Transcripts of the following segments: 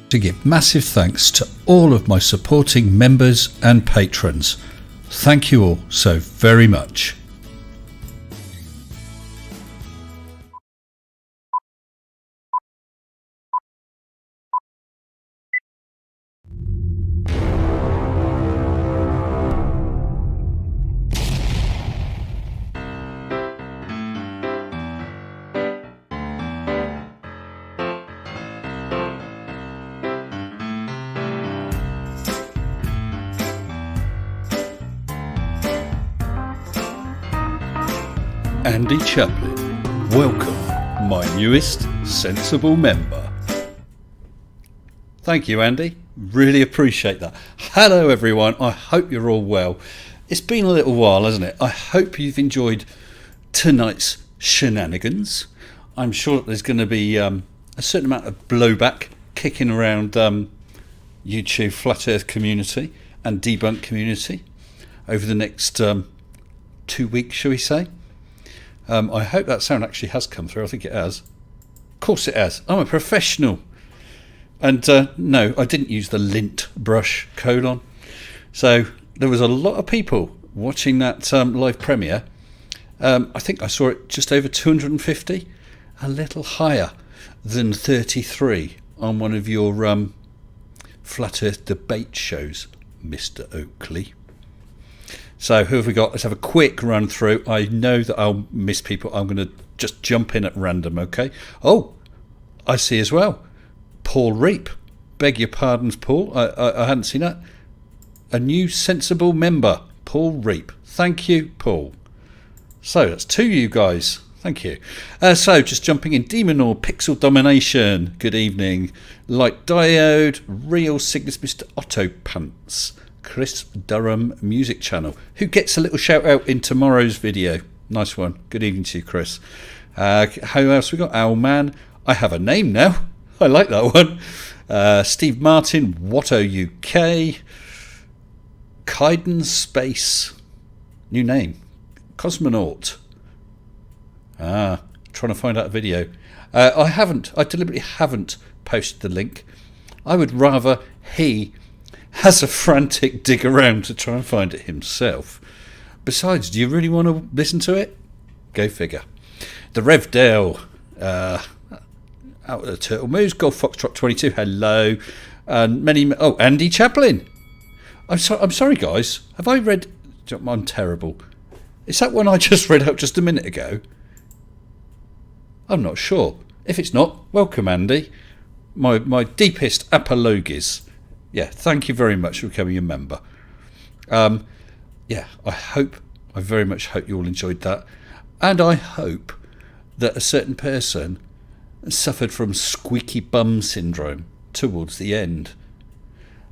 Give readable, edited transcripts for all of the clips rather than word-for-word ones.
to give massive thanks to all of my supporting members and patrons. Thank you all so very much. Andy Chaplin, welcome, my newest sensible member. Thank you, Andy. Really appreciate that. Hello, everyone. I hope you're all well. It's been a little while, hasn't it? I hope you've enjoyed tonight's shenanigans. I'm sure that there's going to be a certain amount of blowback kicking around YouTube Flat Earth community and debunk community over the next 2 weeks, shall we say. I hope that sound actually has come through. I think it has. Of course it has. I'm a professional. And no, I didn't use the lint brush colon. So there was a lot of people watching that live premiere. I think I saw it just over 250. A little higher than 33 on one of your Flat Earth debate shows, Mr. Oakley. So who have we got? Let's have a quick run through. I know that I'll miss people. I'm going to just jump in at random, okay? Oh, I see as well. Paul Reap. Beg your pardons, Paul. I hadn't seen that. A new sensible member, Paul Reap. Thank you, Paul. So that's two you guys. Thank you. So just jumping in. Demon or Pixel Domination. Good evening. Light Diode. Real Cygnus Mr. Otto Pants. Chris Durham Music Channel, who gets a little shout out in tomorrow's video. Nice one. Good evening to you, Chris. Who else we got? Owlman. I have a name now. I like that one. Steve Martin, Watto UK. Kaiden Space. New name. Cosmonaut. Trying to find out a video. I deliberately haven't posted the link. I would rather he has a frantic dig around to try and find it himself. Besides, do you really want to listen to it? Go figure. The Rev Dale, out of the Turtle Moose, Golf Foxtrot 22, hello. And Andy Chaplin. I'm sorry, guys. Have I read? I'm terrible. Is that one I just read out just a minute ago? I'm not sure. If it's not, welcome, Andy. My deepest apologies. Yeah, thank you very much for becoming a member. I very much hope you all enjoyed that. And I hope that a certain person suffered from squeaky bum syndrome towards the end.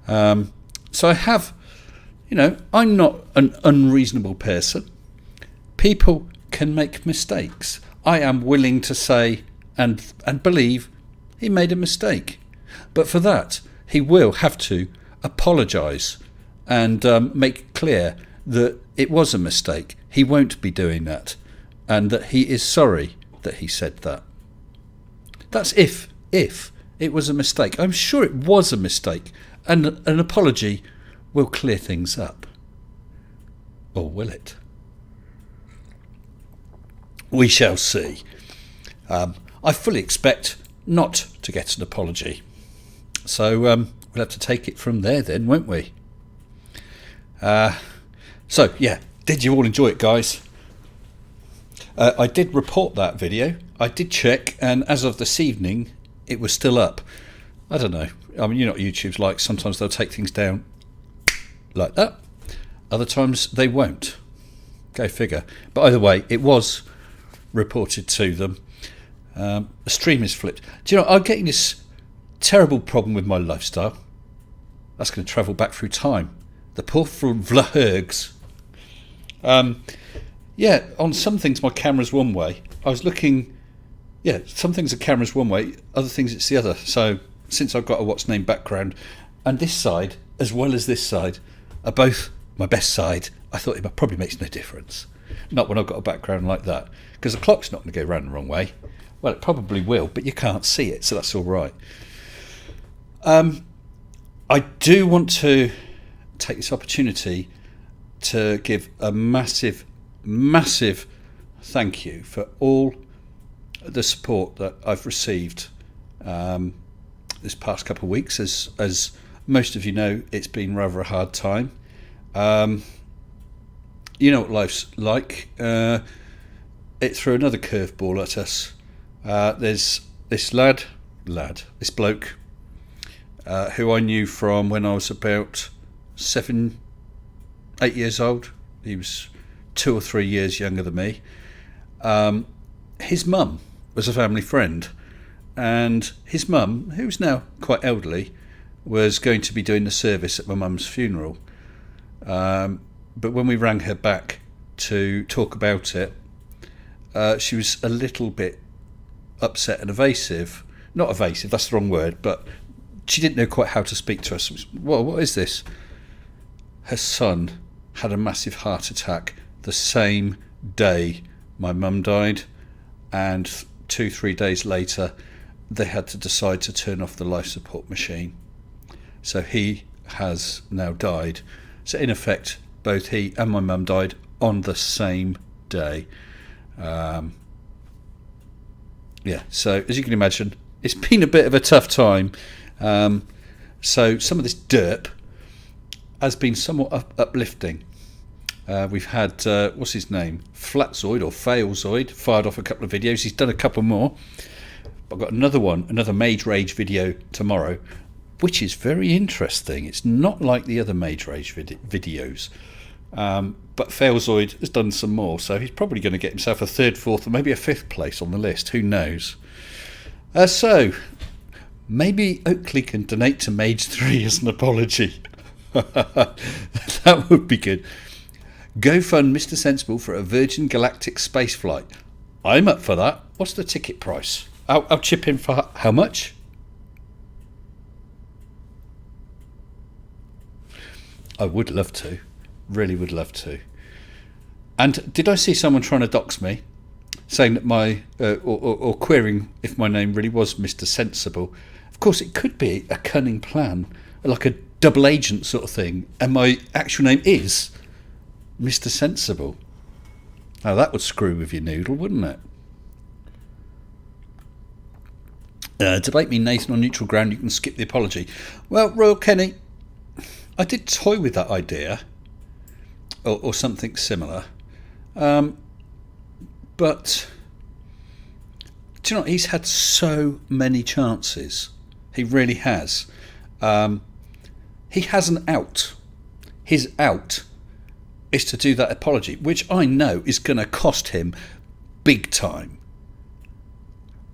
So I have, I'm not an unreasonable person. People can make mistakes. I am willing to say and believe he made a mistake. But for that, he will have to apologise and make clear that it was a mistake. He won't be doing that, and that he is sorry that he said that. That's if it was a mistake. I'm sure it was a mistake, and an apology will clear things up. Or will it? We shall see. I fully expect not to get an apology. So we'll have to take it from there then, won't we? Did you all enjoy it, guys? I did report that video. I did check, and as of this evening, it was still up. I don't know. I mean, you know what YouTube's like. Sometimes they'll take things down like that. Other times they won't. Go figure. But either way, it was reported to them. The stream is flipped. Do you know, I'm getting this terrible problem with my lifestyle. That's going to travel back through time. The poor Vlahergs. On some things my camera's one way. I was looking, some things the camera's one way, other things it's the other. So since I've got a what's name background, and this side as well as this side are both my best side, I thought it probably makes no difference. Not when I've got a background like that, because the clock's not going to go round the wrong way. Well, it probably will, but you can't see it, so that's all right. I do want to take this opportunity to give a massive, massive thank you for all the support that I've received this past couple of weeks. As most of you know, it's been rather a hard time. You know what life's like. It threw another curveball at us. There's this this bloke, who I knew from when I was about 7, 8 years old. He was 2 or 3 years younger than me. His mum was a family friend, and his mum, who's now quite elderly, was going to be doing the service at my mum's funeral. But when we rang her back to talk about it, she was a little bit upset and evasive. Not evasive, that's the wrong word, but she didn't know quite how to speak to us. Well, what is this? Her son had a massive heart attack the same day my mum died, and 2-3 days later they had to decide to turn off the life support machine. So he has now died. So in effect, both he and my mum died on the same day. So as you can imagine, it's been a bit of a tough time. So some of this derp has been somewhat uplifting. We've had, what's his name? Flatzoid or Failzoid fired off a couple of videos. He's done a couple more. I've got another Mage Rage video tomorrow, which is very interesting. It's not like the other Mage Rage videos. But Failzoid has done some more, so he's probably going to get himself a 3rd, 4th, or maybe a 5th place on the list. Who knows? So maybe Oakley can donate to Mage 3 as an apology. That would be good. Go fund Mr. Sensible for a Virgin Galactic space flight. I'm up for that. What's the ticket price? I'll chip in for how much? I would love to. Really would love to. And did I see someone trying to dox me, saying that my or querying if my name really was Mr. Sensible? Of course, it could be a cunning plan, like a double agent sort of thing, and my actual name is Mr. Sensible. Now that would screw with your noodle, wouldn't it? Debate me, Nathan, on neutral ground. You can skip the apology. Well, Royal Kenny, I did toy with that idea, or something similar. But do you know, he's had so many chances. He really has. He has an out. His out is to do that apology, which I know is going to cost him big time.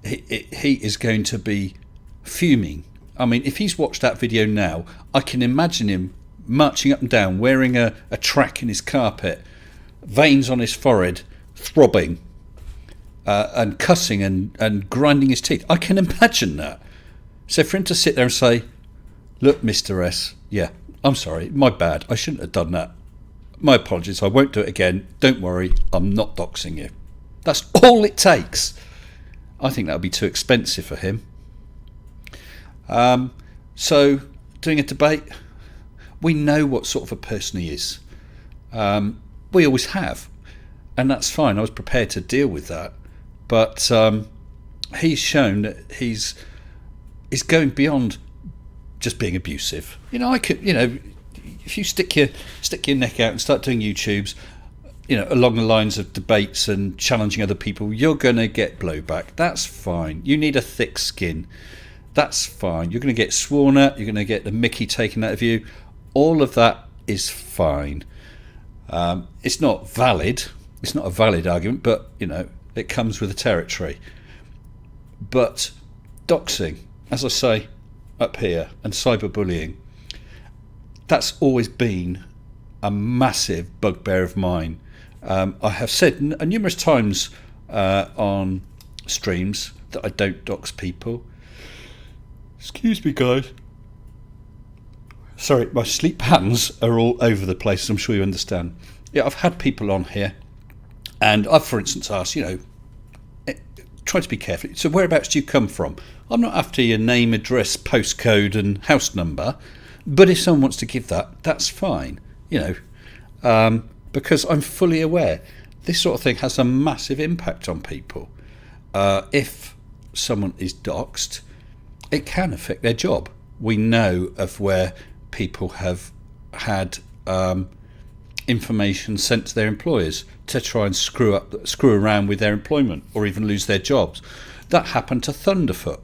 He is going to be fuming. I mean, if he's watched that video now, I can imagine him marching up and down, wearing a track in his carpet, veins on his forehead, throbbing, and cussing and grinding his teeth. I can imagine that. So for him to sit there and say, look, Mr. S, yeah, I'm sorry, my bad, I shouldn't have done that. My apologies, I won't do it again. Don't worry, I'm not doxing you. That's all it takes. I think that would be too expensive for him. So, doing a debate, we know what sort of a person he is. We always have. And that's fine. I was prepared to deal with that. But he's shown that he's going beyond just being abusive. You know, if you stick your neck out and start doing YouTubes, along the lines of debates and challenging other people, you're going to get blowback. That's fine. You need a thick skin. That's fine. You're going to get sworn at. You're going to get the mickey taken out of you. All of that is fine. It's not valid. It's not a valid argument, but, it comes with the territory. But doxing, as I say up here, and cyberbullying, that's always been a massive bugbear of mine. I have said numerous times on streams that I don't dox people. Excuse me, guys. Sorry, my sleep patterns are all over the place, I'm sure you understand. Yeah, I've had people on here, and I've, for instance, asked, try to be careful. So whereabouts do you come from? I'm not after your name, address, postcode and house number, but if someone wants to give that, that's fine, because I'm fully aware this sort of thing has a massive impact on people. If someone is doxed, it can affect their job. We know of where people have had information sent to their employers to try and screw around with their employment or even lose their jobs. That happened to Thunderfoot.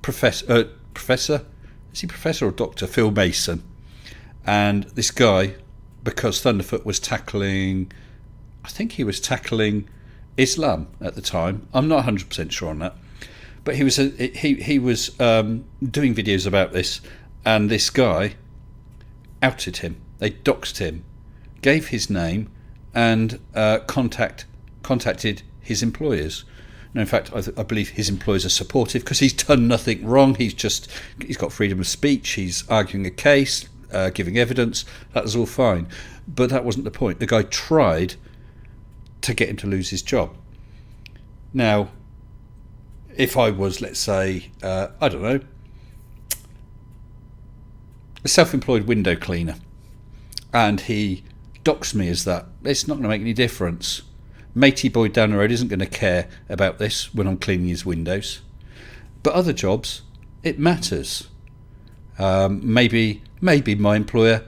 Professor, is he Professor or Doctor Phil Mason? And this guy, because Thunderfoot was tackling, I think he was tackling Islam at the time. I'm not 100% sure on that, but he was doing videos about this, and this guy outed him. They doxed him, gave his name, and contacted his employers. Now, in fact, I believe his employers are supportive because he's done nothing wrong. He's got freedom of speech. He's arguing a case, giving evidence. That was all fine, but that wasn't the point. The guy tried to get him to lose his job. Now, if I was, let's say, I don't know, a self-employed window cleaner, and he docks me as that, it's not going to make any difference. Matey boy down the road isn't going to care about this when I'm cleaning his windows. But other jobs, it matters. Maybe my employer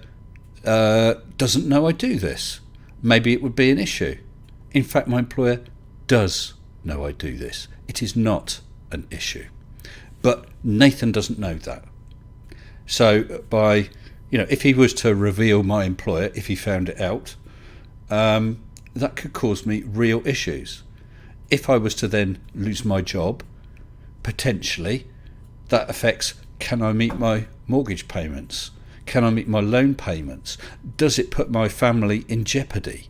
doesn't know I do this. Maybe it would be an issue. In fact, my employer does know I do this. It is not an issue. But Nathan doesn't know that. So if he was to reveal my employer, if he found it out, that could cause me real issues. If I was to then lose my job, potentially, that affects, can I meet my mortgage payments? Can I meet my loan payments? Does it put my family in jeopardy?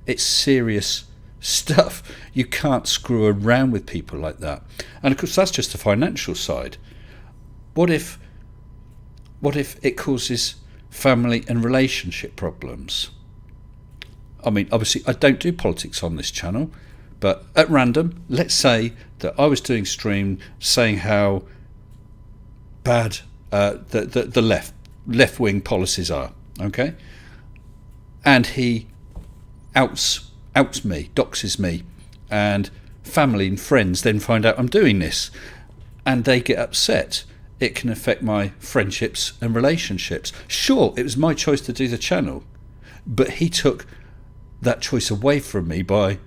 It's serious stuff. You can't screw around with people like that. And of course, that's just the financial side. What if it causes family and relationship problems? I mean, obviously, I don't do politics on this channel, but at random, let's say that I was doing stream saying how bad the left-wing policies are, okay? And he outs me, doxes me, and family and friends then find out I'm doing this, and they get upset. It can affect my friendships and relationships. Sure, it was my choice to do the channel, but he took that choice away from me by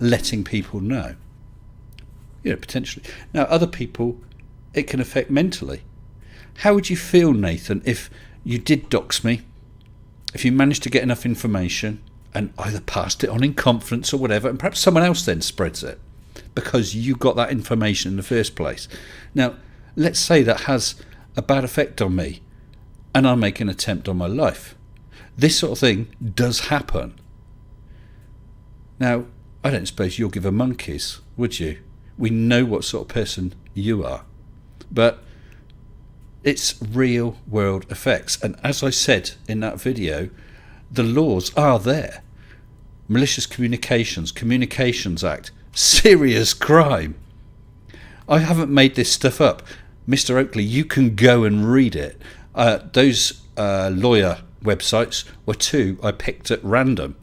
letting people know. Potentially. Now, other people, it can affect mentally. How would you feel, Nathan, if you did dox me, if you managed to get enough information and either passed it on in confidence or whatever, and perhaps someone else then spreads it because you got that information in the first place? Now, let's say that has a bad effect on me and I make an attempt on my life. This sort of thing does happen. Now, I don't suppose you'll give a monkeys, would you? We know what sort of person you are. But it's real world effects. And as I said in that video, the laws are there. Malicious Communications Act, serious crime. I haven't made this stuff up. Mr. Oakley, you can go and read it. Those lawyer websites were two I picked at random,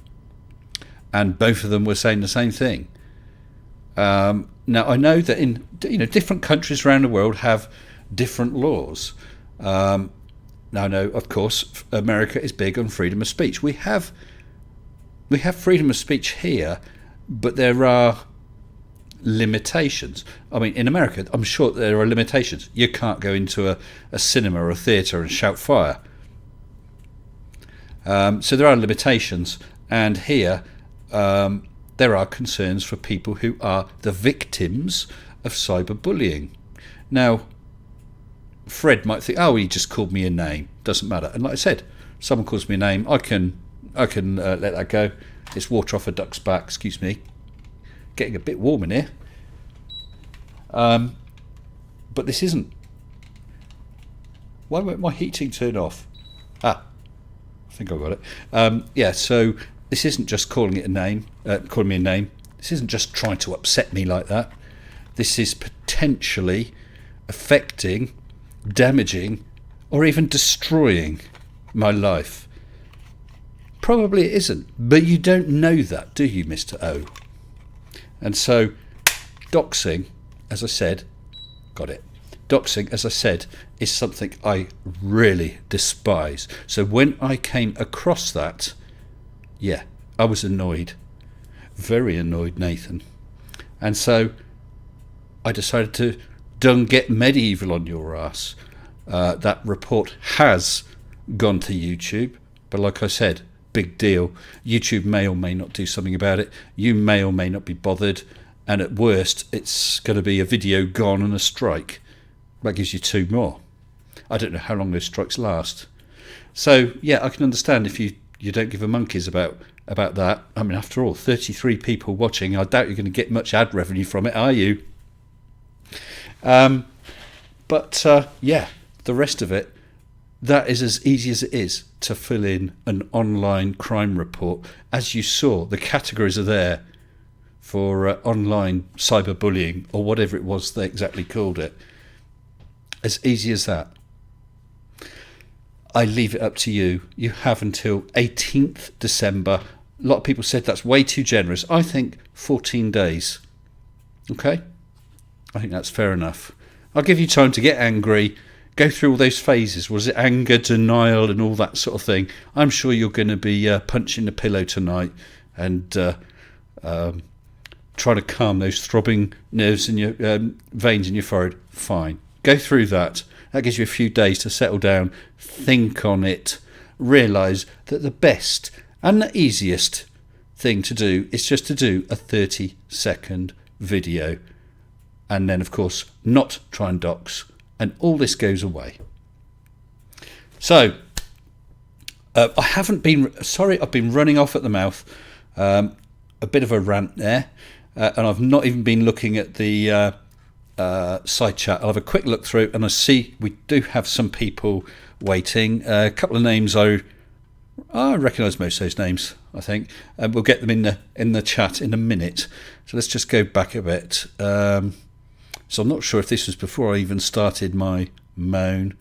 and both of them were saying the same thing. Now, I know that in different countries around the world have different laws. Now, I know, of course, America is big on freedom of speech. We have freedom of speech here, but there are limitations. I mean, in America, I'm sure there are limitations. You can't go into a cinema or a theatre and shout fire. So there are limitations, and here there are concerns for people who are the victims of cyberbullying. Now, Fred might think, oh, he just called me a name. Doesn't matter. And like I said, someone calls me a name, I can let that go. It's water off a duck's back. Excuse me. Getting a bit warm in here. But this isn't. Why won't my heating turn off? I think I got it. Yeah, so this isn't just calling me a name. This isn't just trying to upset me like that. This is potentially affecting, damaging, or even destroying my life. Probably it isn't, but you don't know that, do you, Mr. O? And so, doxing, as I said, doxing, as I said, is something I really despise. So when I came across that, yeah, I was annoyed. Very annoyed, Nathan. And so I decided to done get medieval on your ass. That report has gone to YouTube, but like I said, big deal. YouTube may or may not do something about it. You may or may not be bothered, and at worst it's going to be a video gone and a strike. That gives you 2 more. I don't know how long those strikes last. So yeah, I can understand if you don't give a monkeys about that. I mean, after all, 33 people watching. I doubt you're going to get much ad revenue from it, are you? But yeah, the rest of it, that is as easy as it is to fill in an online crime report. As you saw, the categories are there for online cyberbullying, or whatever it was they exactly called it. As easy as that. I leave it up to you. You have until 18th December. A lot of people said that's way too generous. I think 14 days. Okay? I think that's fair enough. I'll give you time to get angry, go through all those phases. Was it anger, denial, and all that sort of thing? I'm sure you're going to be punching the pillow tonight and trying to calm those throbbing nerves in your veins in your forehead. Fine. Go through that. That gives you a few days to settle down, think on it, realise that the best and the easiest thing to do is just to do a 30-second video. And then, of course, not try and dox, and all this goes away. So, I haven't been... Sorry, I've been running off at the mouth. A bit of a rant there. And I've not even been looking at the side chat. I'll have a quick look through, and I see we do have some people waiting. A couple of names I recognise most of those names, I think. We'll get them in the chat in a minute. So let's just go back a bit. So I'm not sure if this was before I even started my moan.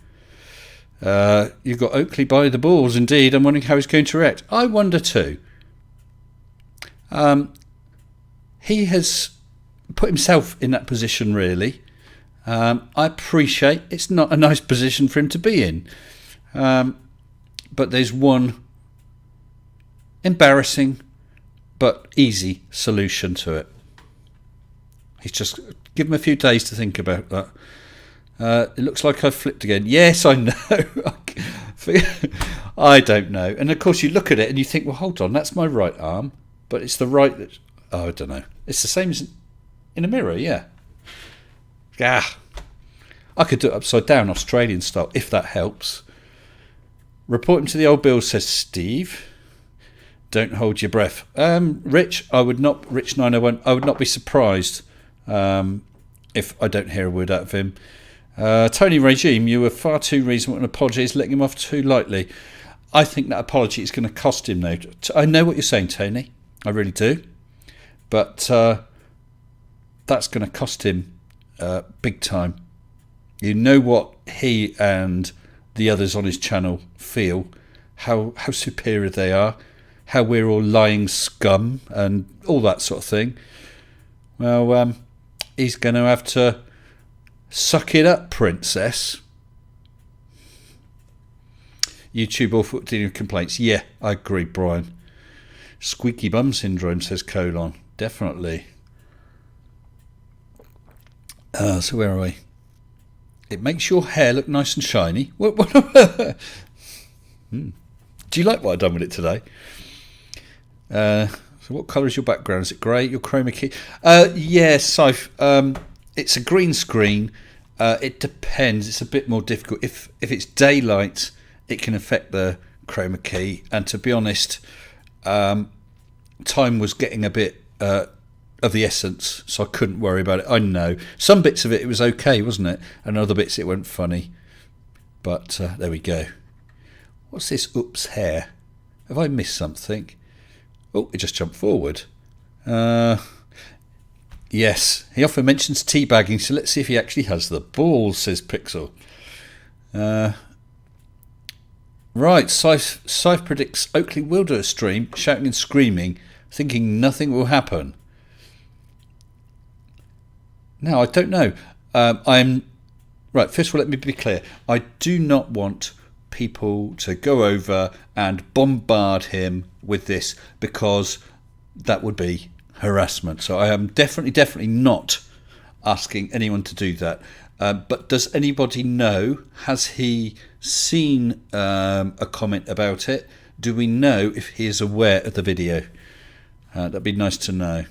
You've got Oakley by the balls, indeed. I'm wondering how he's going to react. I wonder too. He has put himself in that position, really. I appreciate it's not a nice position for him to be in. But there's one embarrassing but easy solution to it. He's just... Give him a few days to think about that. It looks like I've flipped again. Yes, I know. I don't know. And of course you look at it and you think, well, hold on, that's my right arm. But it's the right... that. Oh, I don't know. It's the same as in a mirror, yeah. I could do it upside down, Australian style, if that helps. Report him to the old bill, says Steve. Don't hold your breath. Rich 901, I would not be surprised if I don't hear a word out of him. Tony Regime, you were far too reasonable and apologies, letting him off too lightly. I think that apology is going to cost him, though. I know what you're saying, Tony. I really do. But that's going to cost him big time. You know what he and the others on his channel feel, how superior they are, how we're all lying scum and all that sort of thing. Well, he's going to have to suck it up, princess. YouTube all 14 complaints. Yeah, I agree, Brian. Squeaky bum syndrome, says Colon. Definitely. So where are we? It makes your hair look nice and shiny. Do you like what I've done with it today? So what colour is your background? Is it grey? Your chroma key? Yes, it's a green screen. It depends. It's a bit more difficult. If it's daylight, it can affect the chroma key. And to be honest, time was getting a bit of the essence, so I couldn't worry about it. I know some bits of it was okay, wasn't it? And other bits it went funny. But there we go. What's this? Oops, hair. Have I missed something? Oh, it just jumped forward. Yes, he often mentions teabagging, so let's see if he actually has the balls, says Pixel. Right, Scythe predicts Oakley will do a stream, shouting and screaming, thinking nothing will happen. Now, I don't know. Right, first of all, let me be clear. I do not want people to go over and bombard him with this, because that would be harassment. So I am definitely not asking anyone to do that. But does anybody know, has he seen a comment about it? Do we know if he is aware of the video? That'd be nice to know.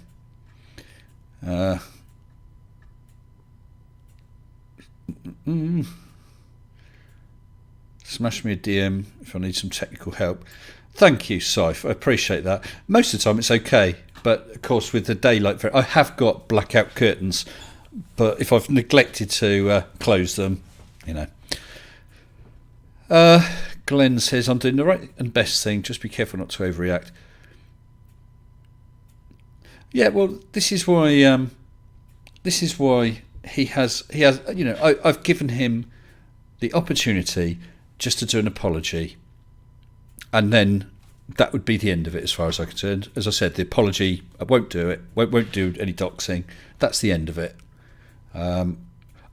Smash me a DM if I need some technical help. Thank you, Scythe. I appreciate that. Most of the time it's okay, but of course with the daylight, I have got blackout curtains, but if I've neglected to close them, you know. Glenn says, I'm doing the right and best thing. Just be careful not to overreact. Yeah, well, this is why he has. You know, I've given him the opportunity just to do an apology, and then that would be the end of it, as far as I'm concerned. As I said, the apology, I won't do it. Won't do any doxing. That's the end of it.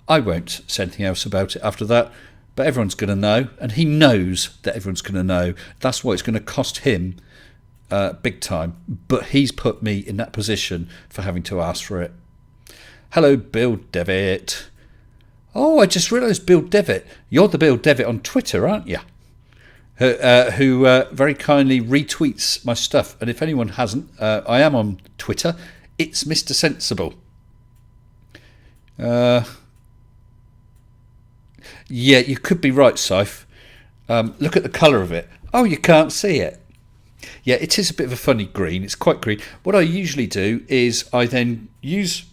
I won't say anything else about it after that. But everyone's going to know, and he knows that everyone's going to know. That's why it's going to cost him big time. But he's put me in that position for having to ask for it. Hello, Bill Devitt. Oh, I just realised, Bill Devitt. You're the Bill Devitt on Twitter, aren't you? Who very kindly retweets my stuff. And if anyone hasn't, I am on Twitter. It's Mr. Sensible. Yeah, you could be right, Scythe. Look at the colour of it. Oh, you can't see it. Yeah, it is a bit of a funny green. It's quite green. What I usually do is I then use,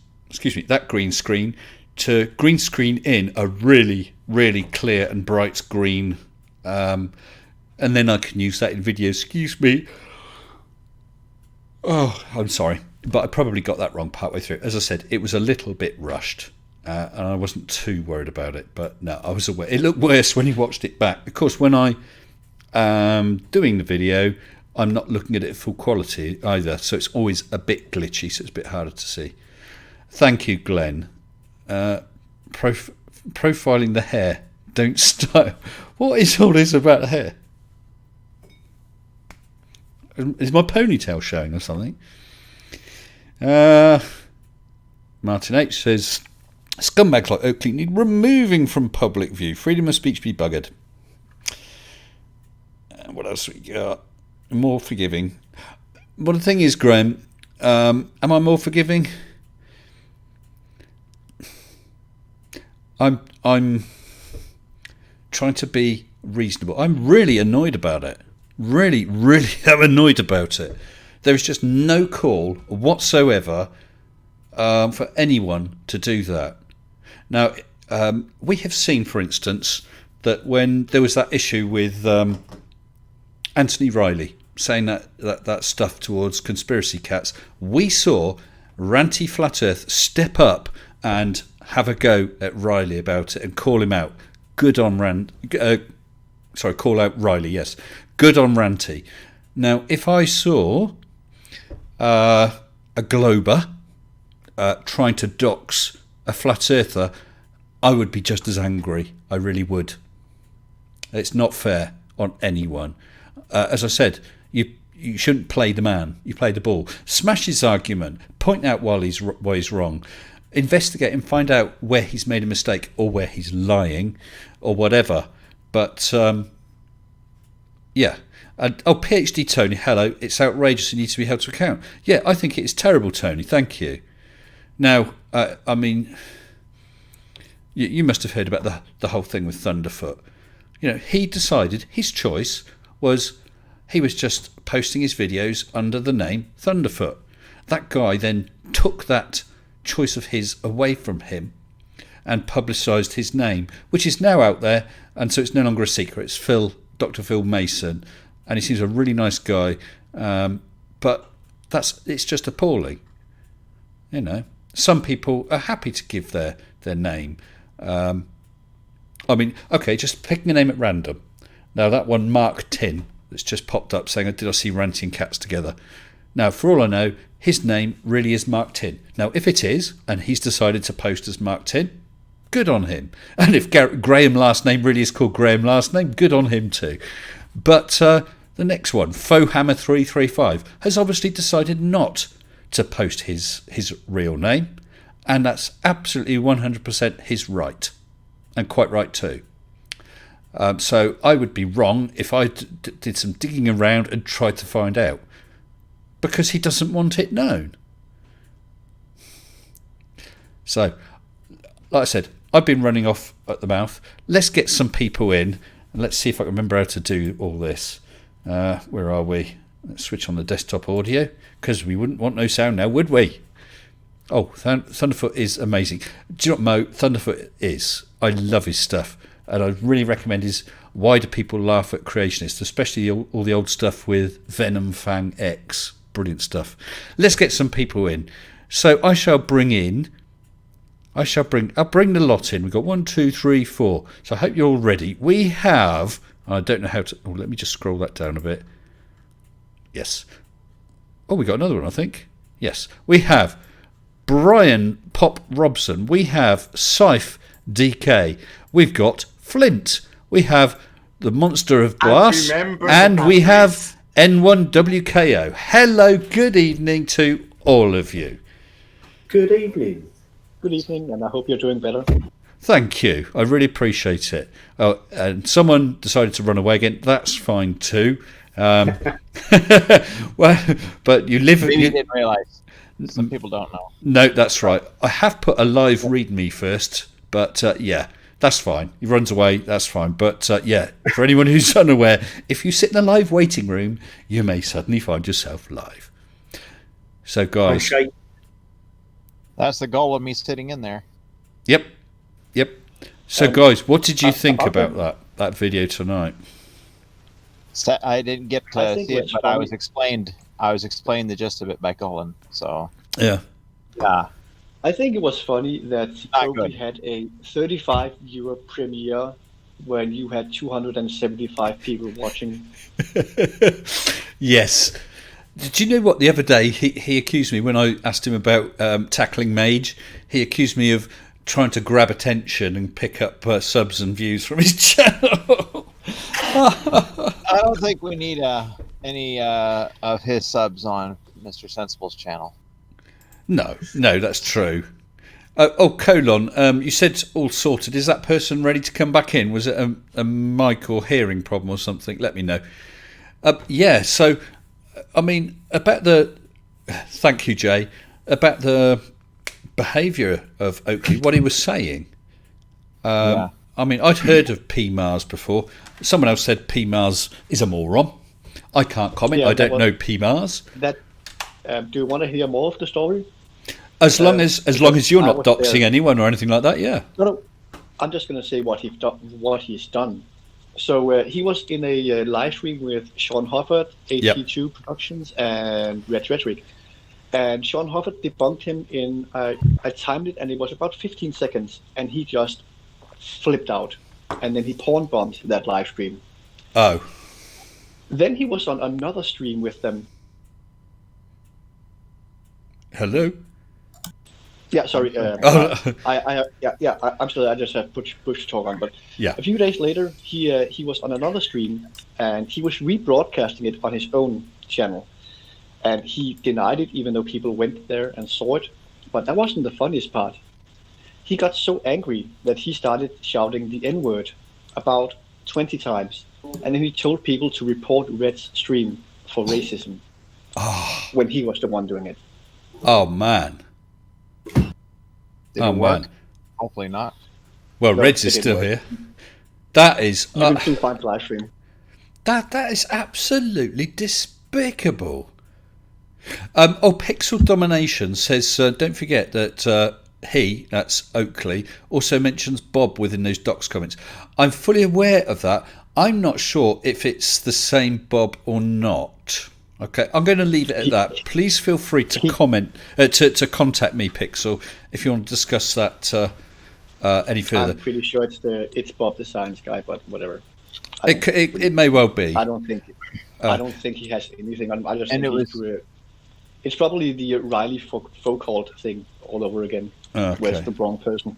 that green screen to green screen in a really, really clear and bright green. And then I can use that in video. Excuse me. Oh, I'm sorry. But I probably got that wrong partway through. As I said, it was a little bit rushed. And I wasn't too worried about it, but no, I was aware. It looked worse when you watched it back. Of course, when I am doing the video, I'm not looking at it at full quality either, so it's always a bit glitchy, so it's a bit harder to see. Thank you, Glenn. Profiling the hair. Don't style. What is all this about the hair? Is my ponytail showing or something? Martin H says, scumbags like Oakley need removing from public view. Freedom of speech be buggered. What else we got? More forgiving. Well, the thing is, Graham, am I more forgiving? I'm trying to be reasonable. I'm really annoyed about it. Really am annoyed about it. There is just no call whatsoever for anyone to do that. Now, we have seen, for instance, that when there was that issue with Anthony Riley saying that stuff towards conspiracy cats, we saw Ranty Flat Earth step up and have a go at Riley about it and call him out. Good on call out Riley, yes. Good on Ranty. Now, if I saw a Glober trying to dox a flat earther, I would be just as angry. I really would. It's not fair on anyone. As I said, you shouldn't play the man. You play the ball. Smash his argument. Point out why he's wrong. Investigate and find out where he's made a mistake or where he's lying or whatever. But yeah. PhD Tony, hello. It's outrageous and needs to be held to account. Yeah, I think it is terrible, Tony. Thank you. Now, I mean, you must have heard about the whole thing with Thunderfoot. You know, he decided, his choice was, he was just posting his videos under the name Thunderfoot. That guy then took that choice of his away from him and publicised his name, which is now out there, and so it's no longer a secret. It's Dr. Phil Mason, and he seems a really nice guy, but it's just appalling. You know, some people are happy to give their name. I mean, okay, just picking a name at random. Now that one, Mark Tin, that's just popped up saying, did I see Ranting Cats together? Now, for all I know, his name really is Mark Tin. Now, if it is, and he's decided to post as Mark Tin, good on him. And if Graham last name really is called Graham last name, good on him too. But the next one, Fohammer335, has obviously decided not to post his real name, and that's absolutely 100% his right, and quite right too. So I would be wrong if I did some digging around and tried to find out, because he doesn't want it known. So, like I said, I've been running off at the mouth. Let's get some people in, and let's see if I can remember how to do all this. Where are we? Let's switch on the desktop audio, because we wouldn't want no sound now, would we? Oh, Thunderfoot is amazing. Do you know what Mo Thunderfoot is? I love his stuff, and I really recommend his Why Do People Laugh at Creationists, especially all the old stuff with Venom Fang X. Brilliant stuff. Let's get some people in. So I'll bring the lot in. We've got 1, 2, 3, 4. So I hope you're all ready. We have, I don't know how to, let me just scroll that down a bit. Yes. Oh, we got another one, I think. Yes. We have Brian Pop Robson. We have Scythe DK. We've got Flint. We have the Monster of Glass. And we have N1WKO. Hello, good evening to all of you. Good evening. Good evening, and I hope you're doing better. Thank you. I really appreciate it. Oh, and someone decided to run away again. That's fine too. Well, but you live. Maybe you didn't realise. Some people don't know. No, that's right. I have put a live README first, but yeah, that's fine. He runs away. That's fine. But yeah, for anyone who's unaware, if you sit in a live waiting room, you may suddenly find yourself live. So, guys. Okay. That's the goal of me sitting in there. Yep. So, guys, what did you think about that video tonight? I didn't get to see it, but I was explained the gist of it by Colin. So yeah. I think it was funny that Toby had a 35 euro premiere when you had 275 people watching. Yes. Did you know what? The other day he accused me when I asked him about tackling Mage. He accused me of trying to grab attention and pick up subs and views from his channel. I don't think we need any of his subs on Mr. Sensible's channel. No, that's true. Colon, you said all sorted. Is that person ready to come back in? Was it a mic or hearing problem or something? Let me know. Yeah, so, I mean, thank you, Jay, about the behaviour of Oakley, what he was saying. I mean, I'd heard of P. Mars before. Someone else said P. Mars is a moron. I can't comment. I don't know P. Mars. Do you want to hear more of the story? As long as you're not doxing anyone or anything like that, yeah. No. I'm just going to say what he's done. So he was in a live stream with Sean Hoffert, AT2 Productions, and Red Rhetoric. And Sean Hoffert debunked him in, I timed it, and it was about 15 seconds, and he just flipped out. And then he porn bombed that live stream. Oh. Then he was on another stream with them. Hello? Yeah, sorry. I'm sorry. I just have Bush to talk on. But yeah. A few days later, he was on another stream, and he was rebroadcasting it on his own channel. And he denied it, even though people went there and saw it. But that wasn't the funniest part. He got so angry that he started shouting the N-word about 20 times. And then he told people to report Red's stream for racism when he was the one doing it. Oh, man. Did it work? Hopefully not. Well, Reds is still here. That is... Even 2 times live stream. That is absolutely despicable. Pixel Domination says, don't forget that that's Oakley, also mentions Bob within those docs comments. I'm fully aware of that. I'm not sure if it's the same Bob or not. Okay, I'm going to leave it at that. Please feel free to comment, to contact me, Pixel, if you want to discuss that any further. I'm pretty sure it's Bob the Science Guy, but whatever. It may well be. I don't think he has anything. I just And think it's probably the Riley Foucault thing all over again. Okay. Where it's the wrong person.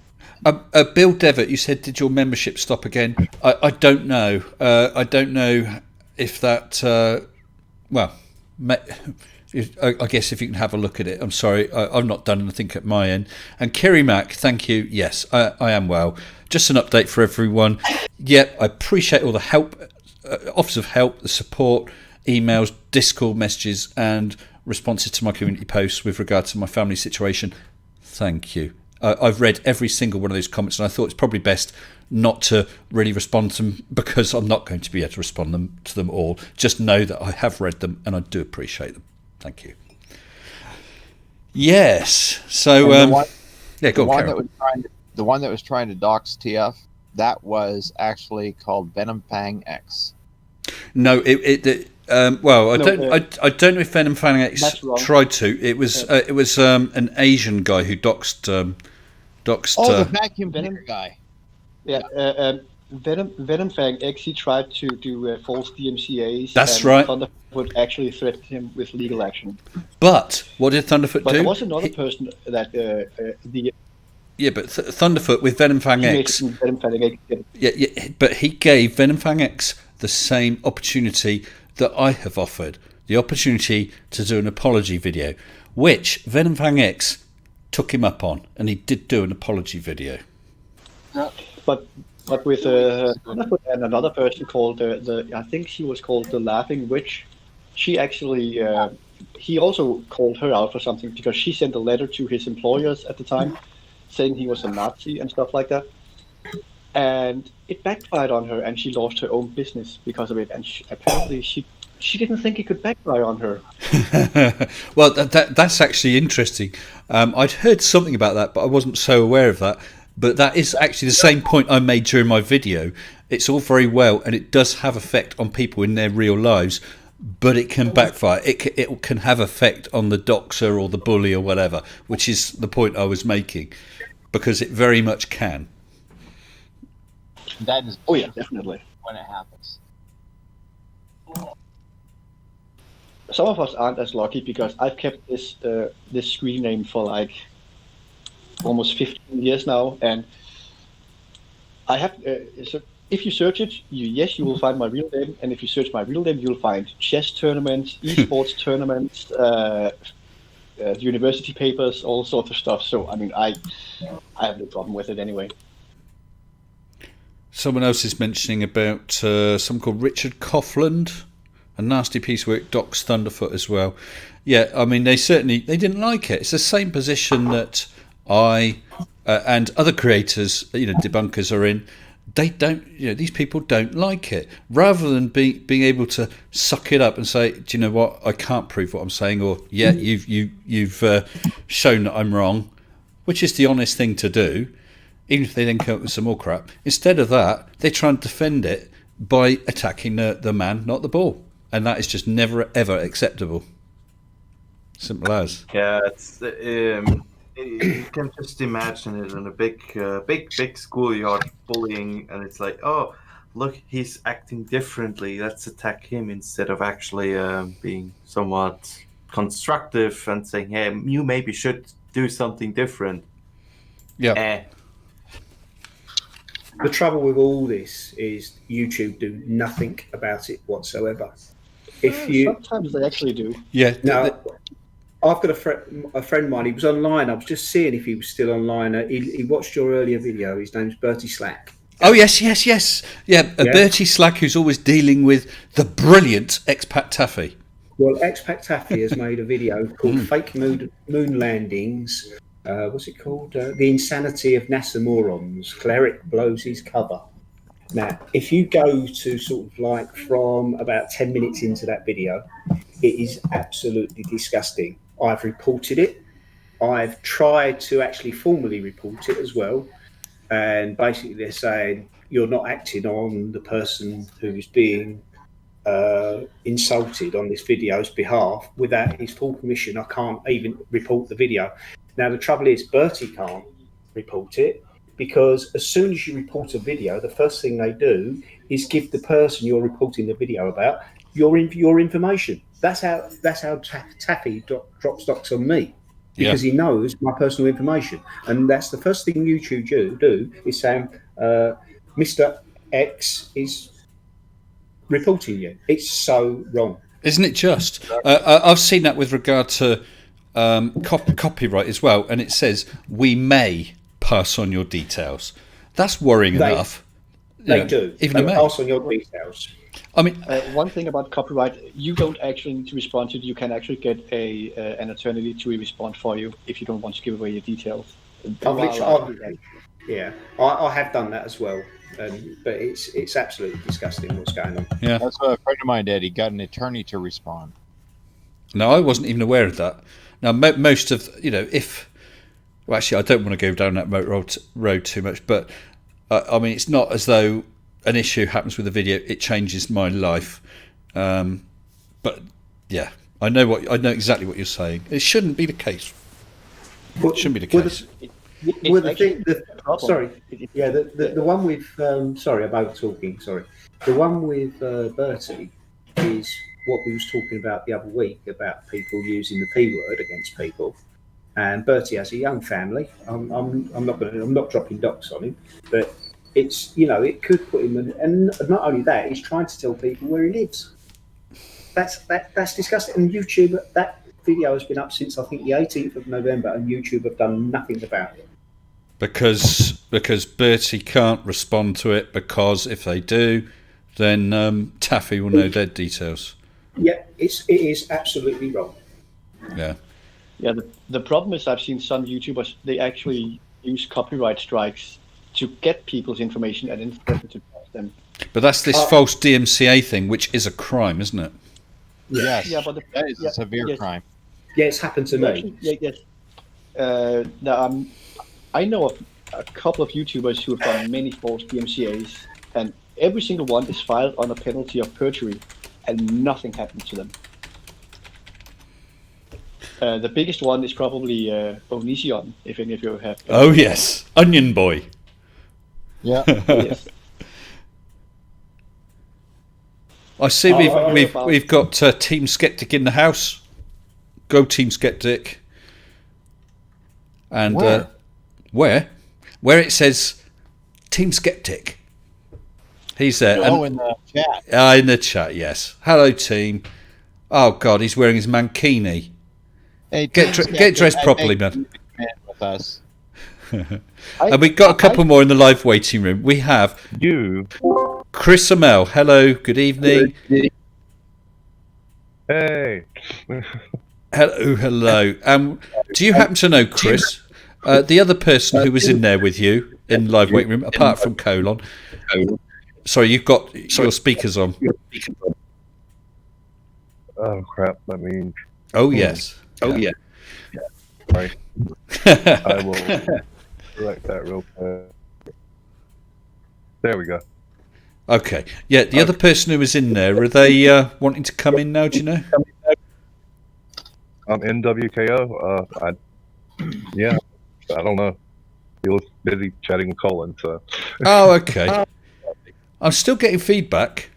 Bill Devitt, you said, did your membership stop again? I don't know. I don't know if that. I guess if you can have a look at it. I'm sorry, I've not done anything at my end. And Kerry Mack, thank you. Yes, I am well. Just an update for everyone. Yep, I appreciate all the help, offers of help, the support, emails, Discord messages, and responses to my community posts with regard to my family situation. Thank you. I've read every single one of those comments, and I thought it's probably best not to really respond to them because I'm not going to be able to respond to them all. Just know that I have read them and I do appreciate them. Thank you. Yes. So, go on, Carol. The one that was trying to dox TF, that was actually called Venom Fang X. No, I don't know if Venom Fang X tried to. It was an Asian guy who doxed. The vacuum cleaner guy. Yeah, Venom Fang X, he tried to do false DMCAs. That's right. Thunderfoot actually threatened him with legal action. But what did Thunderfoot do? But there was another person that Thunderfoot with Venom Fang X. Venom Fang X. Yeah, but he gave Venom Fang X the same opportunity that I have offered, the opportunity to do an apology video, which Venom Fang X took him up on, and he did do an apology video. But with Thunderfoot and another person called I think she was called the Laughing Witch. She actually he also called her out for something because she sent a letter to his employers at the time saying he was a Nazi and stuff like that. And it backfired on her, and she lost her own business because of it. And apparently she didn't think it could backfire on her. Well, that's actually interesting. I'd heard something about that, but I wasn't so aware of that. But that is actually the same point I made during my video. It's all very well, and it does have effect on people in their real lives, but it can backfire. It can have effect on the doxer or the bully or whatever, which is the point I was making, because it very much can. That is, oh yeah, definitely, when it happens. Some of us aren't as lucky because I've kept this screen name for like almost 15 years now, and I have. So if you search it, you will find my real name, and if you search my real name, you'll find chess tournaments, esports tournaments, university papers, all sorts of stuff. So I mean, I have no problem with it anyway. Someone else is mentioning about someone called Richard Coughland, a nasty piece of work, docs Thunderfoot as well. Yeah, I mean, they didn't like it. It's the same position that I and other creators, debunkers are in. They don't, these people don't like it. Rather than being able to suck it up and say, do you know what, I can't prove what I'm saying, or you've shown that I'm wrong, which is the honest thing to do. Even if they then come up with some more crap. Instead of that, they try and defend it by attacking the man, not the ball. And that is just never, ever acceptable. Simple as. Yeah, it's you can just imagine it in a big schoolyard bullying, and it's like, oh, look, he's acting differently. Let's attack him instead of actually being somewhat constructive and saying, hey, you maybe should do something different. Yeah. The trouble with all this is YouTube do nothing about it whatsoever. Sometimes they actually do. Yeah. Now, I've got a friend of mine. He was online. I was just seeing if he was still online. He watched your earlier video. His name's Bertie Slack. Oh yes. Yeah, Bertie Slack, who's always dealing with the brilliant Expat Taffy. Well, Expat Taffy has made a video called "Fake Moon Landings." What's it called? The Insanity of NASA Morons. Cleric blows his cover. Now, if you go to sort of like from about 10 minutes into that video, it is absolutely disgusting. I've reported it. I've tried to actually formally report it as well. And basically they're saying you're not acting on the person who's being insulted on this video's behalf without his full permission. I can't even report the video. Now, the trouble is, Bertie can't report it because as soon as you report a video, the first thing they do is give the person you're reporting the video about your information. That's how Taffy drops docs on me, because he knows my personal information. And that's the first thing YouTube do is saying, Mr. X is reporting you. It's so wrong. Isn't it just? I've seen that with regard to copyright as well, and it says we may pass on your details. That's worrying enough. They do. Even they pass on your details. I mean, one thing about copyright, you don't actually need to respond to it. You can actually get an attorney to respond for you if you don't want to give away your details. Yeah, I have done that as well. But it's absolutely disgusting what's going on. Yeah, that's what a friend of mine did. He got an attorney to respond. No, I wasn't even aware of that. Now, most of well, actually, I don't want to go down that road too much, but I mean, it's not as though an issue happens with a video, it changes my life. But yeah, I know exactly what you're saying. It shouldn't be the case. It shouldn't be the case. The one with sorry, I'm over talking. Sorry, the one with Bertie is what we was talking about the other week about people using the P word against people. And Bertie has a young family. I'm not dropping docs on him, but it's it could put him in, and not only that, he's trying to tell people where he lives. That's disgusting. And YouTube, that video has been up since I think the 18th of November, and YouTube have done nothing about it. Because Bertie can't respond to it, because if they do, then Taffy will know their details. Yeah, it is absolutely wrong. Yeah. Yeah, the problem is I've seen some YouTubers, they actually use copyright strikes to get people's information and then threaten to trust them. But that's this false DMCA thing, which is a crime, isn't it? Yes. Yeah, but that is a severe crime. Yeah, it's happened to me. Yes. Now, I know of a couple of YouTubers who have done many false DMCAs, and every single one is filed on a penalty of perjury, and nothing happened to them. The biggest one is probably Onision, if any of you have. Oh yes, Onion Boy. Yeah. Yes. I see we've got Team Skeptic in the house. Go Team Skeptic. And where it says Team Skeptic. He's there. In the chat. In the chat, yes. Hello, team. Oh God, he's wearing his mankini. Hey, Get dressed properly, man. With us. And we've got a couple more in the live waiting room. We have Chris Amell. Hello, good evening. Hey. Hello. Do you happen to know, Chris, the other person who was in there with you in the live waiting room, apart from Colon? Sorry, you've got your speakers on. Oh crap! I mean. Oh yes. Yeah. Sorry. I will correct that real quick. There we go. Okay. Yeah, the other person who was in there, are they wanting to come in now? Do you know? NWKO. I don't know. He was busy chatting with Colin, so. Oh, okay. I'm still getting feedback.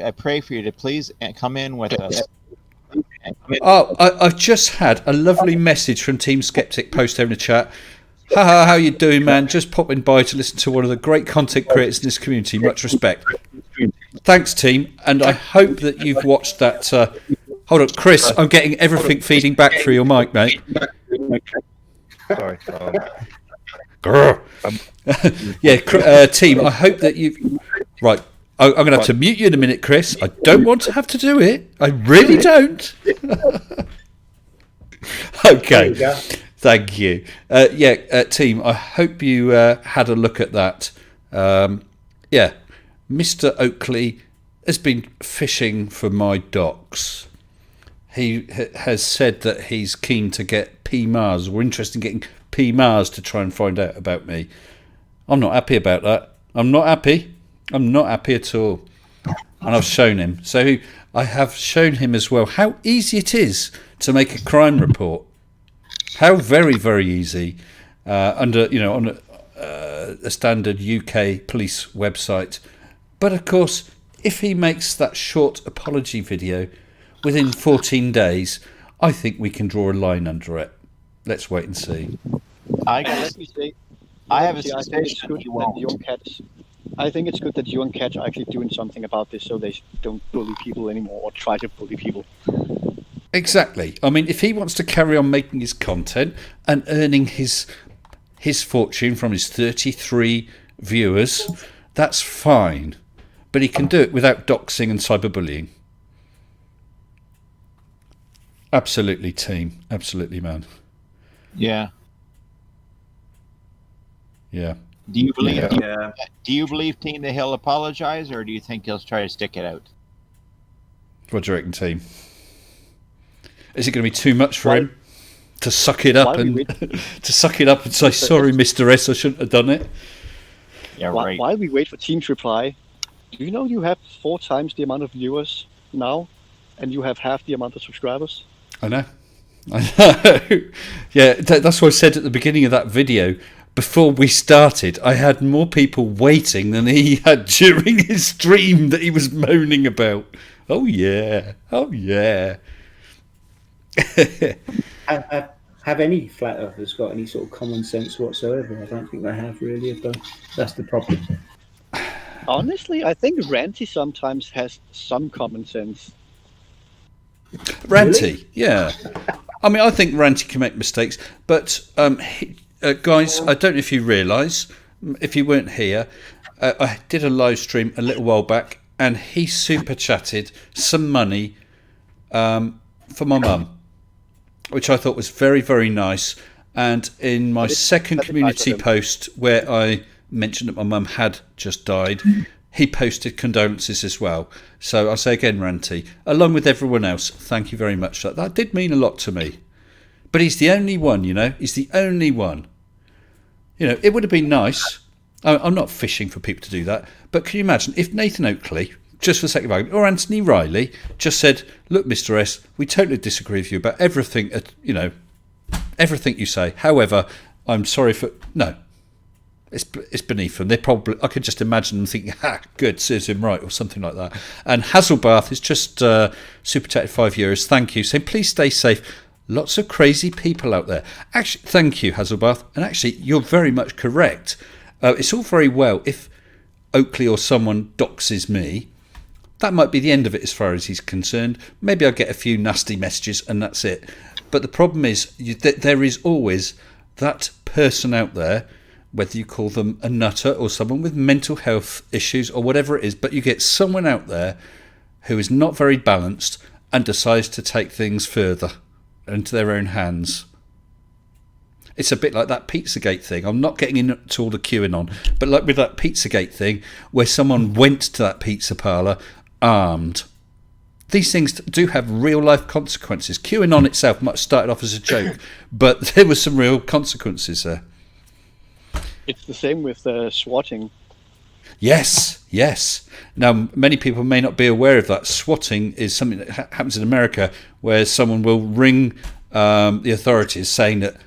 I pray for you to please come in with us. Oh, I've just had a lovely message from Team Skeptic post there in the chat. Haha, how you doing, man? Just popping by to listen to one of the great content creators in this community. Much respect. Thanks, team. And I hope that you've watched that. Hold on, Chris. I'm getting everything feeding back through your mic, mate. Sorry. Yeah, team. I hope that you've. Right. I'm going to have to mute you in a minute, Chris. I don't want to have to do it. I really don't. Okay. Thank you. Team, I hope you had a look at that. Mr. Oakley has been fishing for my docs. He has said that he's keen to get PMARS, or interested in getting PMARS to try and find out about me. I'm not happy about that. I'm not happy. I'm not happy at all. And I've shown him. So I have shown him as well how easy it is to make a crime report. How very, very easy under, on a standard UK police website. But of course, if he makes that short apology video within 14 days, I think we can draw a line under it. Let's wait and see. I Let me say, I have a I think it's suspicion good you that won't. the young cats. I think it's good that young cats are actually doing something about this, so they don't bully people anymore or try to bully people. Exactly. I mean, if he wants to carry on making his content and earning his fortune from his 33 viewers, that's fine. But he can do it without doxing and cyberbullying. Absolutely, team. Absolutely, man. Yeah. Yeah. Do you believe? Yeah. Do you believe, team, that he'll apologize, or do you think he'll try to stick it out? What do you reckon, team? Is it going to be too much for him to suck it up Why we and to suck it up and say, sorry, Mr. S, I shouldn't have done it? Yeah, While we wait for Team's reply, do you know you have 4 times the amount of viewers now, and you have half the amount of subscribers? I know. Yeah, that's what I said at the beginning of that video. Before we started, I had more people waiting than he had during his stream that he was moaning about. Oh yeah, oh yeah. Have any flat earthers got any sort of common sense whatsoever? I don't think they have really. That's the problem. Honestly, I think Ranty sometimes has some common sense. Ranty, Really? yeah. I mean, I think Ranty can make mistakes, but guys, I don't know if you realise, if you weren't here, I did a live stream a little while back, and he super chatted some money for my mum, which I thought was very, very nice. And in my second that's community nice of him. post, where I mentioned that my mum had just died, he posted condolences as well. So I'll say again, Ranty, along with everyone else, thank you very much. That did mean a lot to me. But he's the only one, he's the only one. It would have been nice. I'm not fishing for people to do that. But can you imagine if Nathan Oakley, just for the sake of argument, or Anthony Riley just said, look, Mr. S, we totally disagree with you about everything, everything you say. However, I'm sorry for... No. It's beneath them. I could just imagine them thinking, good, serves him right, or something like that. And Hasselbath is just super chatted €5. Thank you. Saying, please stay safe. Lots of crazy people out there. Actually, thank you, Hasselbath. And actually, you're very much correct. It's all very well if Oakley or someone doxes me. That might be the end of it as far as he's concerned. Maybe I'll get a few nasty messages and that's it. But the problem is there is always that person out there, whether you call them a nutter or someone with mental health issues or whatever it is, but you get someone out there who is not very balanced and decides to take things further into their own hands. It's a bit like that Pizzagate thing. I'm not getting into all the QAnon, but like with that Pizzagate thing where someone went to that pizza parlour armed. These things do have real life consequences. QAnon itself might have started off as a joke, but there were some real consequences there. It's the same with swatting. Yes. Now, many people may not be aware of that. Swatting is something that happens in America where someone will ring the authorities saying that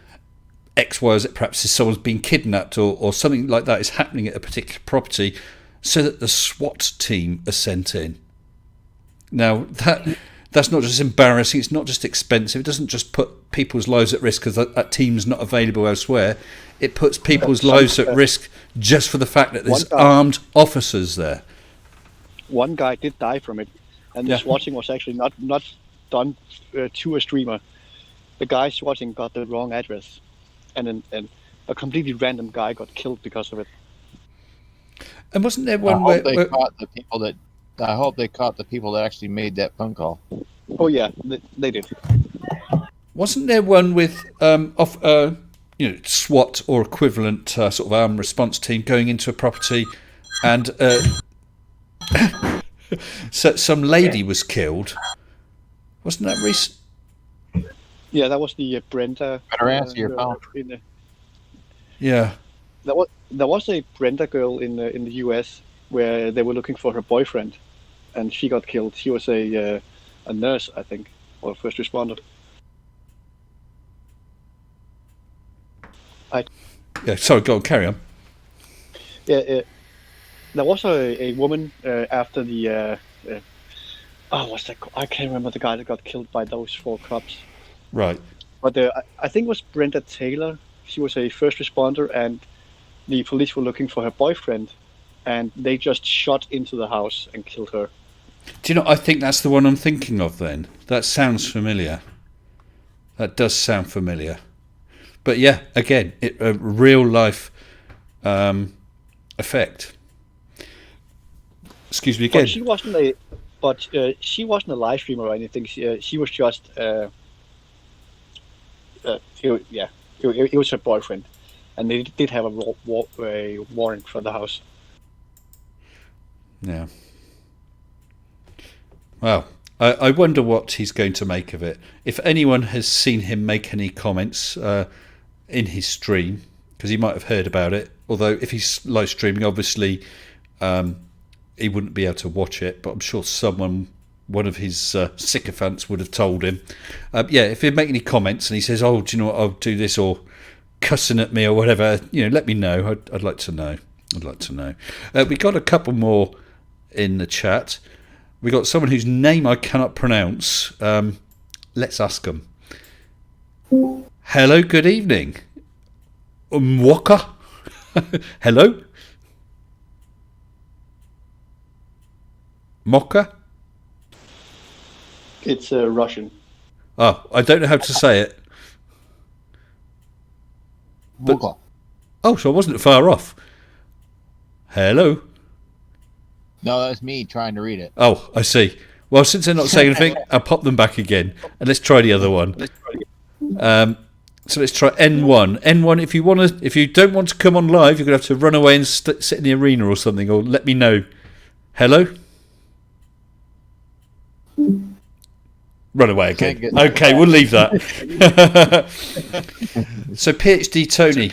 X, Y, or Z, perhaps someone's been kidnapped or something like that is happening at a particular property, so that the SWAT team are sent in. Now, that's not just embarrassing, it's not just expensive, it doesn't just put people's lives at risk because that team's not available elsewhere. It puts people's lives at risk just for the fact that there's armed officers there. One guy did die from it, and the swatting was actually not done to a streamer. The guy swatting got the wrong address, and a completely random guy got killed because of it. And wasn't there one I hope they caught the people that. I hope they caught the people that actually made that phone call. Oh yeah, they did. Wasn't there one with SWAT or equivalent sort of armed response team going into a property, and so some lady was killed? Wasn't that recent? Yeah, that was the Brenda. Better answer your phone. Yeah. there was a Brenda girl in the U.S. where they were looking for her boyfriend, and she got killed. She was a nurse, I think, or a first responder. Yeah, sorry, go on, carry on. Yeah, there was a woman after the what's that? I can't remember the guy that got killed by those 4 cops. Right. But I think it was Brenda Taylor. She was a first responder, and the police were looking for her boyfriend, and they just shot into the house and killed her. Do you know, I think that's the one I'm thinking of then. That sounds familiar. That does sound familiar. But yeah, again, a real life effect. Excuse me again. But she wasn't a live streamer or anything. She was just it was her boyfriend, and they did have a warrant for the house. Yeah. Well, I wonder what he's going to make of it. If anyone has seen him make any comments in his stream, because he might have heard about it, although if he's live streaming, obviously he wouldn't be able to watch it, but I'm sure one of his sycophants would have told him. If he'd make any comments and he says, oh, do you know what, I'll do this, or cussing at me or whatever, let me know. I'd like to know. We got a couple more in the chat. We got someone whose name I cannot pronounce. Let's ask them. Hello, good evening. Mwaka. Hello. Mocha? It's Russian. Oh, I don't know how to say it. But, so I wasn't far off. Hello. No, that's me trying to read it. Oh, I see. Well, since they're not saying anything, I'll pop them back again. And let's try the other one. So let's try N1. N1, if you don't want to come on live, you're going to have to run away and sit in the arena or something, or let me know. Hello? Run away again. Okay, we'll leave that. So PhD Tony,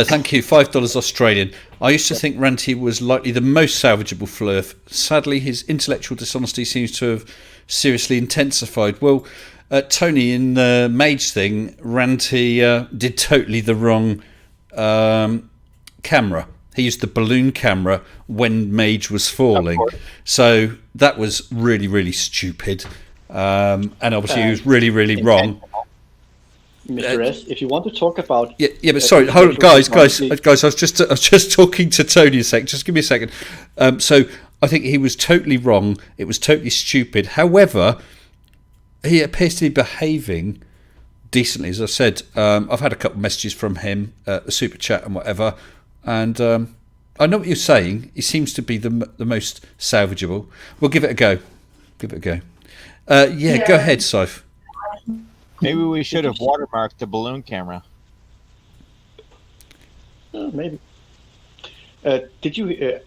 thank you, $5 Australian. I used to think Ranty was likely the most salvageable Flurf. Sadly, his intellectual dishonesty seems to have seriously intensified. Well, Tony, in the Mage thing, Ranty did totally the wrong camera. He used the balloon camera when Mage was falling. So that was really, really stupid. And obviously he was really, really wrong. Mr. S, if you want to talk about... Yeah, but sorry, hold on, guys, I was just talking to Tony a sec. Just give me a second. So I think he was totally wrong. It was totally stupid. However, he appears to be behaving decently. As I said, I've had a couple of messages from him, the super chat and whatever, and I know what you're saying. He seems to be the most salvageable. We'll give it a go. Go ahead, Sif. Maybe we should have watermarked the balloon camera. Maybe. Did you,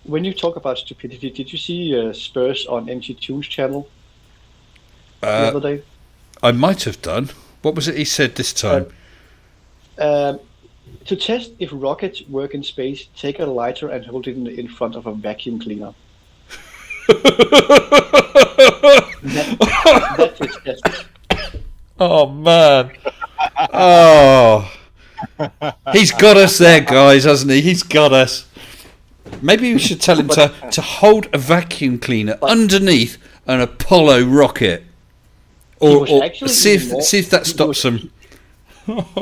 when you talk about stupidity, did you see Spurs on MG Tunes channel the other day? I might have done. What was it he said this time? To test if rockets work in space, take a lighter and hold it in front of a vacuum cleaner. That's its test. Oh, man. Oh. He's got us there, guys, hasn't he? He's got us. Maybe we should tell him to hold a vacuum cleaner underneath an Apollo rocket. Or see if that stops him.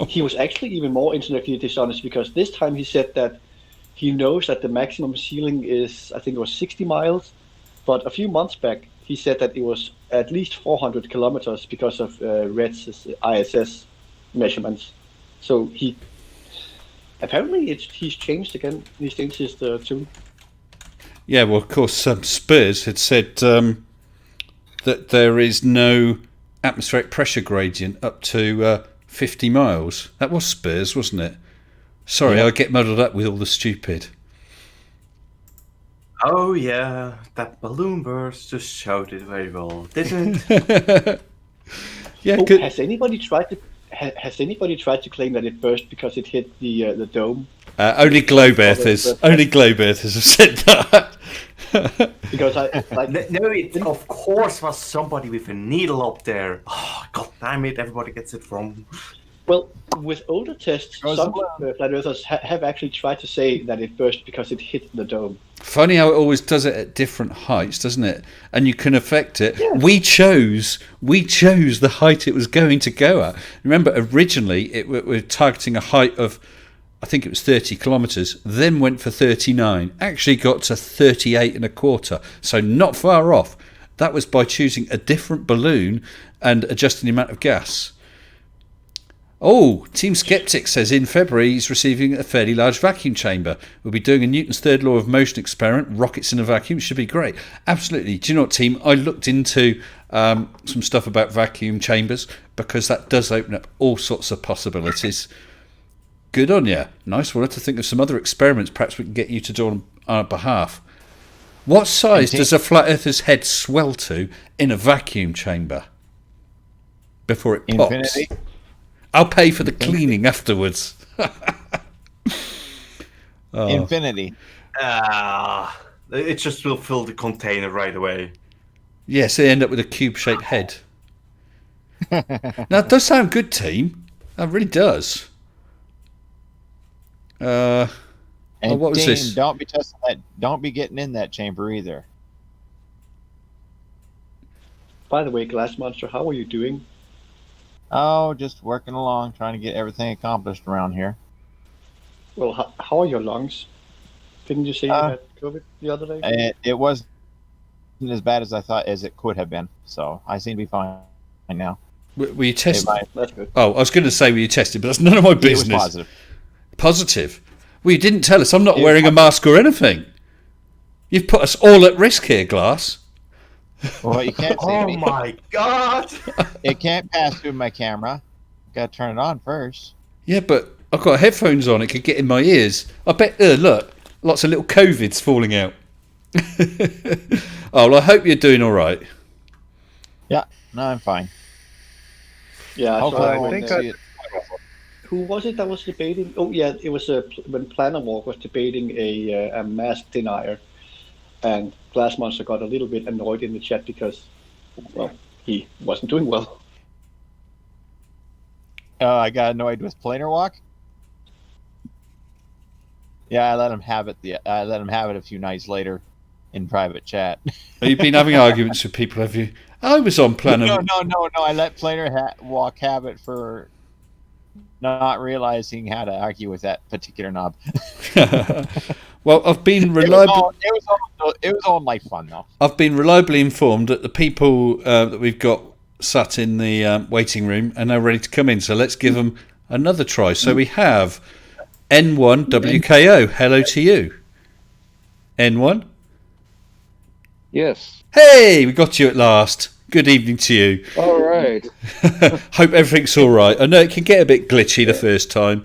He was actually even more intellectually dishonest, because this time he said that he knows that the maximum ceiling is, I think it was 60 miles, but a few months back he said that it was at least 400 kilometers because of Red's ISS measurements. So he apparently he's changed again. He's changed his tune. Yeah, well, of course, Spurs had said that there is no atmospheric pressure gradient up to 50 miles. That was Spurs, wasn't it? Sorry, yeah. I get muddled up with all the stupid. Oh yeah, that balloon burst just showed it very well, didn't it? Yeah, has anybody tried has anybody tried to claim that it burst because it hit the dome? Only globe earthers. Only globe earthers have said that. Because No, it of course was somebody with a needle up there. Oh, God damn it! Everybody gets it wrong. well, with older tests, Goes some alone. flat earthers have actually tried to say that it burst because it hit the dome. Funny how it always does it at different heights, doesn't it? And you can affect it. Yeah. We chose the height it was going to go at. Remember, originally we're targeting a height of, I think it was 30 kilometres, then went for 39, actually got to 38 and a quarter, so not far off. That was by choosing a different balloon and adjusting the amount of gas. Oh, Team Skeptic says in February he's receiving a fairly large vacuum chamber. We'll be doing a Newton's third law of motion experiment, rockets in a vacuum. Should be great. Absolutely. Do you know what, team? I looked into some stuff about vacuum chambers because that does open up all sorts of possibilities. Good on you. Nice. We'll have to think of some other experiments perhaps we can get you to do on our behalf. What size does a flat earther's head swell to in a vacuum chamber before it pops? Infinity. I'll pay for the cleaning afterwards. Infinity. It just will fill the container right away. Yes, they end up with a cube-shaped head. Now, it does sound good, team. That really does. And what was team, this? Don't be testing that. Don't be getting in that chamber either. By the way, Glass Monster, how are you doing? Oh, just working along, trying to get everything accomplished around here. Well, how are your lungs? Didn't you say you had COVID the other day? It wasn't as bad as I thought as it could have been, so I seem to be fine now. Were you tested? That's good. Oh, I was going to say were you tested, but that's none of my It was business. positive. Positive? Well, you didn't tell us. I'm not It was wearing a mask or anything. You've put us all at risk here, Glass. Well, you can't see Oh me. my God! It can't pass through my camera. Got to turn it on first. Yeah, but I've got headphones on. It could get in my ears. I bet, look, lots of little COVIDs falling out. Oh, well, I hope you're doing all right. Yeah, no, I'm fine. Yeah, Hopefully, so I I won't think see it. who was it that was debating? Oh, yeah, it was when Planner Walk was debating a mask denier, and Glass Monster got a little bit annoyed in the chat because, well, he wasn't doing well. I got annoyed with Planar Walk. Yeah, I let him have it. I let him have it a few nights later in private chat. You've been having arguments with people, have you? I was on Planner. No. I let Planar Walk have it for not realizing how to argue with that particular knob. Well, I've been reliably. It was all light fun though. I've been reliably informed that the people that we've got sat in the waiting room are now ready to come in. So let's give them another try. So we have N1 WKO. Hello to you, N1. Yes. Hey, we got you at last. Good evening to you. All right. Hope everything's all right. I know it can get a bit glitchy the first time.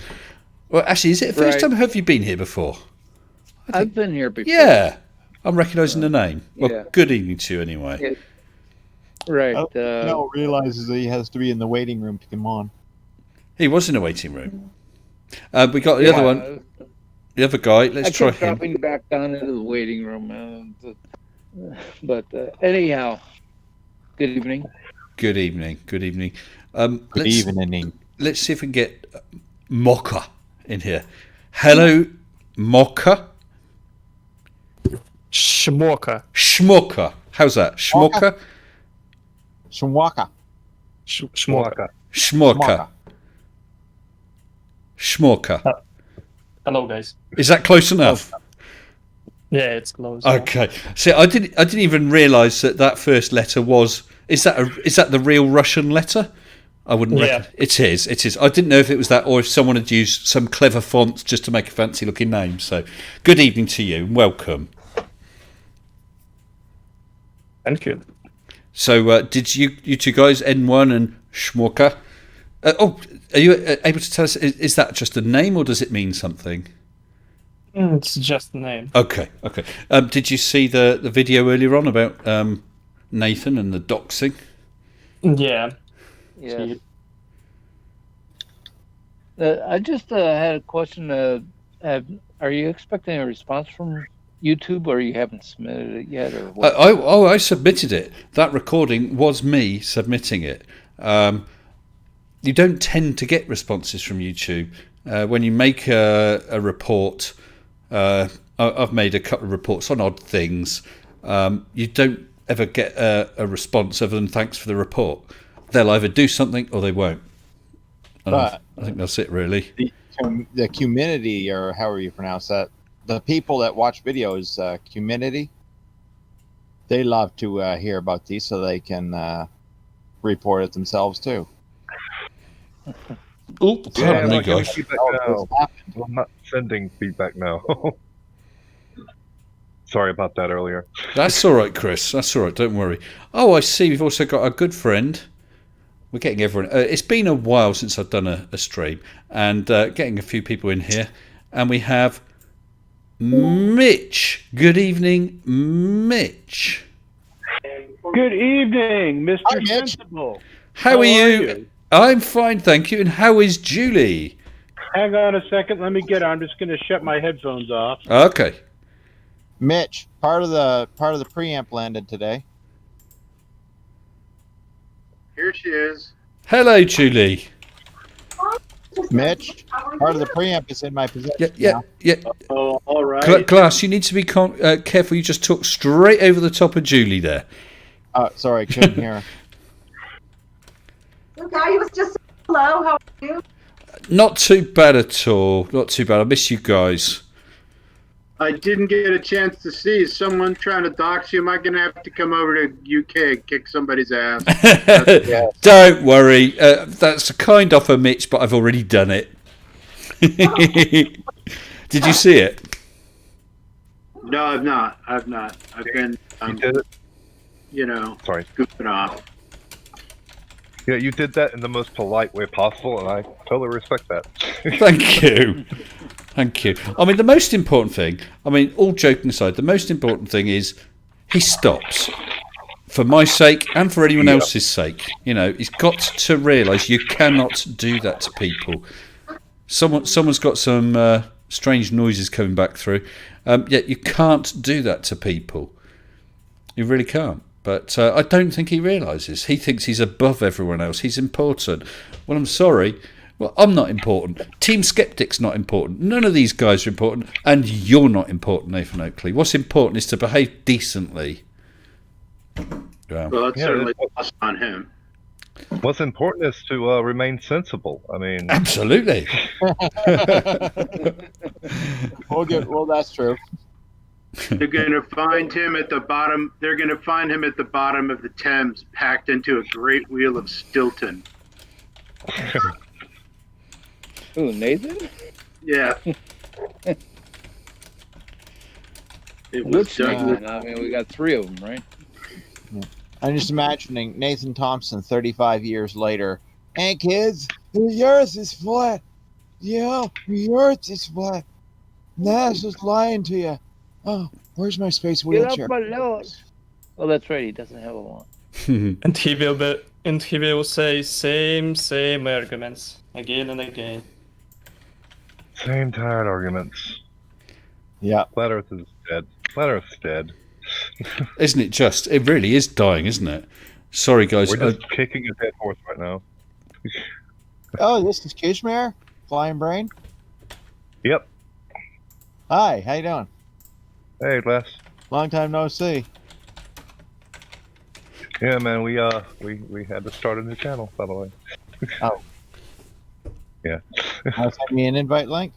Well, actually, is it the first Right. time? Have you been here before? I've been here before. Yeah, I'm recognising the name. Well, Yeah. good evening to you anyway. Yeah. Right. No, realizes that he has to be in the waiting room to come on. He was in a waiting room. We got the other one, the other guy. Let's I try kept him. dropping back down into the waiting room. But anyhow, good evening. Good evening. Good evening. Good evening. Let's see if we can get Mocha in here. Hello, Mocha. Shmoka. Schmoka. How's that? Schmoka? Shwaka. Shmoka. Schmoka. Schmoka. Hello, guys. Is that close enough? Yeah, it's close. Okay. See, I didn't even realise that first letter was. Is that the real Russian letter? I wouldn't. Yeah. It is. It is. I didn't know if it was that or if someone had used some clever fonts just to make a fancy looking name. So, good evening to you and welcome. Thank you. So, did you two guys, N1 and Schmorka? Are you able to tell us? Is that just a name or does it mean something? It's just a name. Okay. Did you see the video earlier on about Nathan and the doxing? Yeah. Yeah. I just had a question. Are you expecting a response from YouTube, or you haven't submitted it yet, or what? I submitted it. That recording was me submitting it. You don't tend to get responses from YouTube. When you make a report, I've made a couple of reports on odd things. You don't ever get a response other than thanks for the report. They'll either do something or they won't. But I think that's it, really. the community, or however you pronounce that, the people that watch videos, community, they love to hear about these so they can report it themselves too. Oh, pardon me, not giving guys. feedback now. I'm not sending feedback now. Sorry about that earlier. That's all right, Chris. That's all right. Don't worry. Oh, I see. We've also got a good friend. We're getting everyone. It's been a while since I've done a stream, and getting a few people in here. And we have Mitch. Good evening, Mitch. Good evening, Mr. Hi, Mitch. Sensible. How are you? I'm fine, thank you. And how is Julie? Hang on a second. Let me get on. I'm just going to shut my headphones off. Okay. Mitch, part of the preamp landed today. Here she is. Hello, Julie. Mitch, part of the preamp is in my possession. Yeah. Oh, all right. Glass, you need to be careful. You just talk straight over the top of Julie there. Sorry, I couldn't hear. I was just hello. How are you? Not too bad at all. Not too bad. I miss you guys. I didn't get a chance to see. Is someone trying to dox you? Am I going to have to come over to UK and kick somebody's ass? Don't worry. That's a kind offer, Mitch, but I've already done it. Did you see it? No, I've not. I've been, You did it? Sorry, goofing off. Yeah, you did that in the most polite way possible, and I totally respect that. Thank you. Thank you. I mean, the most important thing, all joking aside, the most important thing is he stops. For my sake and for anyone else's sake. He's got to realise you cannot do that to people. Someone's got some strange noises coming back through. Yet you can't do that to people. You really can't. But I don't think he realises. He thinks he's above everyone else. He's important. Well, I'm sorry. Well, I'm not important. Team Skeptic's not important. None of these guys are important. And you're not important, Nathan Oakley. What's important is to behave decently. Yeah. Well, it's certainly lost on him. What's important is to remain sensible. Absolutely. Well, that's true. They're going to find him at the bottom. They're going to find him at the bottom of the Thames, packed into a great wheel of Stilton. Ooh, Nathan? Yeah. Which Nathan? We got three of them, right? I'm just imagining Nathan Thompson 35 years later. Hey, kids, the earth is flat. Yeah, the earth is flat. NASA's lying to you. Oh, where's my space wheelchair? Oh, that's right. He doesn't have a one. And he will say same arguments again and again. Same tired arguments. Yeah. Flat Earth is dead. Flat Earth's dead. Isn't it just? It really is dying, isn't it? Sorry, guys. We're just kicking a dead horse right now. Oh, this is Kishmir? Flying Brain? Yep. Hi, how you doing? Hey, Les. Long time no see. Yeah, man, we had to start a new channel, by the way. Oh. Yeah. I'll send me an invite link.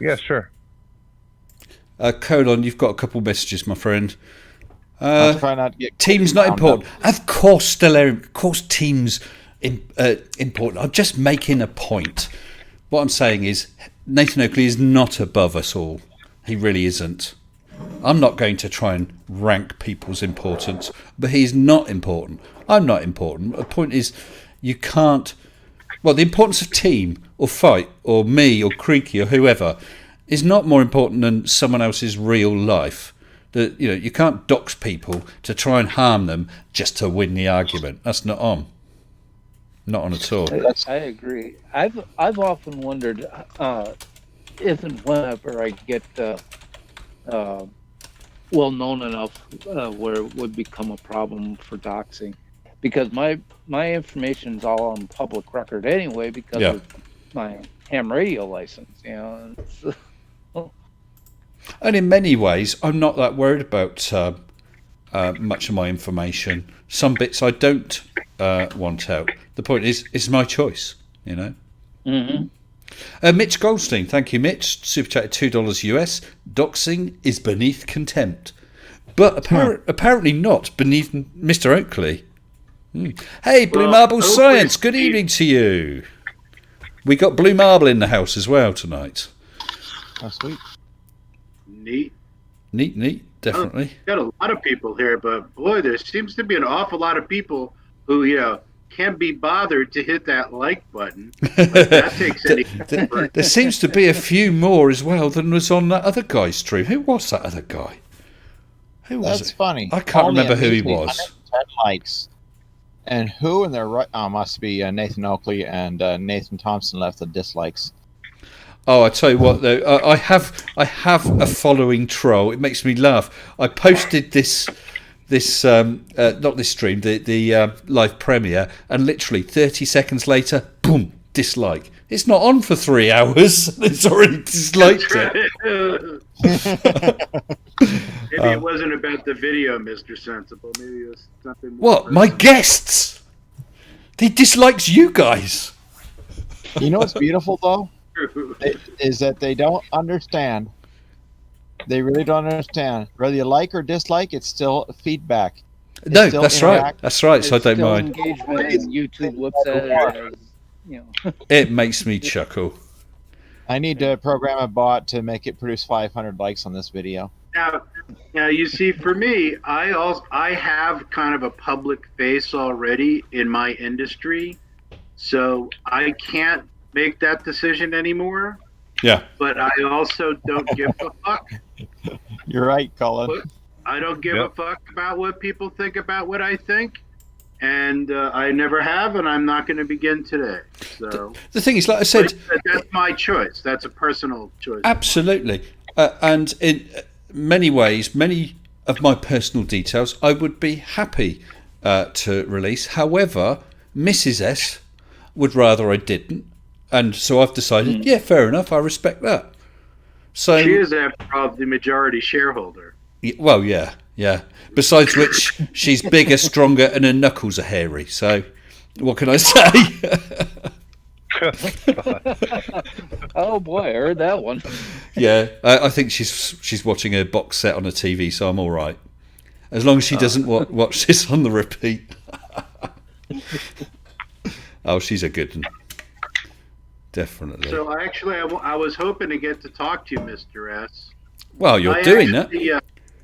Yeah, sure. Colon, you've got a couple messages, my friend. I'll try not to get team's not important. Of course, Stellarium. Of course, team's important. I'm just making a point. What I'm saying is, Nathan Oakley is not above us all. He really isn't. I'm not going to try and rank people's importance, but he's not important. I'm not important. The point is, you can't. Well, the importance of team or fight or me or Creaky or whoever is not more important than someone else's real life. That you can't dox people to try and harm them just to win the argument. That's not on. not on at all. I agree. I've often wondered if and whenever I get well known enough where it would become a problem for doxing, because my information is all on public record anyway because of my ham radio license. You know. And in many ways, I'm not that worried about much of my information. Some bits I don't want out. The point is, it's my choice, you know. Mm-hmm. Mitch Goldstein, thank you, Mitch. Super chat $2 US. Doxing is beneath contempt, but apparently not beneath Mr. Oakley. Hey, Blue Marble Science, good evening to you. We got Blue Marble in the house as well tonight. Oh, sweet. Neat, definitely. Got a lot of people here, but boy, there seems to be an awful lot of people who, can't be bothered to hit that like button. That takes any effort. There seems to be a few more as well than was on that other guy's stream. Who was that other guy? Who was That's it? funny. I can't Only remember who he immediately was. 10 likes. And who in their right? Must be Nathan Oakley and Nathan Thompson left the dislikes. Oh, I tell you what, though, I have a following troll. It makes me laugh. I posted this not this stream, the live premiere, and literally 30 seconons later, boom, dislike. It's not on for 3 hours. It's already disliked it. Maybe it wasn't about the video, Mr. Sensible. Maybe it was something more What? My guests? He dislikes you guys. You know what's beautiful though? Is that they don't understand. They really don't understand. Whether you like or dislike, it's still feedback. It's No, still that's right. interact- That's right. So I don't Still mind. engagement, and YouTube looks at it as, It makes me chuckle. I need to program a bot to make it produce 500 likes on this video. Now, you see, for me, I have kind of a public face already in my industry, so I can't make that decision anymore. Yeah. But I also don't give a fuck. You're right, Colin. I don't give a fuck about what people think about what I think, and I never have, and I'm not going to begin today. So The thing is, like I said, that's my choice. That's a personal choice. absolutely. And in many ways, many of my personal details, I would be happy to release. However, Mrs. S would rather I didn't. And so I've decided, yeah, fair enough, I respect that. So She is, after all, the majority shareholder. well, yeah. Besides which, she's bigger, stronger, and her knuckles are hairy. So, what can I say? oh boy, I heard that one. Yeah, I think she's watching a box set on a TV, so I'm all right. As long as she doesn't watch this on the repeat. Oh, she's a good one. Definitely. So I was hoping to get to talk to you, Mr. S. Well, you're doing that.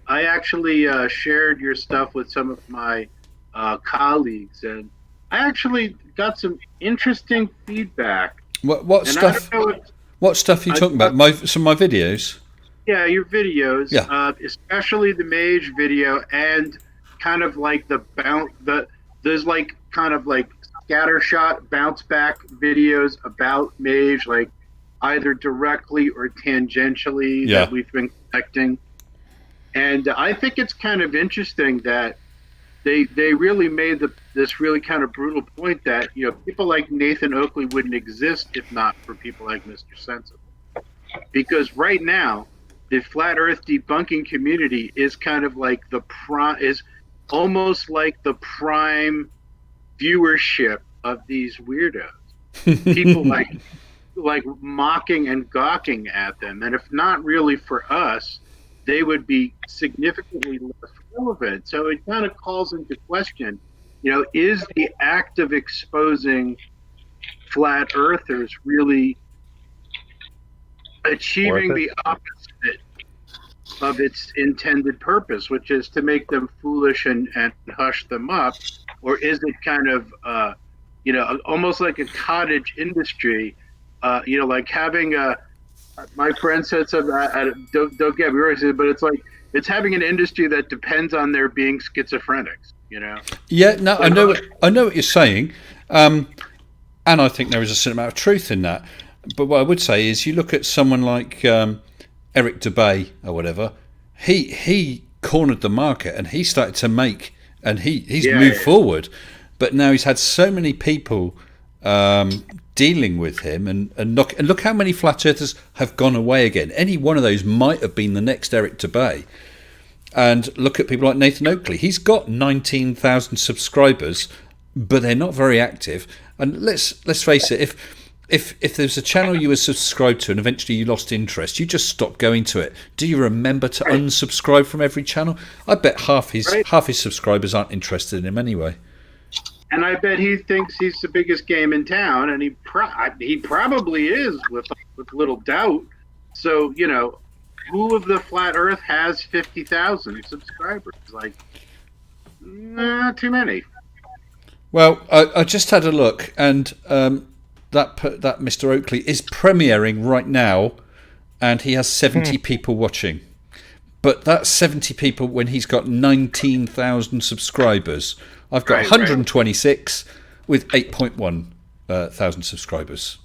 I actually shared your stuff with some of my colleagues, and I actually got some interesting feedback. What And stuff? I don't know What stuff are you talking about? Some of my videos. Yeah, your videos, Yeah. Especially the Mage video, and kind of like there's like kind of like scattershot bounce back videos about Mage, like either directly or tangentially that we've been collecting. And I think it's kind of interesting that they really made this really kind of brutal point that people like Nathan Oakley wouldn't exist if not for people like Mr. Sensible. Because right now, the flat Earth debunking community is kind of like is almost like the prime viewership of these weirdos. People like mocking and gawking at them, and if not really for us, they would be significantly less relevant. So it kind of calls into question, is the act of exposing flat earthers really achieving the opposite of its intended purpose, which is to make them foolish and hush them up? Or is it kind of, almost like a cottage industry, like having my friend said something, don't get me wrong, but it's like, it's having an industry that depends on there being schizophrenics, Yeah, no, I know what you're saying. And I think there is a certain amount of truth in that. But what I would say is, you look at someone like Eric DeBay or whatever. He cornered the market, and he started to make, and he's moved forward. But now he's had so many people dealing with him, and look how many flat earthers have gone away again. Any one of those might have been the next Eric DeBay. And look at people like Nathan Oakley. He's got 19,000 subscribers, but they're not very active. And let's face it, if there's a channel you were subscribed to and eventually you lost interest, you just stopped going to it. Do you remember to unsubscribe from every channel? I bet half his subscribers aren't interested in him anyway. And I bet he thinks he's the biggest game in town, and he probably is, with little doubt. So, you know, who of the Flat Earth has 50,000 subscribers? Like, not too many. Well, I just had a look, and that Mr. Oakley is premiering right now, and he has 70 people watching. But that's 70 people when he's got 19,000 subscribers. I've got 126 with 8.1 thousand subscribers.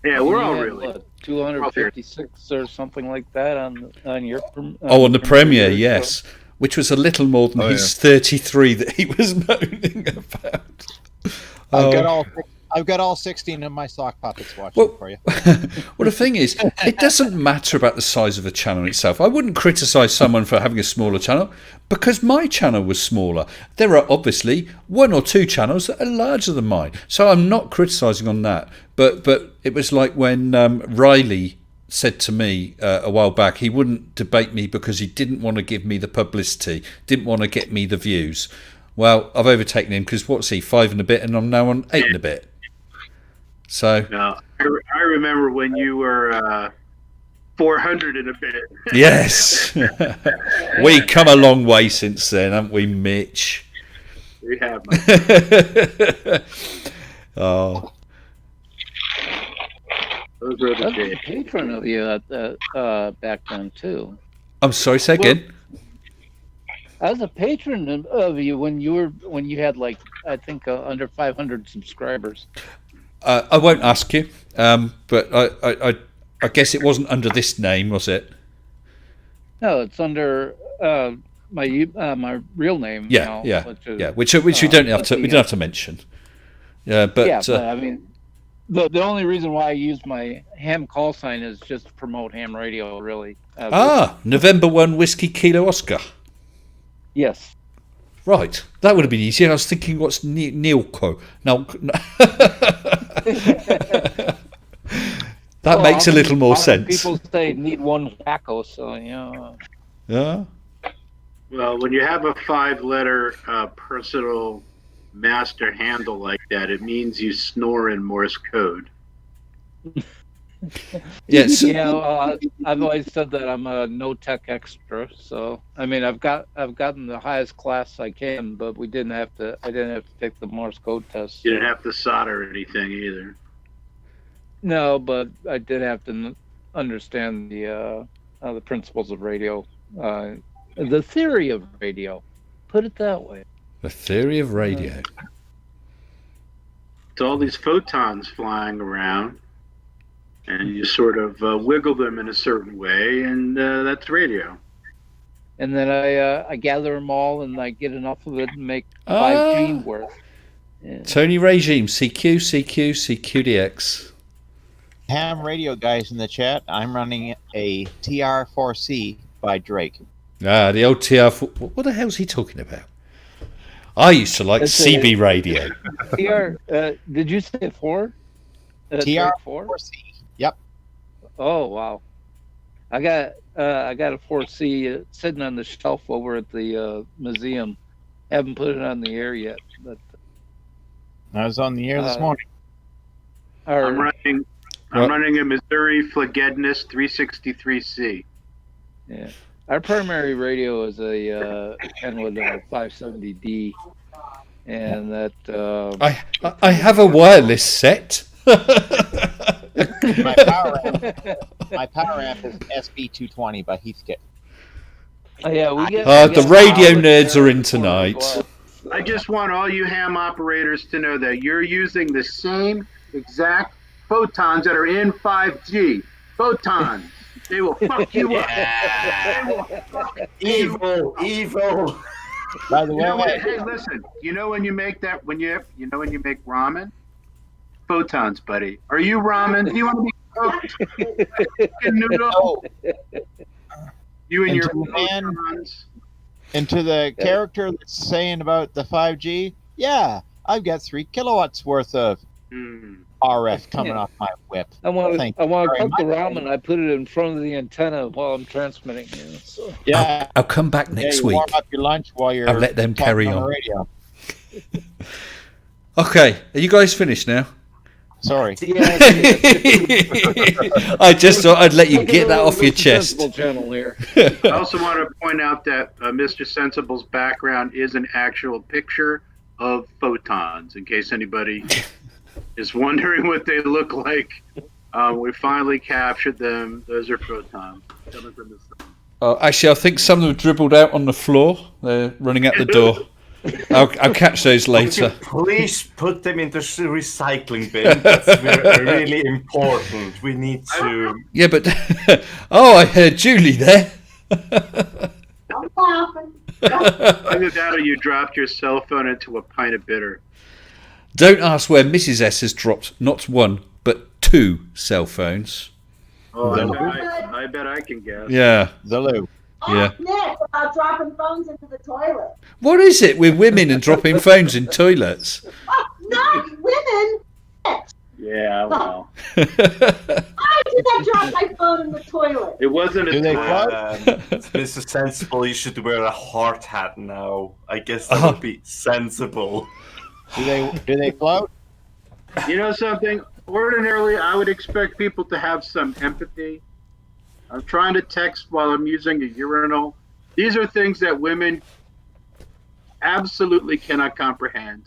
Yeah, we're all really. What, 256 or something like that on your. On the premiere, yes. Which was a little more than his 33 that he was moaning about. I've got all 16 of my sock puppets watching for you. Well, the thing is, it doesn't matter about the size of the channel itself. I wouldn't criticise someone for having a smaller channel, because my channel was smaller. There are obviously one or two channels that are larger than mine, so I'm not criticising on that. But it was like when Riley said to me a while back, he wouldn't debate me because he didn't want to give me the publicity, didn't want to get me the views. Well, I've overtaken him, because what's he, 5 and a bit, and I'm now on 8 and a bit. So no, I remember when you were 400 and a bit. Yes. We come a long way since then, haven't we, Mitch? We have. Oh. Those were the I was days. a patron of you back then too. I'm sorry, say again. I was a patron of you when you had like, I think, under 500 subscribers. I won't ask you, but I guess it wasn't under this name, was it? No, it's under my real name. Yeah, now, which we don't have to mention. Yeah, but I mean, the only reason why I use my ham call sign is just to promote ham radio, really. November 1 Whiskey Kilo Oscar. Yes. Right, that would have been easier. I was thinking, what's Neilco? No. That makes a little more sense. People say need one wacko, so Yeah. Well, when you have a 5-letter personal master handle like that, it means you snore in Morse code. Yes. I've always said that I'm a no tech extra. So I mean, I've gotten the highest class I can, but I didn't have to take the Morse code test. You didn't have to solder anything either. No, but I did have to understand the principles of radio, the theory of radio. Put it that way. The theory of radio. It's all these photons flying around, and you sort of wiggle them in a certain way, and that's radio. And then I gather them all, and I get enough of it and make 5 gene worth. Yeah. Tony Regime, CQDX. Ham radio guys in the chat. I'm running a TR4C by Drake. The old TR4. What the hell's he talking about? I used to like CB radio. Did you say 4? TR4C. Yep. Oh wow! I got a 4C sitting on the shelf over at the museum. Haven't put it on the air yet, but I was on the air this morning. I'm running a Missouri Phlegednus 363C. Yeah, our primary radio is a Kenwood 570D, and that I have a wireless set. My power amp is SB220 by Heathkit. Oh yeah, we get. The radio nerds are in tonight. I just want all you ham operators to know that you're using the same exact photons that are in 5G. Photons. They will fuck you up. They will fuck you Evil. By the You know what? way, Hey, listen. You know when you make that when you make ramen? Photons, buddy. Are you ramen? Do you want to be cooked? Noodle? oh, You and And your to the man- photons. and to the character that's saying about the 5G, yeah, I've got 3 kilowatts worth of RF coming off my whip. I want Thank to you very cook the much. ramen. I put it in front of the antenna while I'm transmitting. You know, so. Yeah, I'll come back yeah, next you week. warm up your lunch while you're I'll let them talking carry on on. the radio. Okay, are you guys finished now? Sorry. I just thought I'd let you get that off your chest. Sensible channel here. I also want to point out that Mr. Sensible's background is an actual picture of photons, in case anybody is wondering what they look like. We finally captured them. Those are photons coming from the sun. Actually, I think some of them dribbled out on the floor. They're running out the door. I'll catch those later. Please put them into the recycling bin. That's really important. We need to. Yeah, but I heard Julie there. I'm laughing. Either that or you dropped your cell phone into a pint of bitter. Don't ask where Mrs. S has dropped not 1 but 2 cell phones. Oh, No. I bet I can guess. Yeah, The loo. yeah. Nick, about dropping phones into the toilet. What is it with women and dropping phones in toilets? Oh, not women. Yeah, well. I did not drop my phone in the toilet. It wasn't a Do they float? Mr. Sensible, you should wear a hard hat now. I guess that would be sensible. Do they float? You know something? Ordinarily, I would expect people to have some empathy. I'm trying to text while I'm using a urinal. These are things that women absolutely cannot comprehend.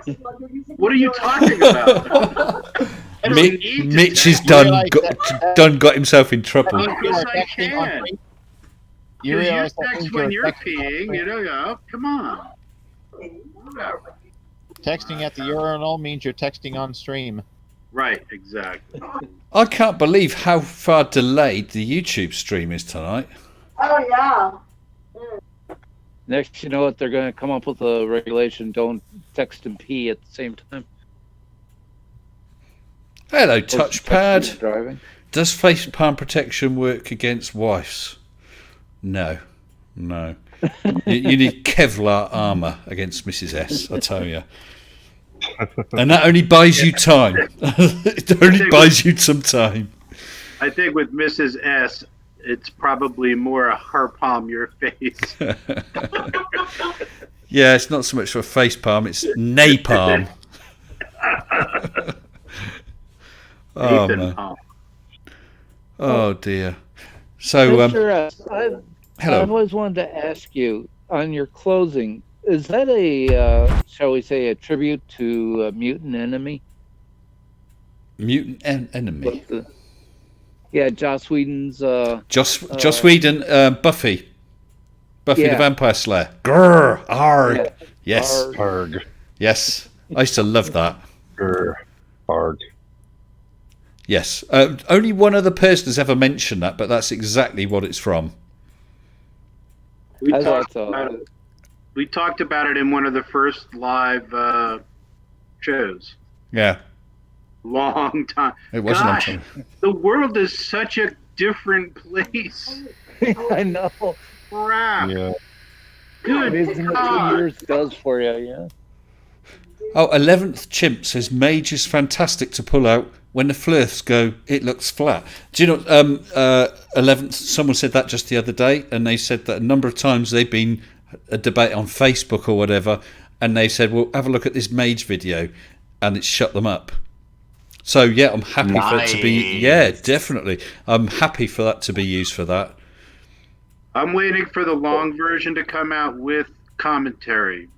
Text while you're using What are the you toilet. talking about? I don't need to Mitch has text. got himself in trouble. Of course I Texting on can. stream? You realize that text means when you're you're texting on peeing, stream? you know, come on. Texting at the urinal means you're texting on stream. Right, exactly. I can't believe how far delayed the YouTube stream is tonight. Oh, yeah. Next, you know what? They're going to come up with a regulation: don't text and pee at the same time. Hello, Or texting and touchpad. driving. Does face palm protection work against wives? No. You need Kevlar armour against Mrs. S, I tell you. And that only buys you time. It only buys you some time. I think with Mrs. S, it's probably more a her palm your face. Yeah, it's not so much for a face palm, it's napalm. Oh, Nathan man. palm. Oh, dear. So, Mr. S, I've hello. always wanted to ask you on your closing. Is that a, shall we say, a tribute to Mutant Enemy? Mutant enemy. Yeah, Joss Whedon's. Joss Whedon, Buffy. Buffy the Yeah. Vampire Slayer. Grrr, arg. Yeah. Yes, Arg. yes. I used to love that. Grr. Arg. Yes. Only one other person has ever mentioned that, but that's exactly what it's from. We I talked, thought so. about it. We talked about it in one of the first live shows. Yeah, Long time. it wasn't Gosh, on time. the world is such a different place. I know. Crap. Yeah. Good Amazing what 2 God. years does for you, yeah. Oh, 11th Chimp says Mage is fantastic to pull out. When the flirts go, it looks flat. Do you know, 11th, someone said that just the other day, and they said that a number of times they've been a debate on Facebook or whatever, and they said, well, have a look at this Mage video, and it's shut them up. So, yeah, I'm happy for it to be, yeah, definitely. I'm happy for that to be used for that. I'm waiting for the long version to come out with commentary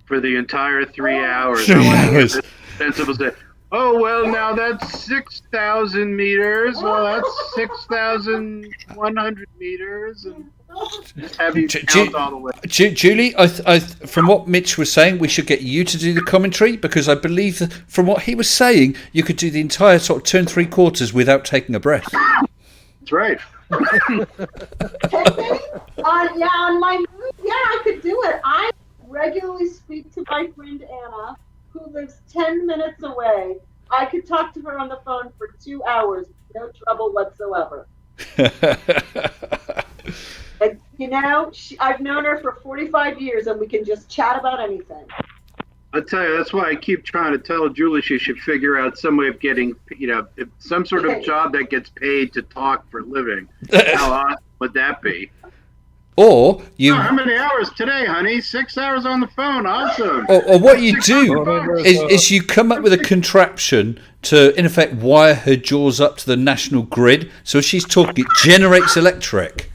for the entire 3 hours. 3 hours. Sensible say, oh, well, now that's 6,000 meters. Well, that's 6,100 meters. And Just have you count all the way. Julie, from what Mitch was saying, we should get you to do the commentary, because I believe that from what he was saying, you could do the entire sort of turn 3/4 without taking a breath. That's right. I could do it. I regularly speak to my friend Anna, who lives 10 minutes away. I could talk to her on the phone for 2 hours, no trouble whatsoever. And, I've known her for 45 years, and we can just chat about anything. I tell you, that's why I keep trying to tell Julie she should figure out some way of getting, some sort of job that gets paid to talk for a living. How awesome would that be? Or you. How many hours today, honey? 6 hours on the phone. Awesome. Or what you do is you come up with a contraption to, in effect, wire her jaws up to the national grid. So if she's talking, it generates electric.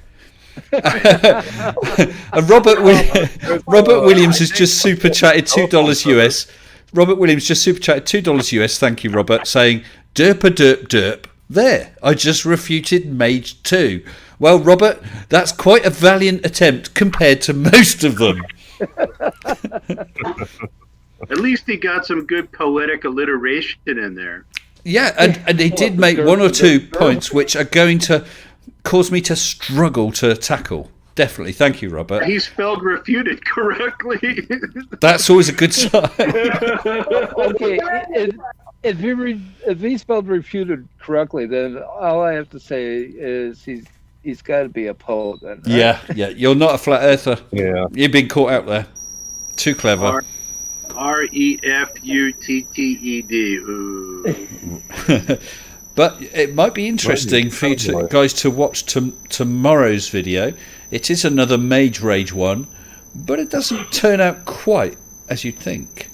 And Robert Williams has just super chatted $2 US. Robert Williams just super chatted $2 US. Thank you, Robert, saying derp a derp derp. There, I just refuted Mage 2. Well, Robert, that's quite a valiant attempt compared to most of them. At least he got some good poetic alliteration in there. Yeah, and he did make one or two points which are going to cause me to struggle to tackle. Definitely. Thank you, Robert. He spelled refuted correctly. That's always a good sign. Okay, if he spelled refuted correctly, then all I have to say is he's got to be a poet then. Right? Yeah. You're not a flat earther. Yeah. You've been caught out there. Too clever. REFUTTED. Ooh. But it might be interesting for you guys to watch tomorrow's video. It is another Mage Rage one, but it doesn't turn out quite as you'd think.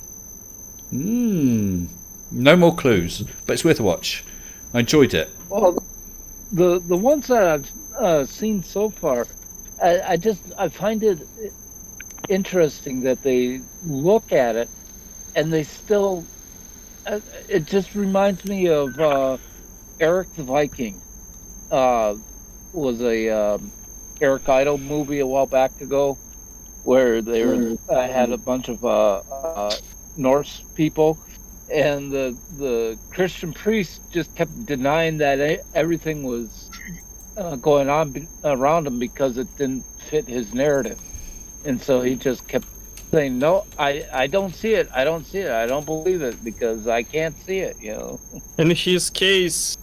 No more clues, but it's worth a watch. I enjoyed it. Well, the ones that I've seen so far, I find it interesting that they look at it and they still. It just reminds me of Eric the Viking. Was a Eric Idle movie a while back ago, where they had a bunch of Norse people. And the Christian priest just kept denying that everything was going on around him because it didn't fit his narrative. And so he just kept saying, no, I don't see it. I don't see it. I don't believe it because I can't see it, In his case,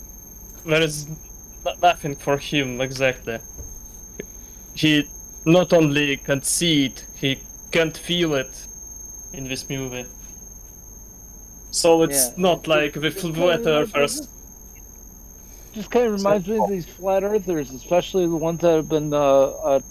there is nothing for him exactly. He not only can't see it, he can't feel it in this movie. So it's not like the flat earthers. Just kind of reminds me of these flat earthers, especially the ones that have been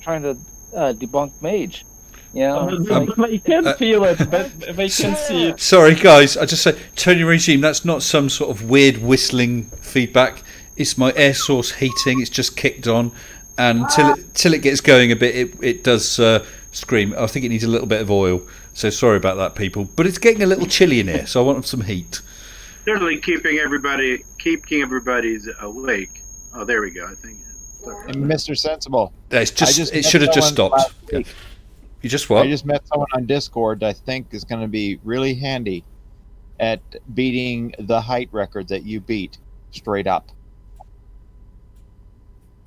trying to debunk Mage. They can feel it, but they can see it. Sorry, guys. I just say, Tony Regime, that's not some sort of weird whistling feedback. It's my air source heating. It's just kicked on, and till it gets going a bit, it does scream. I think it needs a little bit of oil. So sorry about that, people. But it's getting a little chilly in here, so I want some heat. Certainly keeping everybody's awake. Oh, there we go. I think. And Mr. Sensible. It should have just stopped. Yeah. You just what? I just met someone on Discord that I think is going to be really handy at beating the height record that you beat straight up.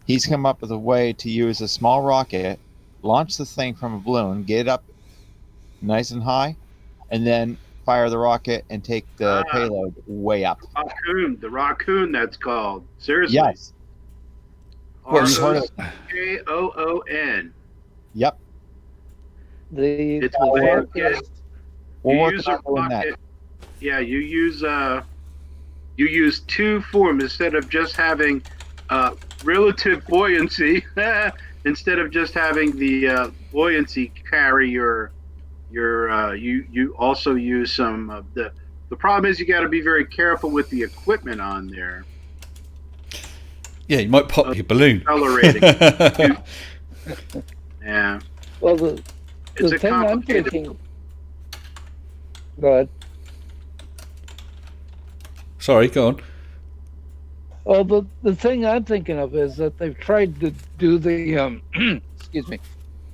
He's come up with a way to use a small rocket, launch the thing from a balloon, get it up nice and high, and then fire the rocket and take the payload way up. The raccoon that's called. Seriously. Yes. RACKOON. Yep. It's a rocket. You use a rocket. Yeah, you use two forms instead of just having relative buoyancy. Instead of just having the buoyancy carry your you also use some of the problem is you got to be very careful with the equipment on there. Yeah, you might pop your balloon. Accelerating. Yeah. Well, the thing I'm thinking. Go ahead. Sorry, go on. Well, the thing I'm thinking of is that they've tried to do the excuse me,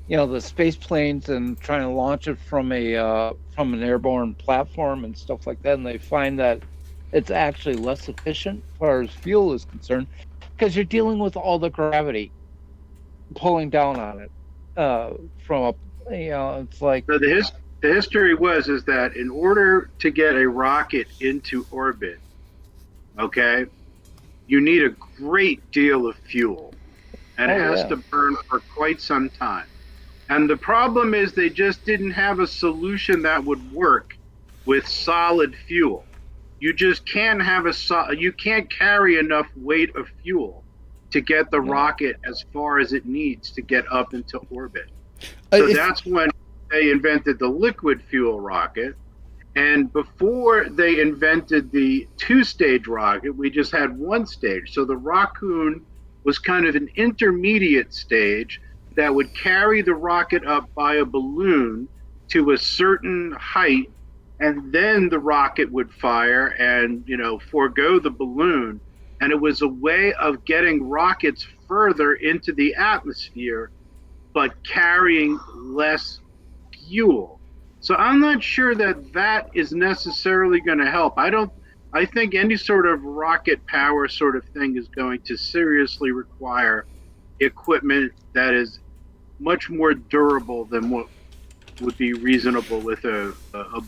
the space planes and trying to launch it from an airborne platform and stuff like that, and they find that it's actually less efficient as far as fuel is concerned because you're dealing with all the gravity pulling down on it from it's like. So the history is that in order to get a rocket into orbit, okay, you need a great deal of fuel, and it has to burn for quite some time. And the problem is they just didn't have a solution that would work with solid fuel. You just can't you can't carry enough weight of fuel to get the rocket as far as it needs to get up into orbit. So that's when they invented the liquid fuel rocket. And before they invented the 2-stage rocket, we just had 1 stage. So the Raccoon was kind of an intermediate stage that would carry the rocket up by a balloon to a certain height, and then the rocket would fire and, forego the balloon. And it was a way of getting rockets further into the atmosphere, but carrying less fuel. So I'm not sure that is necessarily going to help. I think any sort of rocket power sort of thing is going to seriously require equipment that is much more durable than what would be reasonable with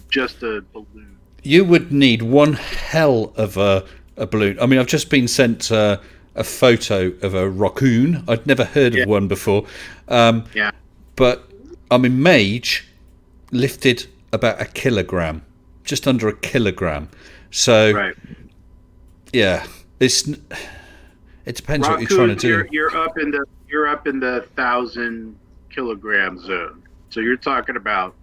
just a balloon. You would need one hell of a balloon. I mean, I've just been sent a photo of a Raccoon. I'd never heard of one before. But, I mean, Mage lifted about 1 kilogram, just under 1 kilogram. So, yeah, it depends what you're trying to do. You're up in the 1,000 kilogram zone. So you're talking about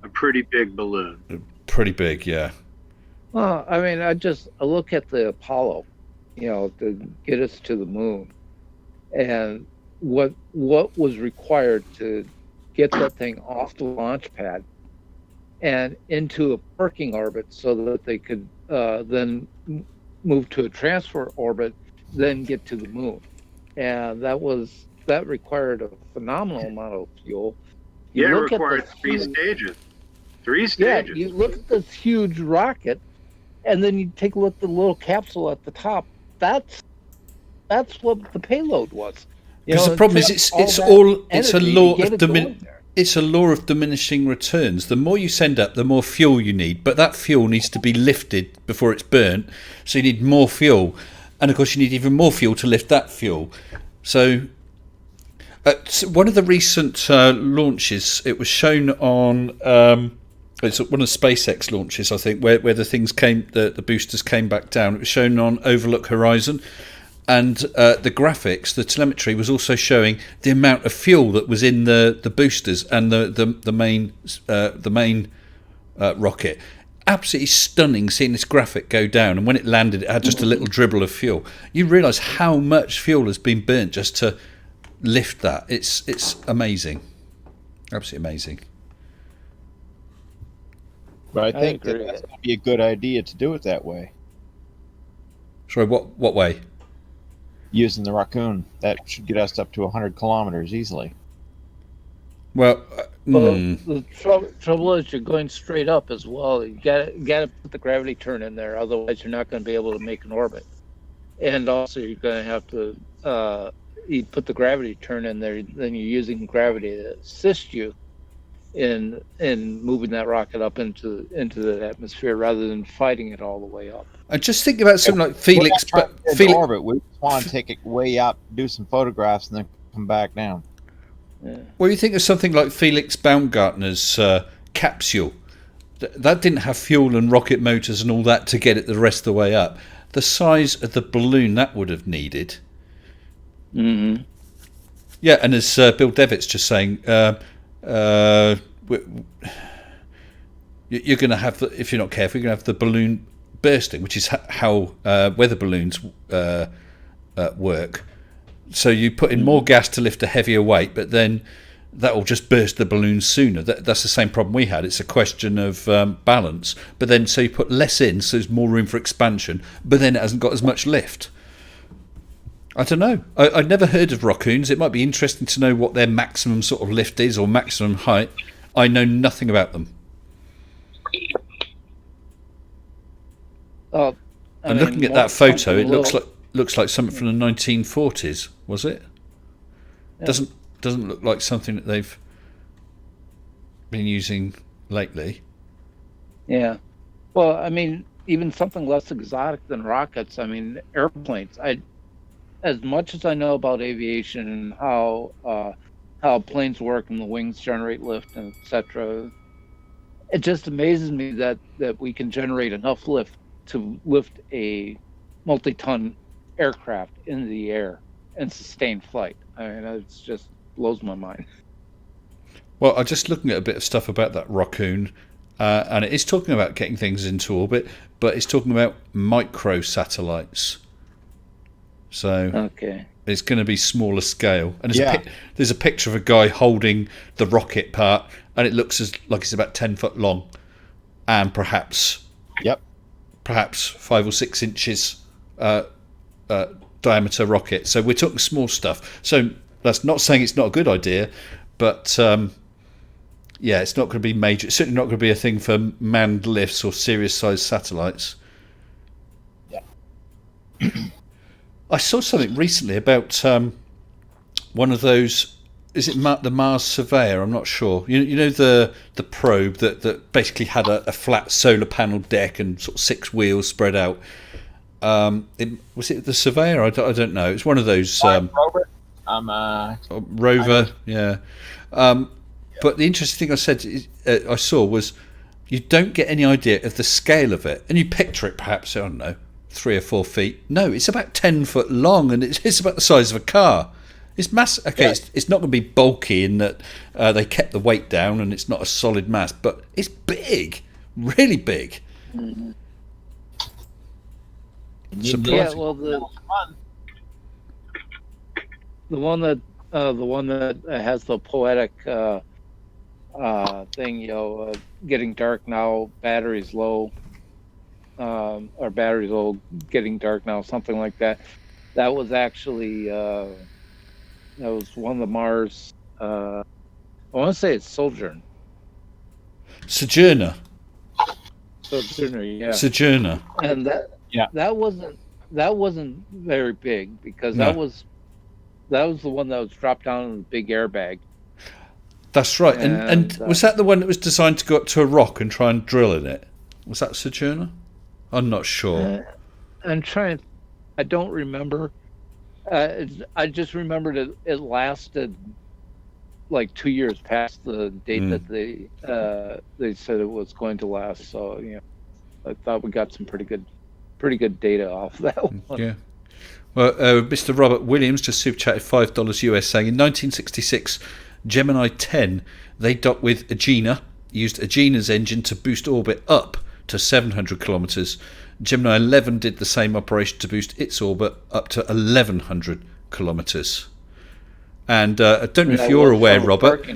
a pretty big balloon. Pretty big, yeah. Well, I mean, I look at the Apollo, to get us to the moon, and what was required to get that thing off the launch pad and into a parking orbit so that they could then move to a transfer orbit, then get to the moon. And that required a phenomenal amount of fuel. It required 3 stages. 3 stages. Yeah, you look at this huge rocket, and then you take a look at the little capsule at the top. That's what the payload was. Because the problem is, it's a law of diminishing returns. The more you send up, the more fuel you need. But that fuel needs to be lifted before it's burnt, so you need more fuel. And of course, you need even more fuel to lift that fuel. So, one of the recent launches, it was shown on it's one of the SpaceX launches, I think, where the things the boosters came back down. It was shown on Overlook Horizon, and the graphics, the telemetry was also showing the amount of fuel that was in the boosters and the main rocket. Absolutely stunning seeing this graphic go down, and when it landed, it had just a little dribble of fuel. You realise how much fuel has been burnt just to lift that. It's amazing, absolutely amazing. But I think that's going to be a good idea to do it that way. Sorry, what way? Using the Raccoon. That should get us up to 100 kilometers easily. Well, the trouble is you're going straight up as well. You got to put the gravity turn in there, otherwise you're not going to be able to make an orbit. And also you're going to have to you put the gravity turn in there, then you're using gravity to assist you in moving that rocket up into the atmosphere rather than fighting it all the way up. I just think about something like Felix. Orbit. We just want to take it way up, do some photographs, and then come back down. Yeah. Well, you think of something like Felix Baumgartner's capsule. That didn't have fuel and rocket motors and all that to get it the rest of the way up. The size of the balloon that would have needed. Mm-hmm. Yeah, and as Bill Devitt's just saying, you're going to have, if you're not careful, you're going to have the balloon bursting, which is how weather balloons work. So you put in more gas to lift a heavier weight, but then that will just burst the balloon sooner. That's the same problem we had. It's a question of balance. But then, so you put less in, so there's more room for expansion, but then it hasn't got as much lift. I don't know. I'd never heard of raccoons. It might be interesting to know what their maximum sort of lift is or maximum height. I know nothing about them. And looking at that photo, it looks like something from the 1940s. Was it? Yeah. Doesn't look like something that they've been using lately. Yeah. Well, I mean, even something less exotic than rockets. I mean, airplanes. As much as I know about aviation and how planes work and the wings generate lift and etc., it just amazes me that we can generate enough lift to lift a multi-ton aircraft into the air and sustain flight. I mean, it just blows my mind. Well, I'm just looking at a bit of stuff about that raccoon, and it is talking about getting things into orbit, but it's talking about micro satellites. So okay, it's going to be smaller scale. And there's a picture of a guy holding the rocket part, and it looks like it's about 10 foot long, and perhaps 5 or 6 inches diameter rocket. So we're talking small stuff. So that's not saying it's not a good idea, but it's not going to be major. It's certainly not going to be a thing for manned lifts or serious sized satellites. Yeah. I saw something recently about one of those. Is it the Mars Surveyor? I'm not sure. You know the probe that basically had a flat solar panel deck and sort of 6 wheels spread out. Was it the Surveyor? I don't know. It's one of those rover. Yeah. But the interesting thing I saw was you don't get any idea of the scale of it, and you picture it perhaps, I don't know, 3 or 4 feet. No, it's about 10 foot long, and it's about the size of a car. It's massive. Okay, yeah. It's not going to be bulky in that they kept the weight down, and it's not a solid mass, but it's big, really big. Mm-hmm. Yeah, well, the one that has the poetic thing, getting dark now, batteries low, or batteries low, getting dark now, something like that. That was actually that was one of the Mars. I want to say it's Sojourner. Sojourner, yeah. Sojourner, and that wasn't very big because that was the one that was dropped down in the big airbag. That's right. And was that the one that was designed to go up to a rock and try and drill in it? Was that Sojourner? I'm not sure. I don't remember. I just remembered it lasted like 2 years past the date that they said it was going to last. So I thought we got some pretty good data off that one. Yeah. Well, Mr. Robert Williams just super chatted $5 US, saying in 1966, Gemini 10 they docked with Agena, used Agena's engine to boost orbit up to 700 kilometers. Gemini 11 did the same operation to boost its orbit up to 1100 kilometers. And I don't know if you're aware, Robert.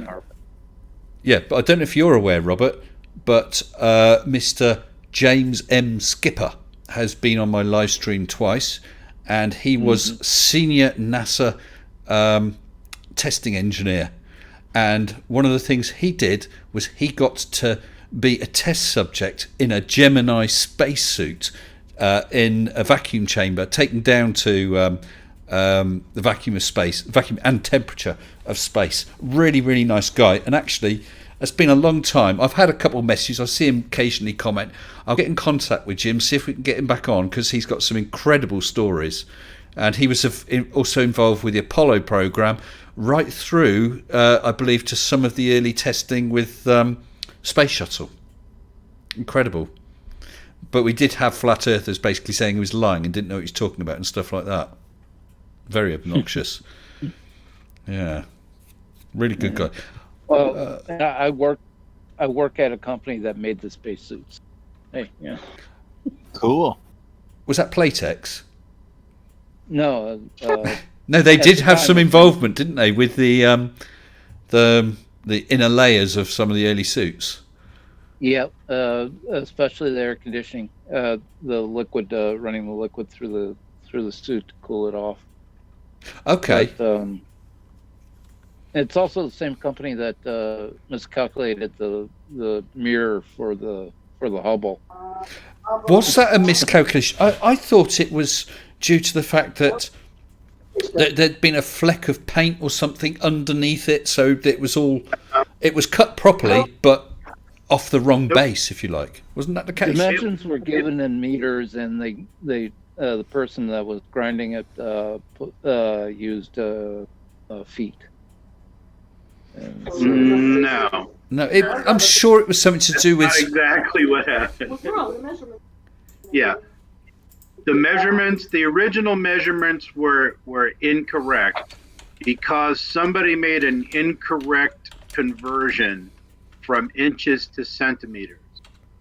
Yeah, but I don't know if you're aware, Robert, but Mr. James M. Skipper has been on my live stream twice, and he was senior NASA testing engineer. And one of the things he did was he got to be a test subject in a Gemini spacesuit in a vacuum chamber, taken down to the vacuum of space, vacuum and temperature of space. Really, really nice guy. And actually, it's been a long time. I've had a couple of messages. I see him occasionally comment. I'll get in contact with Jim, see if we can get him back on, because he's got some incredible stories. And he was also involved with the Apollo program right through, I believe, to some of the early testing with Space Shuttle. Incredible. But we did have flat earthers basically saying he was lying and didn't know what he was talking about and stuff like that. Very obnoxious. Yeah. Really good guy. Well, I work at a company that made the spacesuits. Hey, yeah. Cool. Was that Playtex? No. No, they did have some involvement, didn't they, with the inner layers of some of the early suits? Yep, especially the air conditioning, the liquid, running the liquid through the suit to cool it off. Okay. But, it's also the same company that miscalculated the mirror for the Hubble. Was that a miscalculation? I thought it was due to the fact that there'd been a fleck of paint or something underneath it, so it was cut properly, but off the wrong base, if you like. Wasn't that the case? Dimensions were given in meters, and the person that was grinding it used feet. No. No, I'm sure it was something to do with. Not exactly what happened. What's wrong? The measurement. Yeah. The original measurements were incorrect because somebody made an incorrect conversion from inches to centimeters.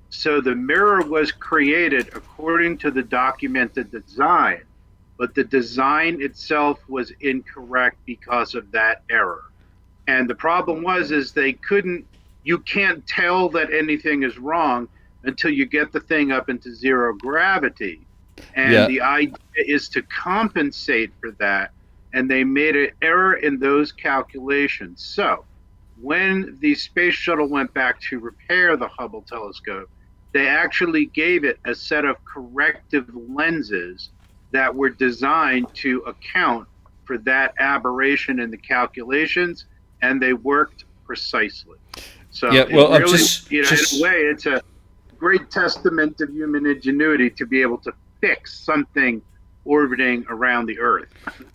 So the mirror was created according to the documented design, but the design itself was incorrect because of that error. And the problem is you can't tell that anything is wrong until you get the thing up into zero gravity. And the idea is to compensate for that. And they made an error in those calculations. So when the space shuttle went back to repair the Hubble telescope, they actually gave it a set of corrective lenses that were designed to account for that aberration in the calculations, and they worked precisely. So Yeah, well, really, I'm just- in a way, it's a great testament of human ingenuity to be able to fix something orbiting around the Earth.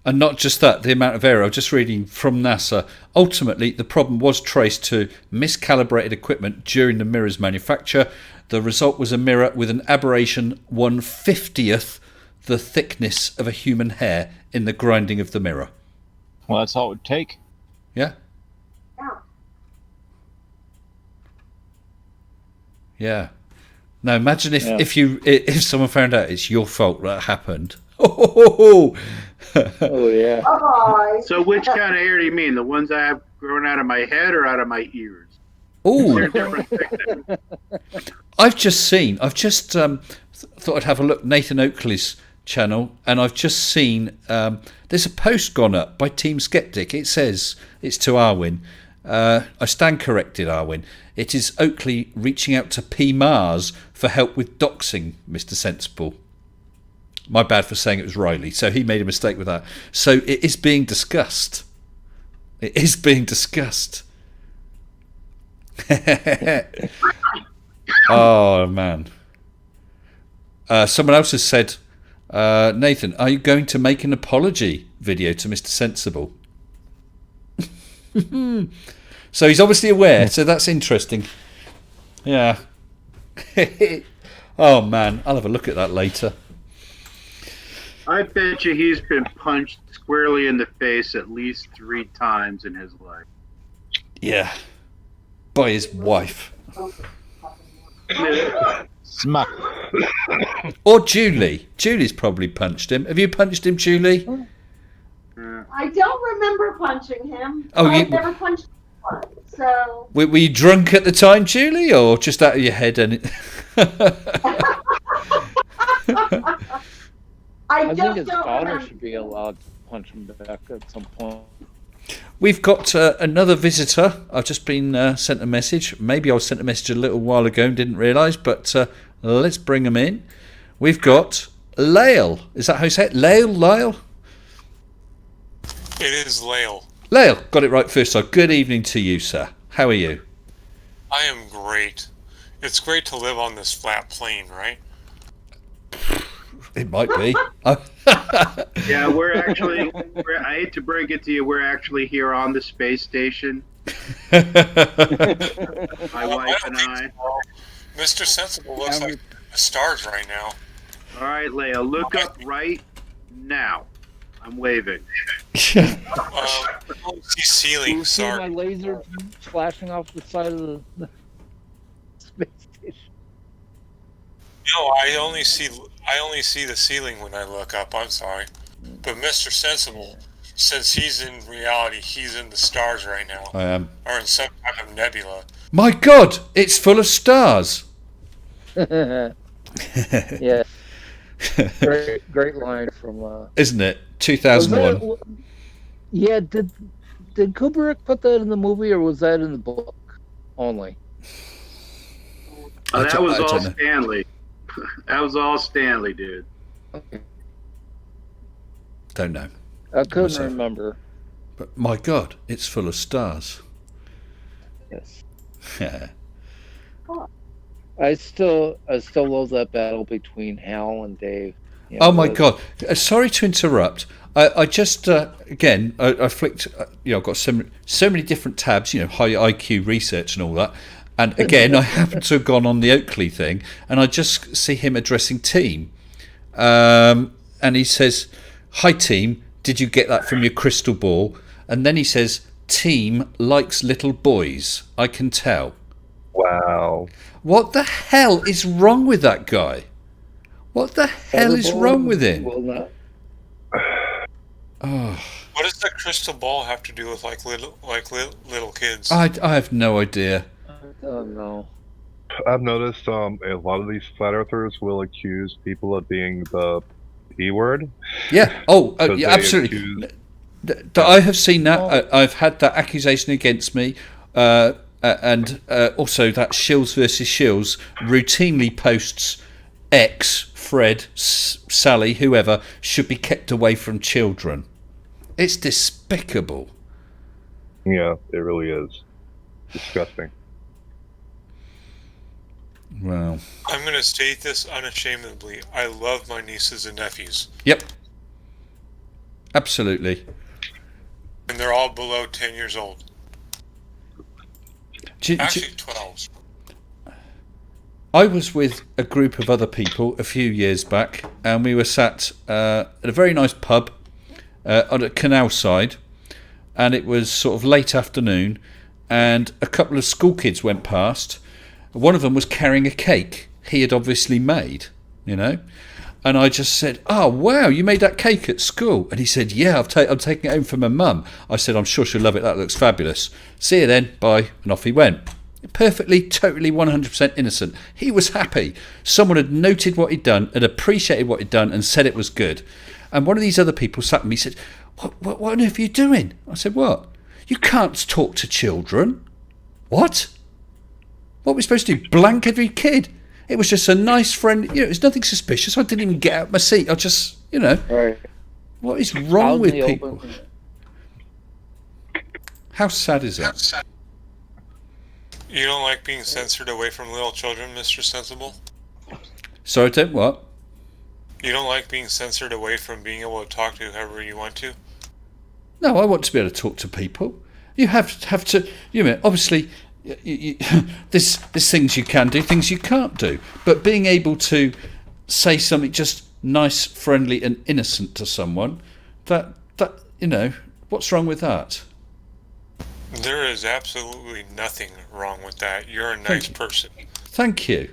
And not just that, the amount of error. I'm just reading from NASA. Ultimately, the problem was traced to miscalibrated equipment during the mirror's manufacture. The result was a mirror with an aberration 1/50th the thickness of a human hair in the grinding of the mirror. Well, that's all it would take. Yeah? Yeah. Now imagine if someone found out it's your fault that happened. Oh yeah. Bye-bye. So which kind of hair do you mean? The ones I have growing out of my head or out of my ears? Oh, They're different thickness. I've just thought I'd have a look, Nathan Oakley's channel, and I've just seen there's a post gone up by Team Skeptic. It says, it's to Arwin. I stand corrected, Arwin. It is Oakley reaching out to P. Mars for help with doxing Mr. Sensible. My bad for saying it was Riley. So he made a mistake with that. So it is being discussed. It is being discussed. Oh, man. Someone else has said, Nathan, are you going to make an apology video to Mr. Sensible? So he's obviously aware, so that's interesting. Yeah. Oh, man, I'll have a look at that later. I bet you he's been punched squarely in the face at least 3 times in his life. Yeah. By his wife. Smack. Or Julie. Julie's probably punched him. Have you punched him, Julie? I don't remember punching him. Oh, I've never punched anyone, so Were you drunk at the time, Julie, or just out of your head? I think just his don't daughter remember. should be allowed to punch him back at some point. We've got another visitor. I've just been sent a message. Maybe I was sent a message a little while ago and didn't realise, but let's bring him in. We've got Lael. Is that how you say it? Lyle? It is Lael. Lael, got it right first time. Good evening to you, sir. How are you? I am great. It's great to live on this flat plane, right? It might be. Yeah, I hate to break it to you, we're actually here on the space station. My wife and I. Mr. Sensible looks like the stars right now. All right, Leia, look up right now. I'm waving. I don't see You ceiling, see my sorry. laser flashing off the side of the space station? No, I only see the ceiling when I look up, I'm sorry. But Mr. Sensible, since he's in reality, he's in the stars right now. I am. Or in some kind of nebula. My God, it's full of stars. Yeah. Great line from. Isn't it? Was 2001. that- yeah, did Kubrick put that in the movie, or was that in the book only? I That don't- was I all don't know. Stanley. That was all Stanley, dude. Okay. Don't know. I couldn't Myself. remember. But my God, it's full of stars. Yes. Yeah. I still love that battle between Hal and Dave. You know, Oh my the- God! Sorry to interrupt. I just again I flicked. I've got so many different tabs. High IQ research and all that. And again, I happen to have gone on the Oakley thing, and I just see him addressing Team, and he says, "Hi Team, did you get that from your crystal ball?" And then he says, "Team likes little boys. I can tell." Wow. What the hell is wrong with that guy? What the hell is wrong with him? Well, not. Oh, What does the crystal ball have to do with little kids? I have no idea. Oh no. I've noticed a lot of these flat earthers will accuse people of being the E word. Yeah. Oh, Because yeah, they absolutely. accuse- I have seen that. I've had that accusation against me, and also that Shills versus Shills routinely posts X, Fred, Sally, whoever should be kept away from children. It's despicable. Yeah, it really is. Disgusting. Well, I'm going to state this unashamedly. I love my nieces and nephews, yep. Absolutely. and they're all below 10 years old. Actually, 12. I was with a group of other people a few years back, and we were sat at a very nice pub on a canal side, and it was sort of late afternoon, and a couple of school kids went past. One of them was carrying a cake he had obviously made, and I just said, "Oh wow, you made that cake at school?" And he said, "Yeah, I'm taking it home for my mum." I said, "I'm sure she'll love it. That looks fabulous. See you then, bye." And off he went. Perfectly, totally, 100% innocent. He was happy. Someone had noted what he'd done, had appreciated what he'd done, and said it was good. And one of these other people sat with me and said, What on earth are you doing? I said, "What? You can't talk to children." What? What were we supposed to do? Blank every kid? It was just a nice friend. It was nothing suspicious. I didn't even get out of my seat. I just, Right. what is wrong Out with in the people? open. How sad is it? You don't like being censored away from little children, Mr. Sensible? So I don't what? You don't like being censored away from being able to talk to whoever you want to? No, I want to be able to talk to people. You have to. Obviously, there's things you can do, things you can't do. But being able to say something just nice, friendly, and innocent to someone, that what's wrong with that? There is absolutely nothing wrong with that. You're a nice person. Thank you.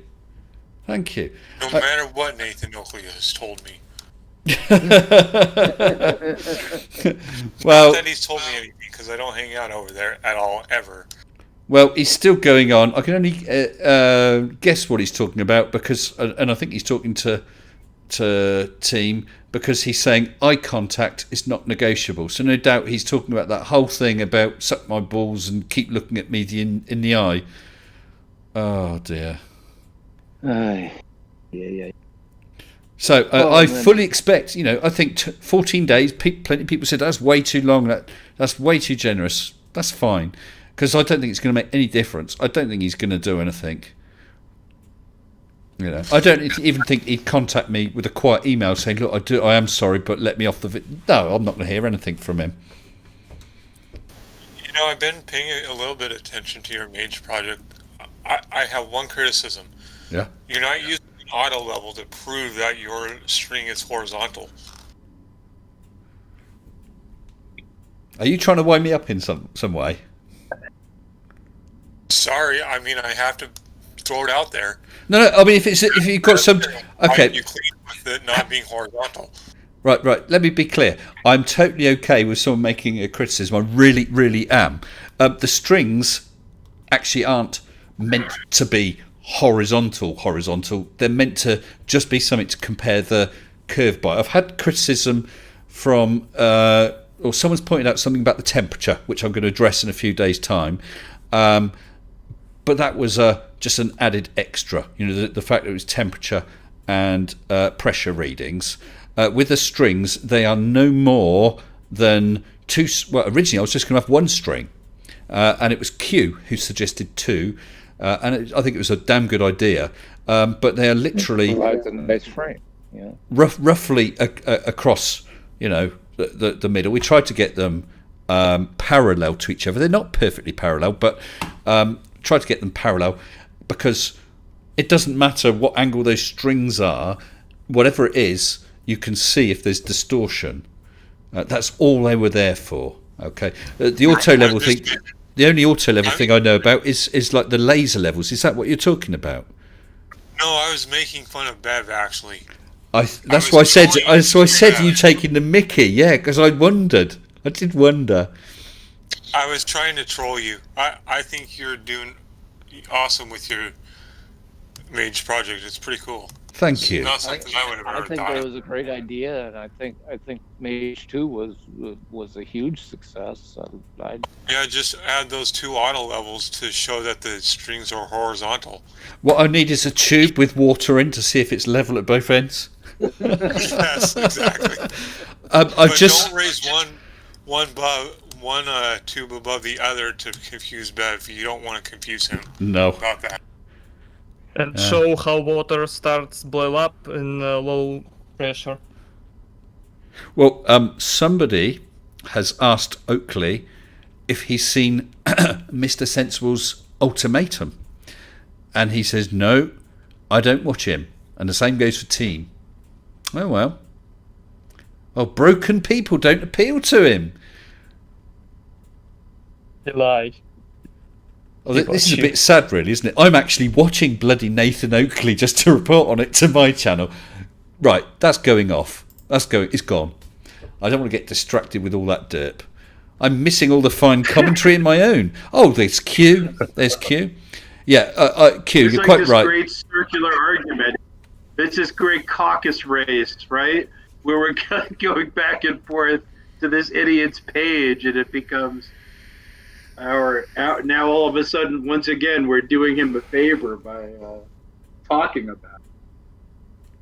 Thank you. No matter what Nathan Oakley has told me. Well, Not that he's told me anything, because I don't hang out over there at all, ever. well, he's still going on. I can only guess what he's talking about because, and I think he's talking to Team because he's saying eye contact is not negotiable. So no doubt he's talking about that whole thing about suck my balls and keep looking at me in the eye. Oh dear. Yeah. So Oh, I man. fully expect, I think 14 days, plenty of people said that's way too long, that's way too generous. That's fine. Because I don't think it's going to make any difference. I don't think he's going to do anything. I don't even think he'd contact me with a quiet email saying, "Look, I am sorry, but let me off the No, I'm not going to hear anything from him. I've been paying a little bit of attention to your Mage project. I have one criticism. Yeah. You're not using an auto level to prove that your string is horizontal. Are you trying to wind me up in some way? Sorry, I mean, I have to throw it out there. No. I mean, if you've got some, okay. You clean with it not being horizontal. Right. Let me be clear. I'm totally okay with someone making a criticism. I really, really am. The strings actually aren't meant to be horizontal. They're meant to just be something to compare the curve by. I've had criticism from, or someone's pointed out something about the temperature, which I'm going to address in a few days' time. But that was just an added extra, the fact that it was temperature and pressure readings. With the strings, they are no more than two. Well, originally I was just going to have one string, and it was Q who suggested two, and I think it was a damn good idea. But they are literally Provides a nice frame. Yeah. roughly across, the middle. We tried to get them parallel to each other. They're not perfectly parallel, but try to get them parallel, because it doesn't matter what angle those strings are. Whatever it is, you can see if there's distortion. That's all they were there for. Okay. The auto level thing. The only auto level thing I know about is like the laser levels. Is that what you're talking about? No, I was making fun of Bev actually. That's why I said. So I said you taking the Mickey. Yeah, because I wondered. I did wonder. I was trying to troll you. I think you're doing awesome with your Mage project. It's pretty cool. Thank you. It's not something I would have ever I think thought that of. was a great idea, and I think Mage 2 was a huge success. Yeah, just add those two auto levels to show that the strings are horizontal. What I need is a tube with water in to see if it's level at both ends. Yes, exactly. I've But just don't raise one tube above the other to confuse Bev. You don't want to confuse him. No. About that. And show how water starts boil up in low pressure. Well, somebody has asked Oakley if he's seen Mr. Sensible's Ultimatum, and he says no, I don't watch him, and the same goes for Team. Oh well. Well, broken people don't appeal to him. They lie. Oh, this is a bit sad, really, isn't it? I'm actually watching bloody Nathan Oakley just to report on it to my channel. Right, that's going off. It's gone. I don't want to get distracted with all that derp. I'm missing all the fine commentary in my own. Oh, there's Q. There's Q. Yeah, Q, you're quite right. Great circular argument. It's this great caucus race, right? Where we're going back and forth to this idiot's page, and it becomes now all of a sudden, once again, we're doing him a favor by talking about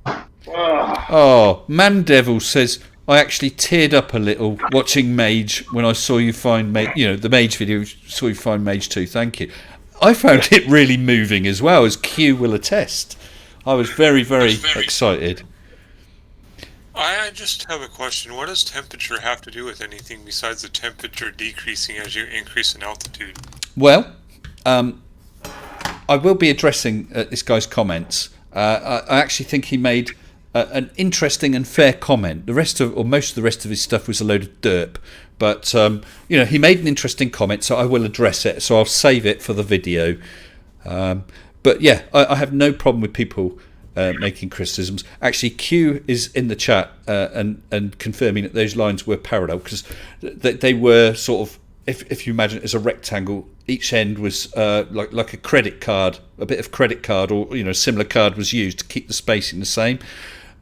it. Oh, Mandevil says, I actually teared up a little watching Mage when I saw you find Mage, the Mage video, saw you find Mage 2. Thank you. I found it really moving as well, as Q will attest. I was very, very excited. I just have a question. What does temperature have to do with anything besides the temperature decreasing as you increase in altitude? Well, I will be addressing this guy's comments. I actually think he made an interesting and fair comment. Most of the rest of his stuff was a load of derp, but he made an interesting comment, so I will address it. So I'll save it for the video. But yeah, I have no problem with people making criticisms. Actually, Q is in the chat and confirming that those lines were parallel, because they were sort of, if you imagine it as a rectangle, each end was like a credit card, a bit of credit card, or a similar card was used to keep the spacing the same.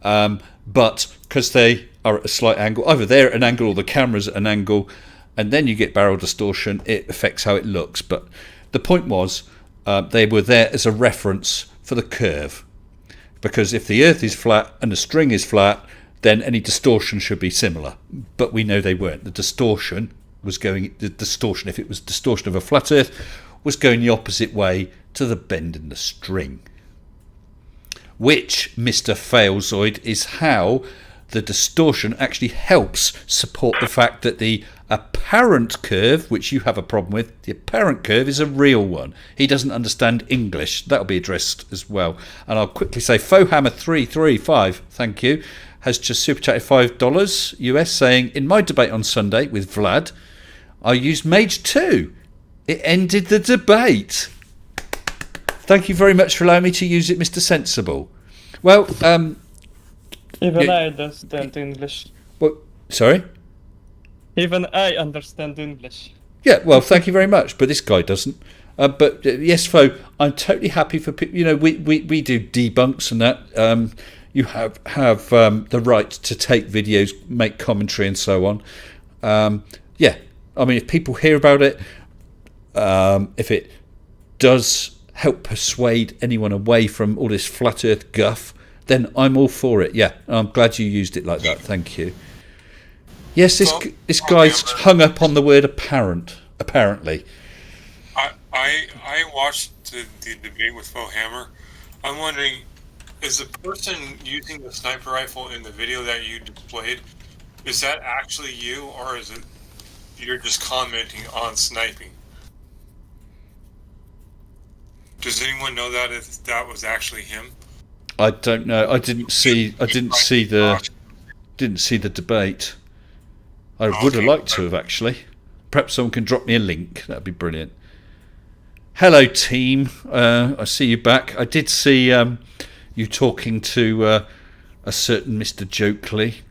But because they are at a slight angle, either they're at an angle or the camera's at an angle, and then you get barrel distortion, it affects how it looks. But the point was, they were there as a reference for the curve, because if the Earth is flat and the string is flat, then any distortion should be similar. But we know they weren't. The distortion, if it was distortion of a flat Earth, was going the opposite way to the bend in the string. Which, Mr. Failzoid, is how the distortion actually helps support the fact that the apparent curve, which you have a problem with, the apparent curve is a real one. He doesn't understand English. That'll be addressed as well. And I'll quickly say Fohammer335, thank you, has just super chatted $5 US, saying, in my debate on Sunday with Vlad, I used Mage 2. It ended the debate. Thank you very much for allowing me to use it, Mr. Sensible. Well, even I understand English. What? Sorry? Even I understand English. Yeah, well, thank you very much, but this guy doesn't. But yes, Fo, I'm totally happy for people. We do debunks and that. you have the right to take videos, make commentary, and so on. Yeah, I mean, if people hear about it, if it does help persuade anyone away from all this flat Earth guff, then I'm all for it. Yeah, I'm glad you used it like that. Thank you. Yes, this guy's hung up on the word apparently. I watched the debate with Bo Hammer. I'm wondering, is the person using the sniper rifle in the video that you displayed, is that actually you, or is it you're just commenting on sniping? Does anyone know that if that was actually him? I don't know. I didn't see the debate. I would have liked to have, actually. Perhaps someone can drop me a link. That'd be brilliant. Hello, team. I see you back. I did see you talking to a certain Mr. Jokeley.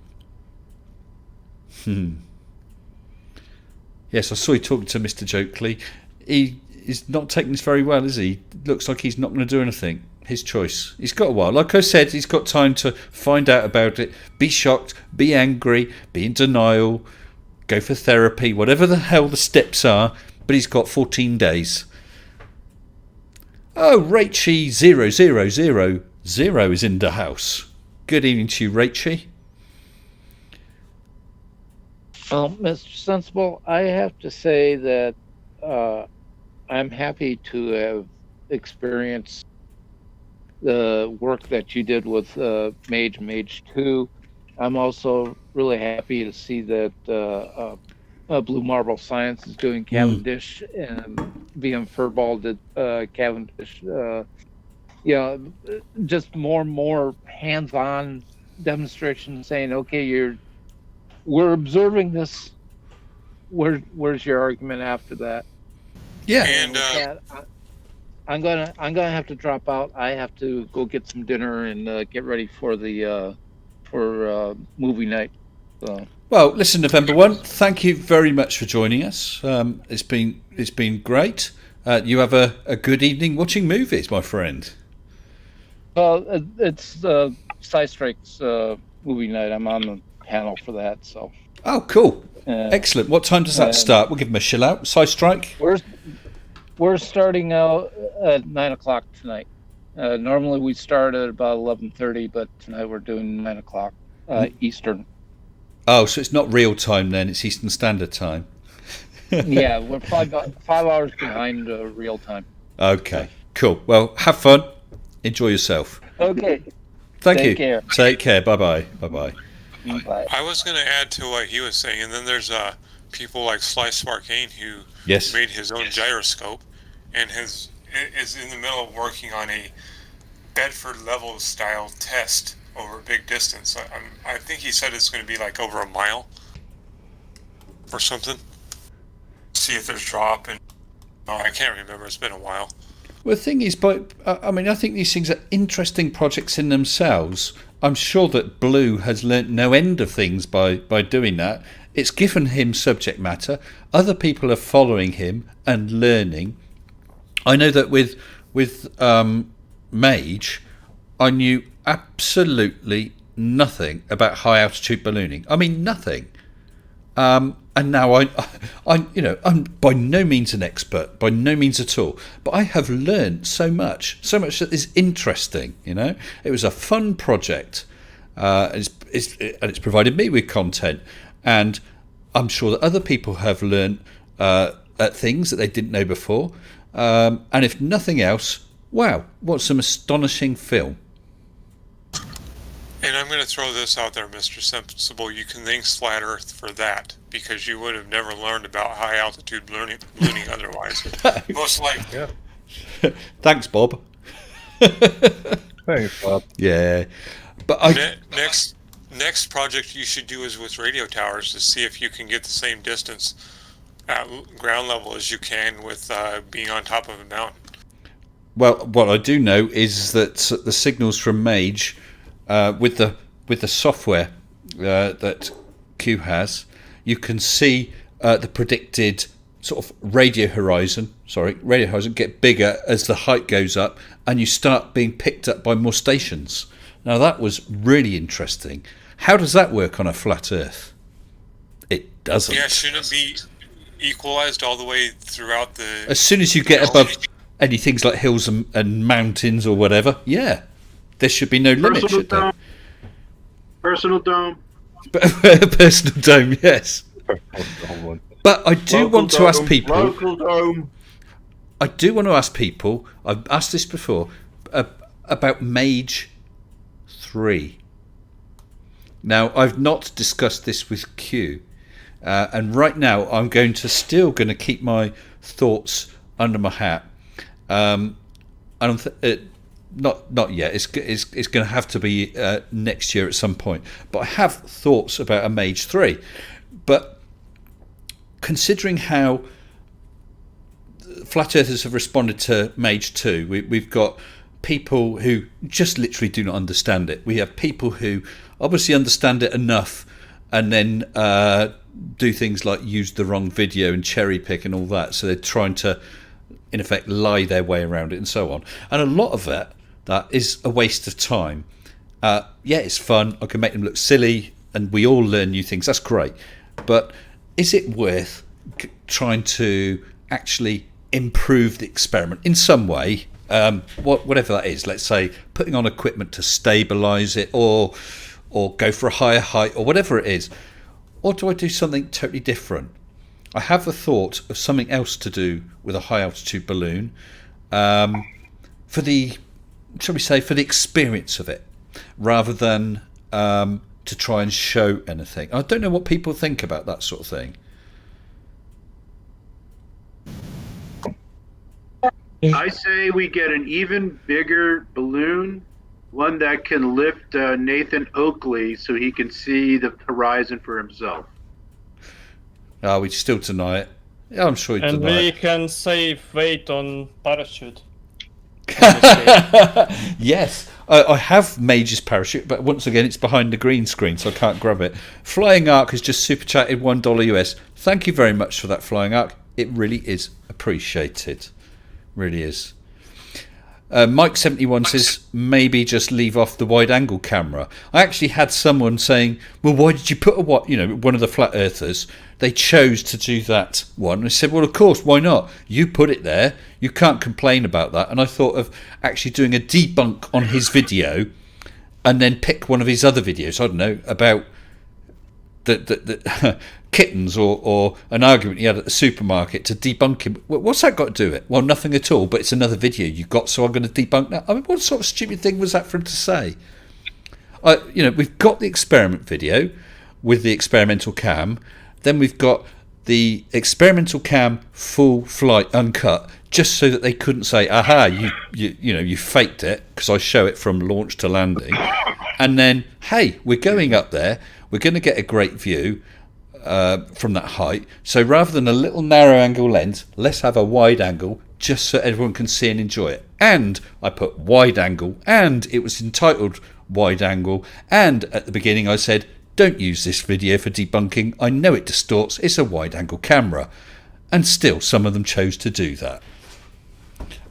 Yes, I saw you talking to Mr. Jokeley. He is not taking this very well, is he? Looks like he's not going to do anything. His choice. He's got a while. Like I said, he's got time to find out about it, be shocked, be angry, be in denial, go for therapy, whatever the hell the steps are, but he's got 14 days. Oh, Rachie0000 is in the house. Good evening to you, Rachie. Well, Mr. Sensible, I have to say that I'm happy to have experienced the work that you did with Mage 2. I'm also really happy to see that Blue Marble Science is doing Cavendish and VM Furball did Cavendish. Just more and more hands-on demonstration saying, okay, we're observing this. Where's your argument after that? Yeah. And I'm gonna have to drop out. I have to go get some dinner and get ready for the movie night. So. Well, listen, November 1, thank you very much for joining us. It's been great. You have a good evening watching movies, my friend. Well, it's Sci-Strike's movie night. I'm on the panel for that. So. Oh, cool. Excellent. What time does that start? We'll give them a chill out. Sci-Strike? We're starting out at 9 o'clock tonight. Normally we start at about 11:30, but tonight we're doing 9 o'clock Eastern. Oh, so it's not real time then, it's Eastern Standard Time. Yeah, we're 5 hours behind real time. Okay, cool. Well, have fun. Enjoy yourself. Okay. Thank you. Take care. Take care. Bye-bye. Bye-bye. Bye. I was going to add to what he was saying, and then there's people like Sly Sparkane who made his own gyroscope and is in the middle of working on a Bedford level style test over a big distance. I think he said it's going to be like over a mile or something. See if there's drop, and I can't remember. It's been a while. Well, the thing is, I think these things are interesting projects in themselves. I'm sure that Blue has learnt no end of things by doing that. It's given him subject matter. Other people are following him and learning. I know that with Mage, I knew absolutely nothing about high altitude ballooning. I mean, nothing. And now I'm by no means an expert, by no means at all. But I have learned so much that is interesting. It was a fun project, and it's provided me with content, and I'm sure that other people have learned things that they didn't know before. And if nothing else, wow, what some astonishing film. And I'm going to throw this out there, Mr. Sensible. You can thank Flat Earth for that, because you would have never learned about high altitude ballooning otherwise. Most likely. Yeah. Thanks, Bob. Thanks, Bob. Yeah. But next project you should do is with radio towers to see if you can get the same distance at ground level as you can with being on top of a mountain. Well, what I do know is that the signals from Mage, with the software that Q has, you can see the predicted sort of radio horizon get bigger as the height goes up, and you start being picked up by more stations. Now that was really interesting. How does that work on a flat Earth? It doesn't. Yeah, shouldn't it be equalized all the way throughout the... As soon as you get above any things like hills and mountains or whatever, yeah, there should be no limit, should there? Personal dome. Personal dome, yes. But I do want to ask people. Local dome. I do want to ask people. I've asked this before about Mage 3. Now I've not discussed this with Q, and right now I'm still going to keep my thoughts under my hat. I don't not yet. It's going to have to be next year at some point. But I have thoughts about a Mage 3, but considering how flat earthers have responded to Mage 2, we've got people who just literally do not understand it. We have people who obviously understand it enough and then do things like use the wrong video and cherry pick and all that. So they're trying to, in effect, lie their way around it and so on. And a lot of that is a waste of time. Yeah, it's fun. I can make them look silly and we all learn new things. That's great. But is it worth trying to actually improve the experiment in some way? Whatever that is, let's say putting on equipment to stabilize it or go for a higher height or whatever it is. Or do I do something totally different? I have a thought of something else to do with a high altitude balloon for the experience of it, rather than to try and show anything. I don't know what people think about that sort of thing. I say we get an even bigger balloon, one that can lift Nathan Oakley so he can see the horizon for himself. We still deny it. Yeah, I'm sure he deny it. And we can save weight on parachute. Yes, I have Mage's parachute, but once again it's behind the green screen, so I can't grab it. Flying Ark has just super chatted $1 US. Thank you very much for that, Flying Ark. It really is appreciated. Really is. Mike71 says maybe just leave off the wide angle camera. I actually had someone saying, well, why did you put one of the flat earthers, they chose to do that one. I said, well, of course, why not? You put it there, you can't complain about that. And I thought of actually doing a debunk on his video and then pick one of his other videos, I don't know, about the kittens or an argument he had at the supermarket to debunk him. What's that got to do with it? Well, nothing at all, but it's another video you got, so I'm going to debunk that. I mean, what sort of stupid thing was that for him to say? We've got the experiment video with the experimental cam, then we've got the experimental cam full flight uncut, just so that they couldn't say, aha, you faked it, because I show it from launch to landing. And then, hey, we're going up there, we're going to get a great view from that height. So rather than a little narrow angle lens, let's have a wide angle, just so everyone can see and enjoy it. And I put wide angle, and it was entitled wide angle. And at the beginning I said, don't use this video for debunking. I know it distorts. It's a wide angle camera. And still, some of them chose to do that.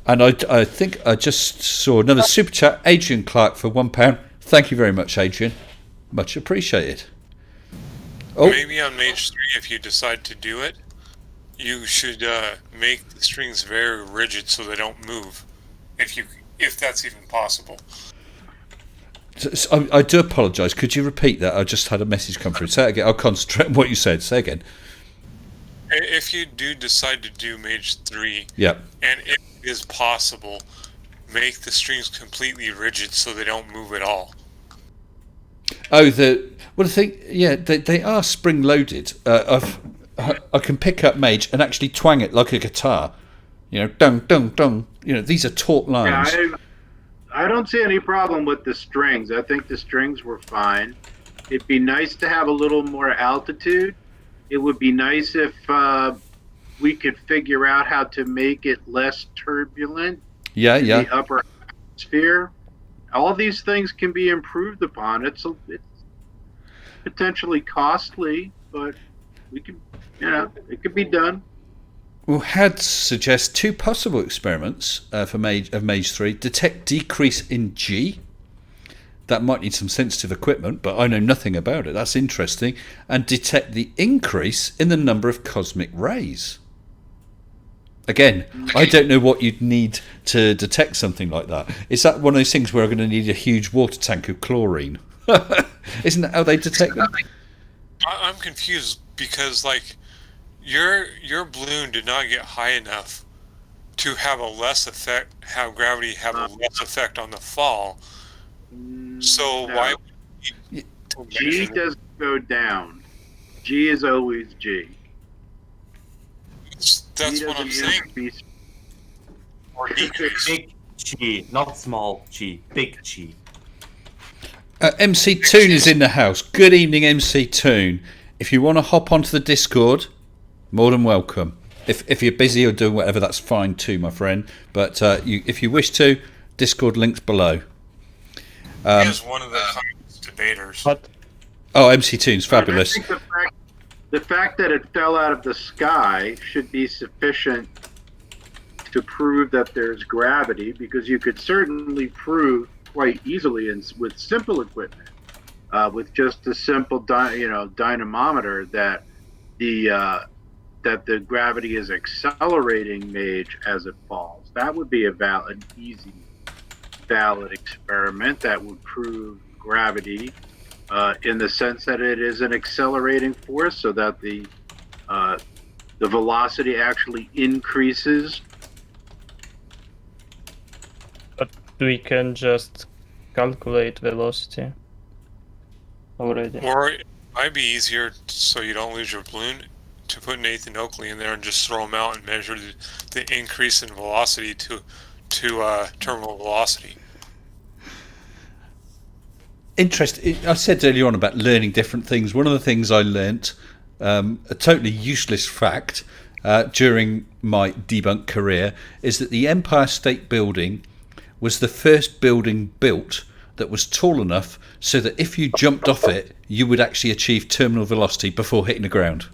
And I think I just saw another super chat, Adrian Clark, for £1. Thank you very much, Adrian. Much appreciated. Oh. Maybe on Mage 3, if you decide to do it, you should make the strings very rigid so they don't move, if that's even possible. So, I do apologise. Could you repeat that? I just had a message come through. Say it again. I'll concentrate on what you said. Say again. If you do decide to do Mage 3, yeah, and if it is possible, make the strings completely rigid so they don't move at all. Oh, the thing, yeah, they are spring loaded. I can pick up Mage and actually twang it like a guitar. Dung dung dung. These are taut lines. Yeah, I don't see any problem with the strings. I think the strings were fine. It'd be nice to have a little more altitude. It would be nice if we could figure out how to make it less turbulent. Yeah, yeah. The upper atmosphere. All these things can be improved upon. It's potentially costly, but we can, it could be done. Well, HAD suggests 2 possible experiments for Mage 3. Detect decrease in G. That might need some sensitive equipment, but I know nothing about it. That's interesting. And detect the increase in the number of cosmic rays. Again, I don't know what you'd need to detect something like that. Is that one of those things where I'm going to need a huge water tank of chlorine? Isn't that how they detect them? I'm confused because, like, your balloon did not get high enough to have have gravity have a less effect on the fall. So No. why? G doesn't go down. G is always G. That's what I'm saying. Or big G, not small G, big G. MC Toon is in the house. Good evening, MC Toon. If you want to hop onto the Discord, more than welcome. If you're busy or doing whatever, that's fine too, my friend. But if you wish to, Discord links below. He is one of the finest debaters. MC Toon's fabulous. I think the fact that it fell out of the sky should be sufficient to prove that there's gravity, because you could certainly prove quite easily with simple equipment, with just a simple dynamometer, that the gravity is accelerating Mage as it falls. That would be an easy, valid experiment that would prove gravity in the sense that it is an accelerating force, so that the velocity actually increases. But we can just calculate velocity already. Or it might be easier, so you don't lose your balloon, to put Nathan Oakley in there and just throw him out and measure the increase in velocity to terminal velocity. Interesting. I said earlier on about learning different things. One of the things I learnt, a totally useless fact during my debunk career, is that the Empire State Building was the first building built that was tall enough so that if you jumped off it, you would actually achieve terminal velocity before hitting the ground.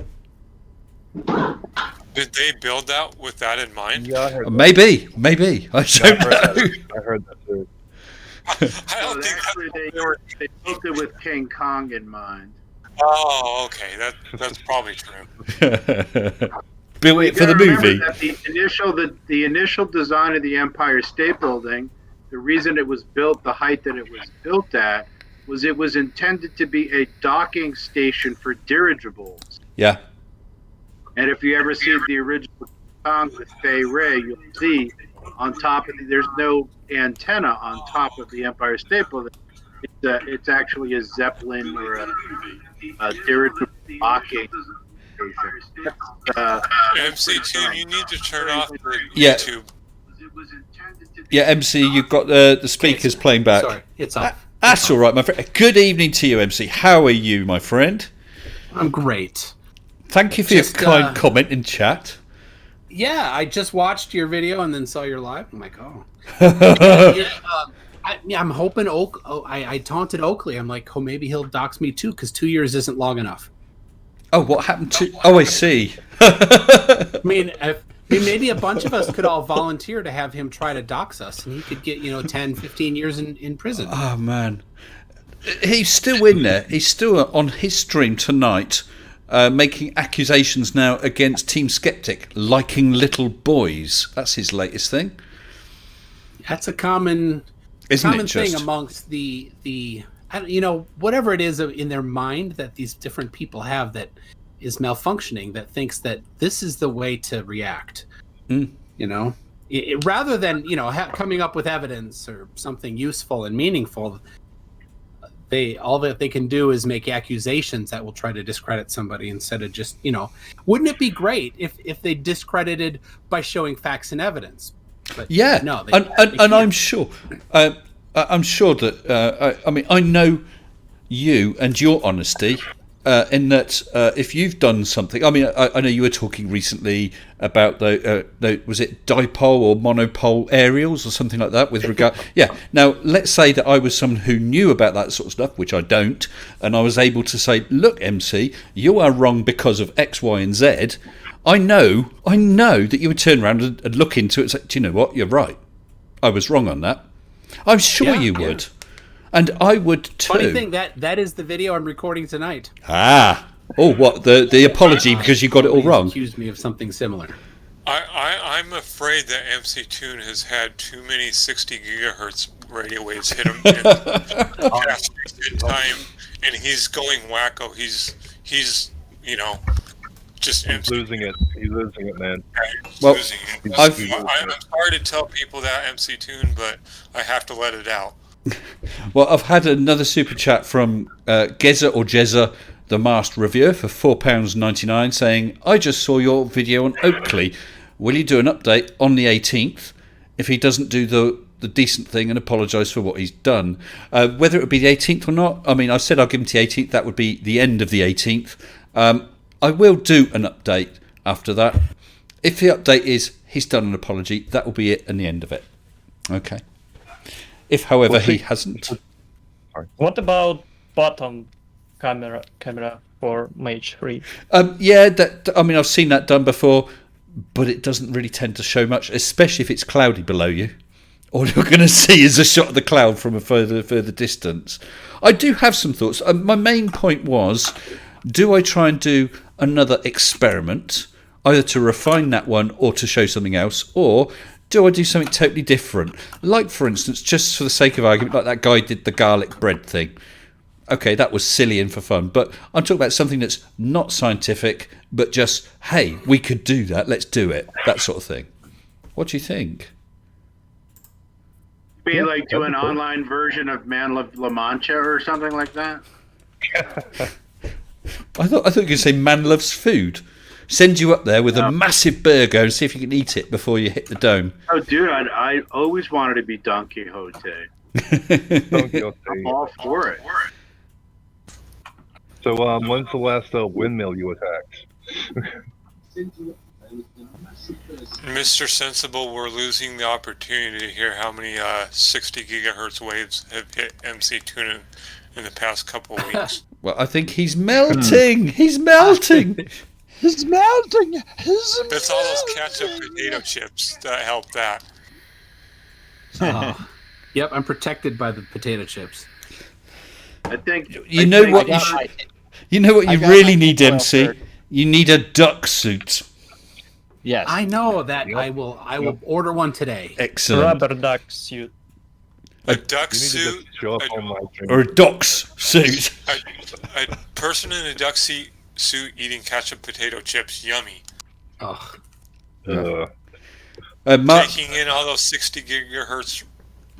Did they build that with that in mind? Yeah, I heard that. Maybe. I don't know. I heard that too. I don't think Actually, they built it with King Kong in mind. Oh, okay. That's probably true. Built it for the movie. That the initial design of the Empire State Building, the reason it was built the height that it was built at, was it was intended to be a docking station for dirigibles. Yeah. And if you ever see the original song with Fay Ray, you'll see on top of there's no antenna on top of the Empire State Building. It's actually a Zeppelin or a dirigible docking station. MC2, you need to turn off the Yeah. YouTube. Yeah, MC, you've got the speakers playing back. Sorry, it's off. That's all right, my friend. Good evening to you, MC. How are you, my friend? I'm great. Thank you for your kind comment in chat. Yeah, I just watched your video and then saw your live. I'm like, oh. I'm hoping I taunted Oakley. I'm like, oh, maybe he'll dox me too, because 2 years isn't long enough. Oh, what happened to... Oh, I see. I mean, maybe a bunch of us could all volunteer to have him try to dox us, and he could get, 10, 15 years in prison. Oh, man. He's still in there. He's still on his stream tonight, making accusations now against Team Skeptic, liking little boys. That's his latest thing. That's a common thing amongst the whatever it is in their mind that these different people have that is malfunctioning, that thinks that this is the way to react. Rather than coming up with evidence or something useful and meaningful, all that they can do is make accusations that will try to discredit somebody instead of just wouldn't it be great if they discredited by showing facts and evidence? But yeah, no, and I'm sure that I know you and your honesty in that if you've done something. I mean, I know you were talking recently about the was it dipole or monopole aerials or something like that with regard. Yeah. Now let's say that I was someone who knew about that sort of stuff, which I don't, and I was able to say, look, MC, you are wrong because of X, Y, and Z. I know that you would turn around and look into it and say, do you know what? You're right. I was wrong on that. I'm sure you would. And I would too. Funny thing, that is the video I'm recording tonight. Ah. Oh, what? The apology because you got it all wrong? Accused me of something similar. I'm afraid that MC Toon has had too many 60 gigahertz radio waves hit him in past time, and he's going wacko. He's just He's losing it. He's losing it, man. Well, losing it. I'm sorry to tell people that, MC Toon, but I have to let it out. Well, I've had another super chat from Geza or Jezza, the masked reviewer, for £4.99, saying, I just saw your video on Oakley. Will you do an update on the 18th if he doesn't do the decent thing and apologise for what he's done? Whether it would be the 18th or not, I mean, I said I'll give him to the 18th. That would be the end of the 18th. I will do an update after that. If the update is he's done an apology, that will be it and the end of it. Okay. If, however, he hasn't. What about bottom camera for Mage 3? Yeah, I mean, I've seen that done before, but it doesn't really tend to show much, especially if it's cloudy below you. All you're going to see is a shot of the cloud from a further distance. I do have some thoughts. My main point was, do I try and do another experiment, either to refine that one or to show something else, or do I do something totally different? Like, for instance, just for the sake of argument, like that guy did the garlic bread thing. Okay, that was silly and for fun, but I'm talking about something that's not scientific, but just, hey, we could do that, let's do it, that sort of thing. What do you think? Be like do an online version of Man of La Mancha or something like that? I thought you were going to say Man Loves Food. Send you up there with a massive burger and see if you can eat it before you hit the dome. Oh, dude, I always wanted to be Don Quixote. I'm all for it. So, when's the last windmill you attacked? Mr. Sensible, we're losing the opportunity to hear how many 60 gigahertz waves have hit MC Tuna in the past couple of weeks. Well, I think he's melting. He's melting. He's melting. It's all those ketchup potato chips that help that. Oh. Yep, I'm protected by the potato chips. I think you know what you really need, MC. You need a duck suit. Yes, I know that. Yep. I will order one today. Excellent. Rubber duck suit. A duck suit, or a duck's suit. A person in a duck suit eating ketchup potato chips, yummy. Oh. Taking in all those 60 gigahertz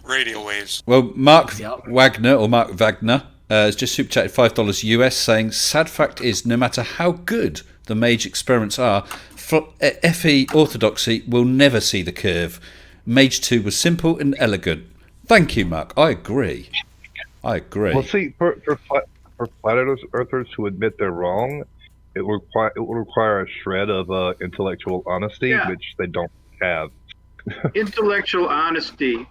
radio waves. Well, Mark Wagner has just super chatted $5 US, saying, sad fact is, no matter how good the Mage experiments are, FE Orthodoxy will never see the curve. Mage 2 was simple and elegant. Thank you, Mark. I agree. Well, see, for flat earthers who admit they're wrong, it will require a shred of intellectual honesty, which they don't have. Intellectual honesty.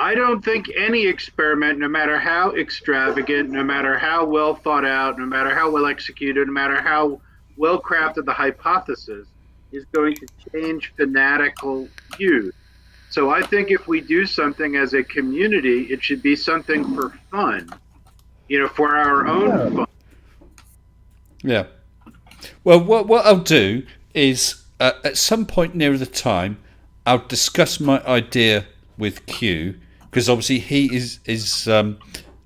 I don't think any experiment, no matter how extravagant, no matter how well thought out, no matter how well executed, no matter how well crafted the hypothesis, is going to change fanatical views. So I think if we do something as a community, it should be something for fun, for our own fun. Yeah. Well, what I'll do is, at some point nearer the time, I'll discuss my idea with Q, because obviously he is someone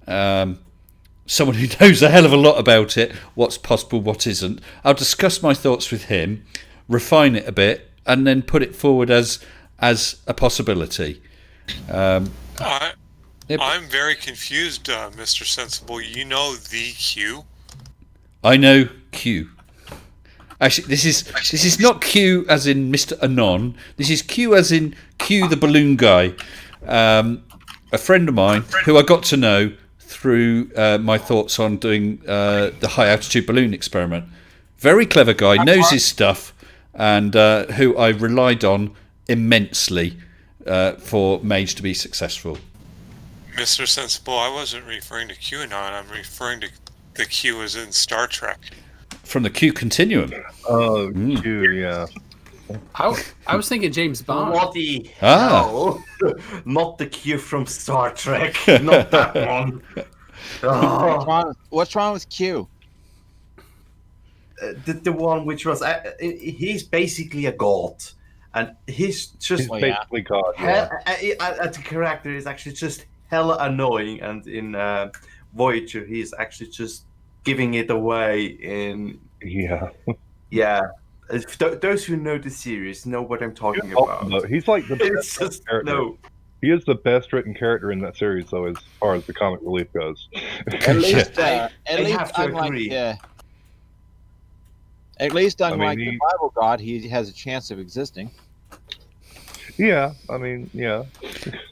who knows a hell of a lot about it, what's possible, what isn't. I'll discuss my thoughts with him, refine it a bit, and then put it forward as a possibility. I'm very confused, Mr. Sensible. You know the Q? I know Q. Actually, this is not Q as in Mr. Anon. This is Q as in Q the balloon guy. A friend of mine who I got to know through my thoughts on doing the high altitude balloon experiment. Very clever guy, knows his stuff, and who I relied on immensely for Mage to be successful. Mr. Sensible, I wasn't referring to QAnon. I'm referring to the Q as in Star Trek. from the Q Continuum. Oh, Q, yeah. I was thinking James Bond. What the hell? Not the Q from Star Trek. Not that one. What's wrong with Q? The one which was he's basically a god, and he's basically God. The character is actually just hella annoying, and in Voyager he's actually just giving it away in those who know the series know what I'm talking about. He's like the best character. He is the best written character in that series, though, as far as the comic relief goes. At least unlike the Bible God, he has a chance of existing. Yeah, I mean, yeah.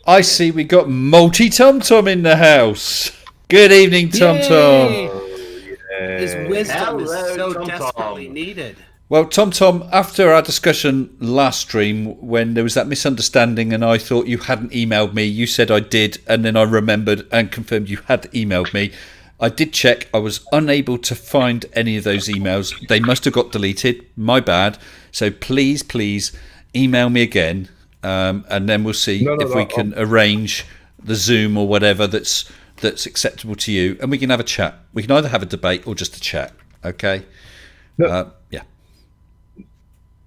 I see we got Multi Tom Tom in the house. Good evening, Tom Tom. His wisdom is so desperately needed. Well, Tom Tom, after our discussion last stream, when there was that misunderstanding and I thought you hadn't emailed me, you said I did, and then I remembered and confirmed you had emailed me. I did check. I was unable to find any of those emails. They must have got deleted. My bad. So please email me again, and then we'll see if we can arrange the Zoom or whatever that's acceptable to you, and we can have a chat. We can either have a debate or just a chat. Okay? Yeah.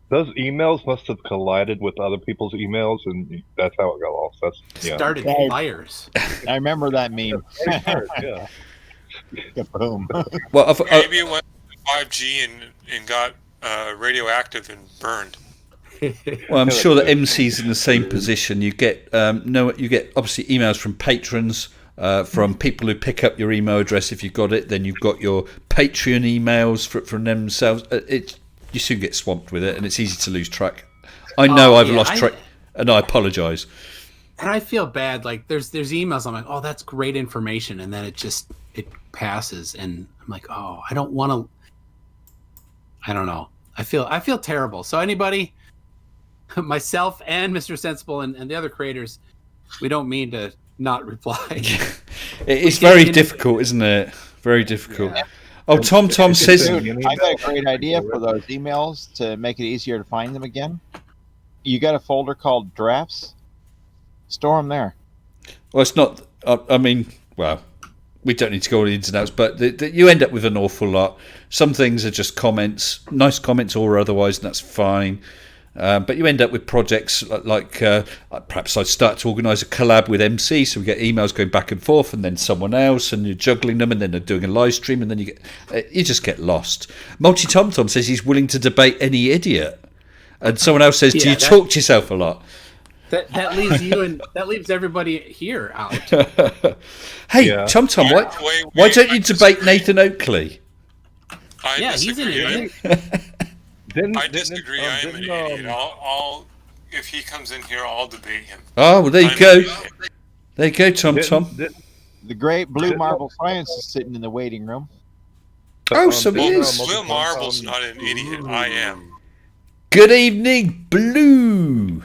Those emails must have collided with other people's emails, and that's how it got lost. Started fires. I remember that meme. Yeah. Boom. Well, maybe it went 5G and got radioactive and burned. Well, I'm sure that MC's in the same position. You get you get obviously emails from patrons, from people who pick up your email address if you've got it. Then you've got your Patreon emails from themselves. You soon get swamped with it, and it's easy to lose track. I know I've lost track, and I apologise. And I feel bad. Like there's emails. I'm like, oh, that's great information, and then it passes, and I'm like, oh, I don't want to. I don't know. I feel terrible. So anybody, myself and Mr. Sensible and the other creators, we don't mean to not reply. It's very difficult, isn't it? Very difficult. Yeah. Oh, Tom says... Dude, I got a great idea for those emails to make it easier to find them again. You got a folder called drafts? Store them there. Well, it's not... I mean, well, we don't need to go on the ins and outs, but you end up with an awful lot. Some things are just comments, nice comments or otherwise, and that's fine. But you end up with projects like perhaps I start to organise a collab with MC, so we get emails going back and forth, and then someone else, and you're juggling them, and then they're doing a live stream, and then you just get lost. Multi Tom Tom says he's willing to debate any idiot, and someone else says, "Do you talk to yourself a lot?" That leaves you and that leaves everybody here out. Hey, Tom Tom, why don't you debate Nathan Oakley? He's an idiot. I disagree. I am an idiot. If he comes in here, I'll debate him. Oh, well, there you go. There you go, Tom Tom. The great Blue Marble Science is sitting in the waiting room. Oh, so he is. Blue Marble's not an idiot. I am. Good evening, Blue.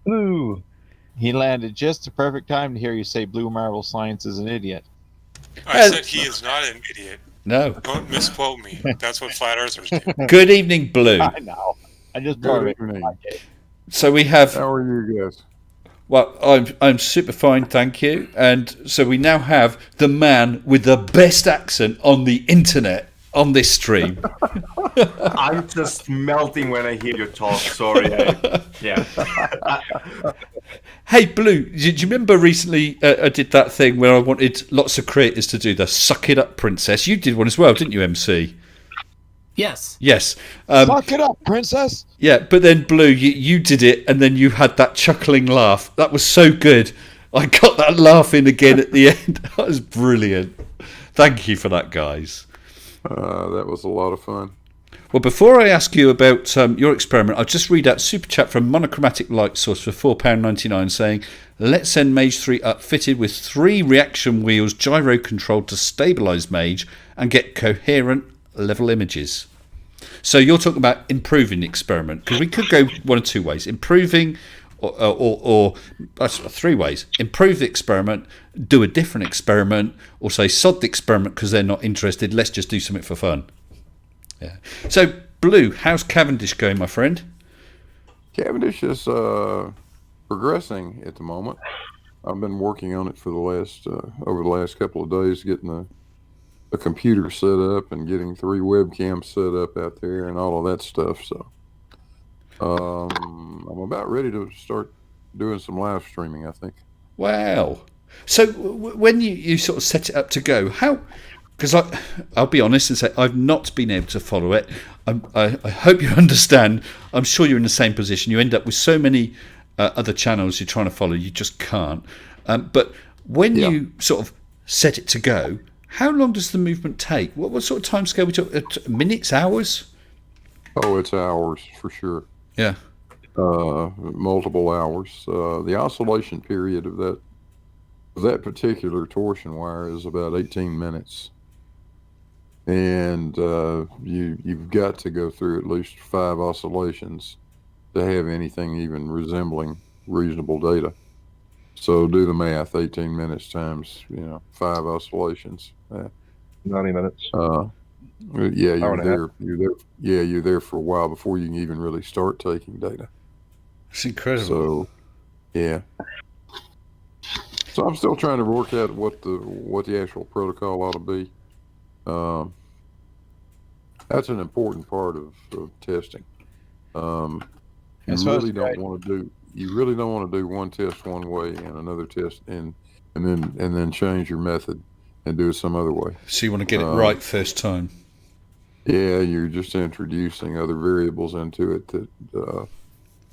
Blue. He landed just the perfect time to hear you say Blue Marble Science is an idiot. I said he is not an idiot. No. Don't misquote me. That's what flat earthers do. Good evening, Blue. I know. I just Good evening. So we have. How are you guys? Well, I'm super fine, thank you. And so we now have the man with the best accent on the internet on this stream. I'm just melting when I hear you talk. Sorry. Hey, Blue, do you remember recently I did that thing where I wanted lots of creators to do the Suck It Up Princess? You did one as well, didn't you, MC? Yes. Suck it up, princess. Yeah, but then, Blue, you did it, and then you had that chuckling laugh. That was so good. I got that laugh in again at the end. That was brilliant. Thank you for that, guys. That was a lot of fun. Well, before I ask you about your experiment, I'll just read out super chat from Monochromatic Light Source for £4.99 saying, let's send Mage 3 up fitted with 3 reaction wheels gyro controlled to stabilise Mage and get coherent level images. So you're talking about improving the experiment, because we could go one of two ways: improving or 3 ways: improve the experiment, do a different experiment, or say sod the experiment because they're not interested, let's just do something for fun. Yeah. So, Blue, how's Cavendish going, my friend? Cavendish is progressing at the moment. I've been working on it for the last over the last couple of days, getting the computer set up and getting 3 webcams set up out there and all of that stuff. So I'm about ready to start doing some live streaming, I think. Wow. So when you sort of set it up to go, how? Because I'll be honest and say I've not been able to follow it. I hope you understand. I'm sure you're in the same position. You end up with so many other channels you're trying to follow, you just can't. But when you sort of set it to go, how long does the movement take? What sort of time scale we talk? Minutes, hours? Oh, it's hours for sure. Yeah. Multiple hours. The oscillation period of that particular torsion wire is about 18 minutes. And you've got to go through at least 5 oscillations to have anything even resembling reasonable data. So do the math: 18 minutes times 5 oscillations. 90 minutes. Yeah, you're there for a while before you can even really start taking data. It's incredible. So, yeah. So I'm still trying to work out what the actual protocol ought to be. That's an important part of testing. You really don't want to do one test one way and another test and then change your method and do it some other way. So you want to get it right first time. Yeah, you're just introducing other variables into it that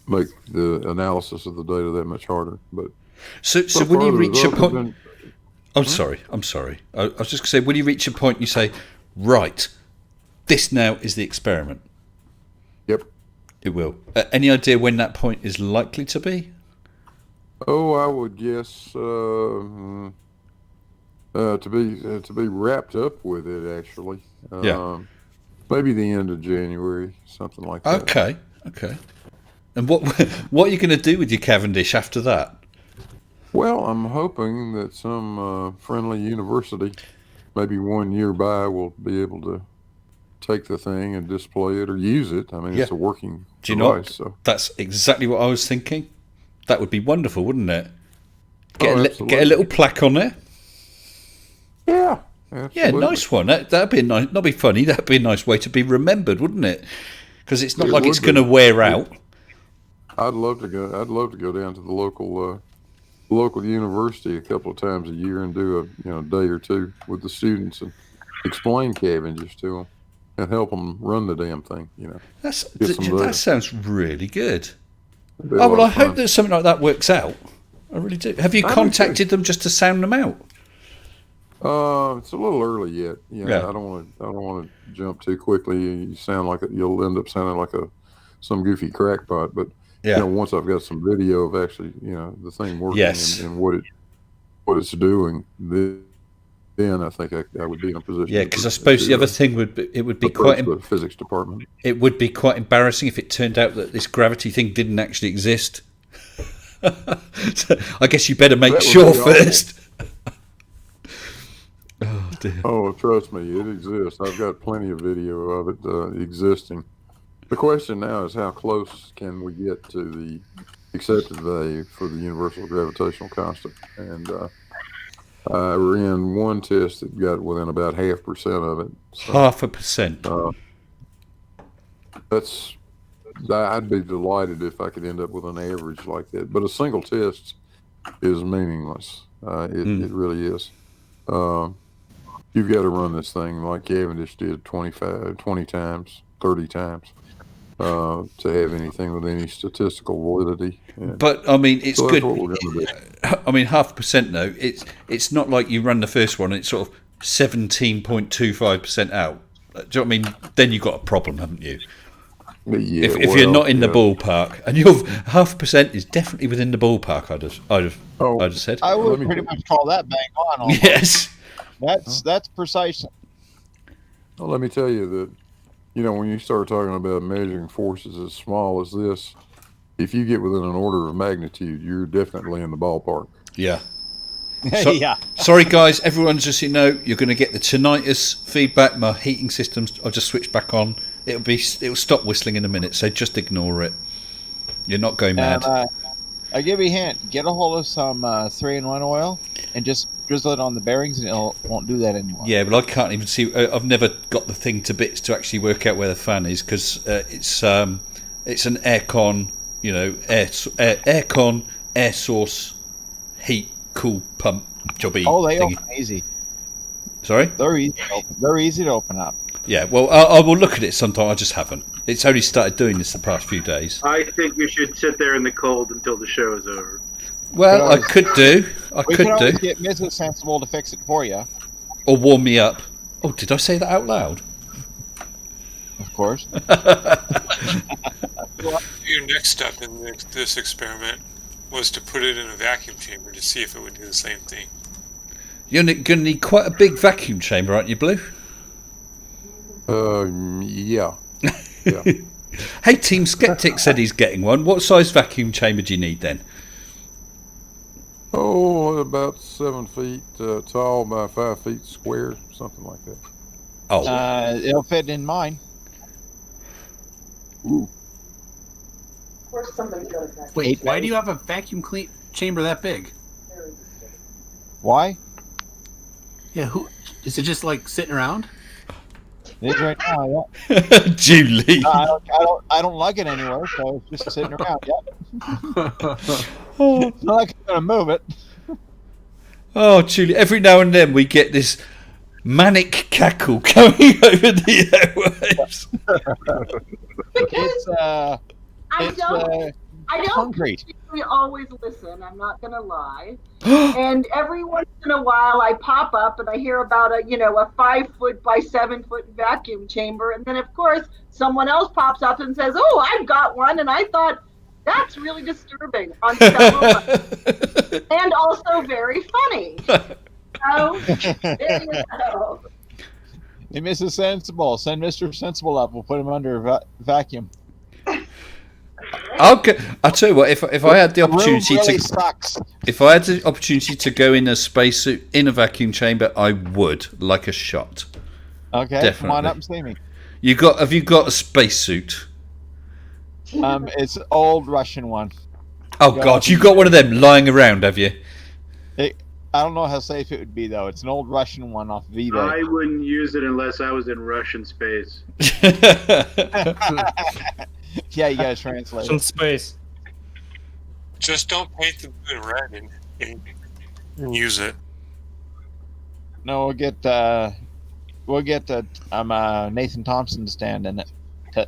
make the analysis of the data that much harder. But so when you reach a point, I'm sorry. I was just going to say, when you reach a point, you say, right, this now is the experiment. Yep, it will. Any idea when that point is likely to be? Oh, I would guess to be wrapped up with it actually. Maybe the end of January, something like that. Okay. And what are you going to do with your Cavendish after that? Well, I'm hoping that some friendly university, maybe one nearby, will be able to take the thing and display it or use it. I mean, it's a working device. So that's exactly what I was thinking. That would be wonderful, wouldn't it? Get a little plaque on there. Yeah. Absolutely. Yeah, nice one. That'd be nice. Not be funny. That'd be a nice way to be remembered, wouldn't it? Because it's not like it's going to wear out. I'd love to go down to the local university a couple of times a year and do a day or two with the students and explain Cavendish to them and help them run the damn thing. That sounds really good. I hope that something like that works out. I really do. Have you contacted them just to sound them out? It's a little early yet. I don't want to jump too quickly. You sound like you'll end up sounding like some goofy crackpot. But once I've got some video of actually the thing working and what it's doing, then I think I would be in a position. Yeah, because I suppose the other thing would be quite the physics department. It would be quite embarrassing if it turned out that this gravity thing didn't actually exist. So I guess you better make sure first. Oh dear. Oh, trust me, it exists. I've got plenty of video of it existing. The question now is how close can we get to the accepted value for the universal gravitational constant? And I ran one test that got within about 0.5% of it. So, 0.5%. I'd be delighted if I could end up with an average like that. But a single test is meaningless. It really is. You've got to run this thing like Cavendish did 20 times, 30 times to have anything with any statistical validity. But I mean, it's good. What we're gonna do. I mean, 0.5% though. It's not like you run the first one and it's sort of 17.25% out. Do you know what I mean? Then you've got a problem, haven't you? Yeah, if you're not in the ballpark, and your 0.5% is definitely within the ballpark, I'd have said. I would pretty much call that bang on. Almost. Yes, that's precise. Well, let me tell you that when you start talking about measuring forces as small as this, if you get within an order of magnitude, you're definitely in the ballpark. Yeah. Yeah. Sorry, guys. Everyone, just so you know, you're going to get the tinnitus feedback. My heating systems, I'll just switch back on. It'll stop whistling in a minute, so just ignore it. You're not going mad. I'll give you a hint. Get a hold of some 3-in-1 oil and just drizzle it on the bearings, and it won't do that anymore. Yeah, but I can't even see. I've never got the thing to bits to actually work out where the fan is, because it's an aircon, aircon, air source, heat, cool pump jobby. Oh, they thingy. open easy. Sorry? They're easy to open up. Yeah, well, I will look at it sometime. I just haven't. It's only started doing this the past few days. I think you should sit there in the cold until the show is over. Well, I could do. We can always get Mrs. Sensible to fix it for you. Or warm me up. Oh, did I say that out loud? Of course. Your next step in this experiment was to put it in a vacuum chamber to see if it would do the same thing. You're going to need quite a big vacuum chamber, aren't you, Blue? Yeah. Hey, Team Skeptic said he's getting one. What size vacuum chamber do you need then? Oh, about 7 feet tall by 5 feet square, something like that. Oh. It'll fit in mine. Ooh. Of course, somebody does that. Wait, why do you have a vacuum chamber that big? Why? Yeah, who is it? Just like sitting around? It is right now. Yeah. Julie. No, I don't like it anywhere, so it's just sitting around. Yeah. It's not like I'm gonna move it. Oh, Julie! Every now and then we get this manic cackle coming over the airwaves. I don't concrete. We always listen. I'm not gonna lie. And every once in a while, I pop up and I hear about a 5 foot by 7 foot vacuum chamber, and then of course someone else pops up and says, "Oh, I've got one," and I thought that's really disturbing on several levels, and also very funny. So there you go. Hey, Mrs. Sensible, send Mr. Sensible up. We'll put him under vacuum. I'll tell you what. If I had the opportunity really to, sucks. if I had the opportunity to go in a spacesuit in a vacuum chamber, I would, like a shot. Okay, Definitely. come on up and see me. Have you got a spacesuit? It's an old Russian one. Oh God, you got one of them lying around, have you? I don't know how safe it would be though. It's an old Russian one off of eBay. I wouldn't use it unless I was in Russian space. Yeah, you gotta translate. Some space. Just don't paint the moon red and use it. No, we'll get Nathan Thompson to stand in it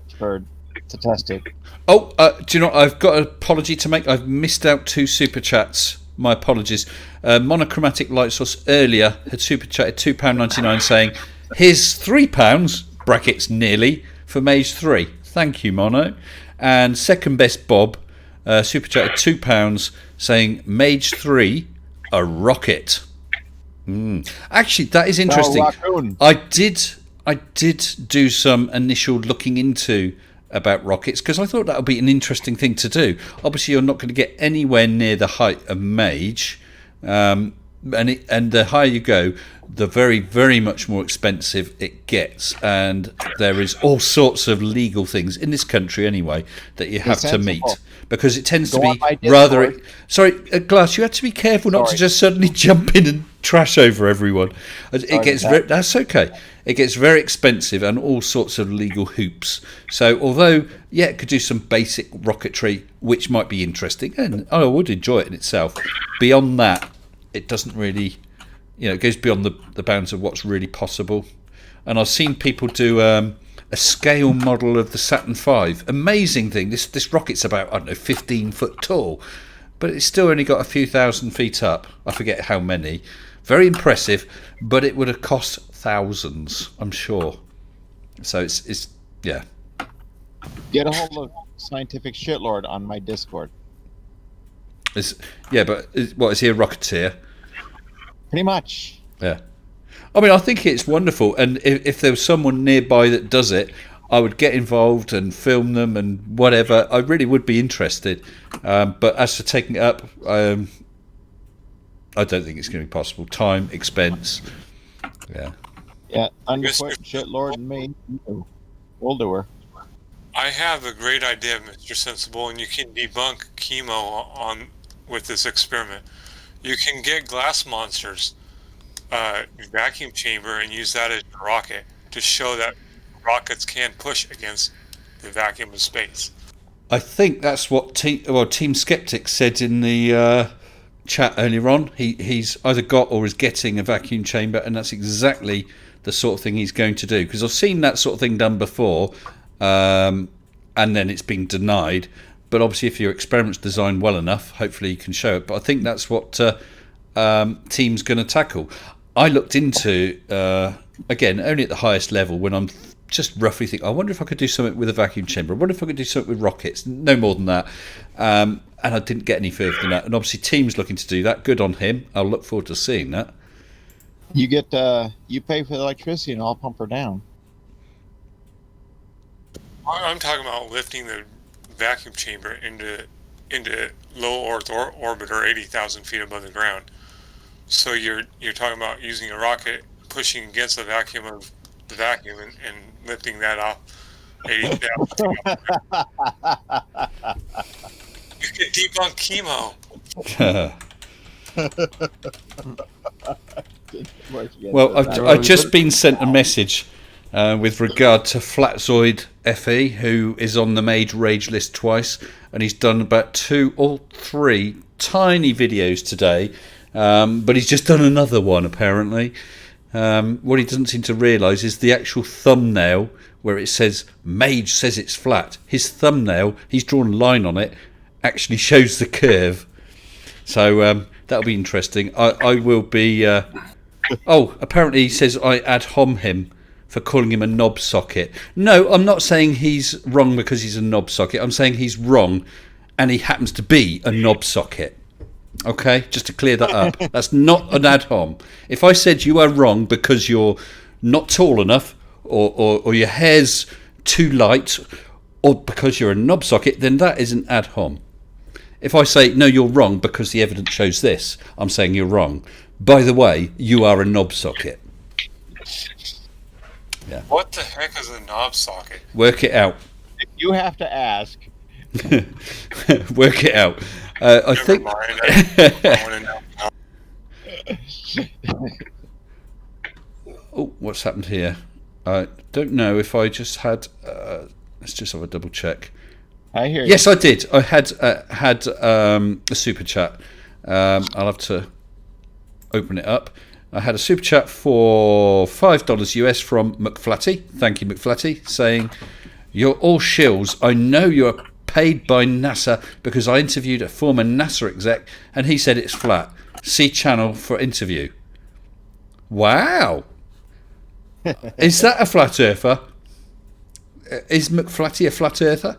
to test it. Oh, do you know, I've got an apology to make. I've missed out 2 super chats. My apologies. Monochromatic Light Source earlier had super chatted £2.99 saying, "Here's £3 brackets nearly for Mage 3." Thank you, Mono. And second best Bob super chatted £2 saying, "Mage 3 a rocket." Actually, that is interesting. I did do some initial looking into about rockets because I thought that would be an interesting thing to do. Obviously, you're not going to get anywhere near the height of Mage, and the higher you go, the very, very much more expensive it gets. And there is all sorts of legal things in this country anyway that you have to meet, because it tends to be rather. Sorry, Glass, you have to be careful not to just suddenly jump in and trash over everyone. That's okay. It gets very expensive and all sorts of legal hoops. So although, yeah, it could do some basic rocketry, which might be interesting, and I would enjoy it in itself. Beyond that, it doesn't really, it goes beyond the bounds of what's really possible. And I've seen people do a scale model of the Saturn V. Amazing thing. This rocket's about, 15 foot tall, but it's still only got a few thousand feet up. I forget how many. Very impressive, but it would have cost thousands, I'm sure. So it's yeah. Get a hold of Scientific Shitlord on my Discord. But is he a rocketeer? Pretty much. Yeah. I mean, I think it's wonderful, and if there was someone nearby that does it, I would get involved and film them and whatever. I really would be interested. But as for taking it up, I don't think it's going to be possible. Time, expense. Yeah. Yeah, underfoot, shitlord, and me. We'll do her. I have a great idea, Mr. Sensible, and you can debunk chemo on with this experiment. You can get glass monsters vacuum chamber and use that as a rocket to show that rockets can push against the vacuum of space. I think that's what Team Skeptic said in the chat earlier on. He's either got or is getting a vacuum chamber, and that's exactly the sort of thing he's going to do. Because I've seen that sort of thing done before, and then it's been denied. But obviously, if your experiment's designed well enough, hopefully you can show it. But I think that's what Team's going to tackle. I looked into, again, only at the highest level, when I'm just roughly thinking, I wonder if I could do something with a vacuum chamber. I wonder if I could do something with rockets. No more than that. And I didn't get any further than that. And obviously, Team's looking to do that. Good on him. I'll look forward to seeing that. You get, you pay for the electricity and I'll pump her down. I'm talking about lifting the vacuum chamber into low Earth orbit, or 80,000 feet above the ground. So you're talking about using a rocket pushing against the vacuum of the vacuum and lifting that off 80,000 feet above the ground. You can debunk chemo. Well, I've just been sent a message with regard to Flatzoid FE, who is on the Mage Rage list twice, and he's done about 2 or 3 tiny videos today, but he's just done another one apparently. What he doesn't seem to realise is the actual thumbnail where it says Mage says it's flat. His thumbnail, he's drawn a line on it, actually shows the curve. So that'll be interesting. I will be... apparently he says I ad hom him for calling him a knob socket. No, I'm not saying he's wrong because he's a knob socket. I'm saying he's wrong and he happens to be a knob socket. Okay, just to clear that up. That's not an ad hom. If I said you are wrong because you're not tall enough, or your hair's too light, or because you're a knob socket, then that is an ad hom. If I say, no, you're wrong because the evidence shows this, I'm saying you're wrong. By the way, you are a knob socket. Yeah. What the heck is a knob socket? Work it out. You have to ask. Work it out. I think. Oh, what's happened here? I don't know if I just had. Let's just have a double check. I hear you. Yes, I did. I had a super chat. I'll have to open it up. I had a super chat for $5 US from McFlatty. Thank you, McFlatty, saying, "You're all shills. I know you're paid by NASA because I interviewed a former NASA exec and he said it's flat. See channel for interview." Wow. Is that a flat earther? Is McFlatty a flat earther?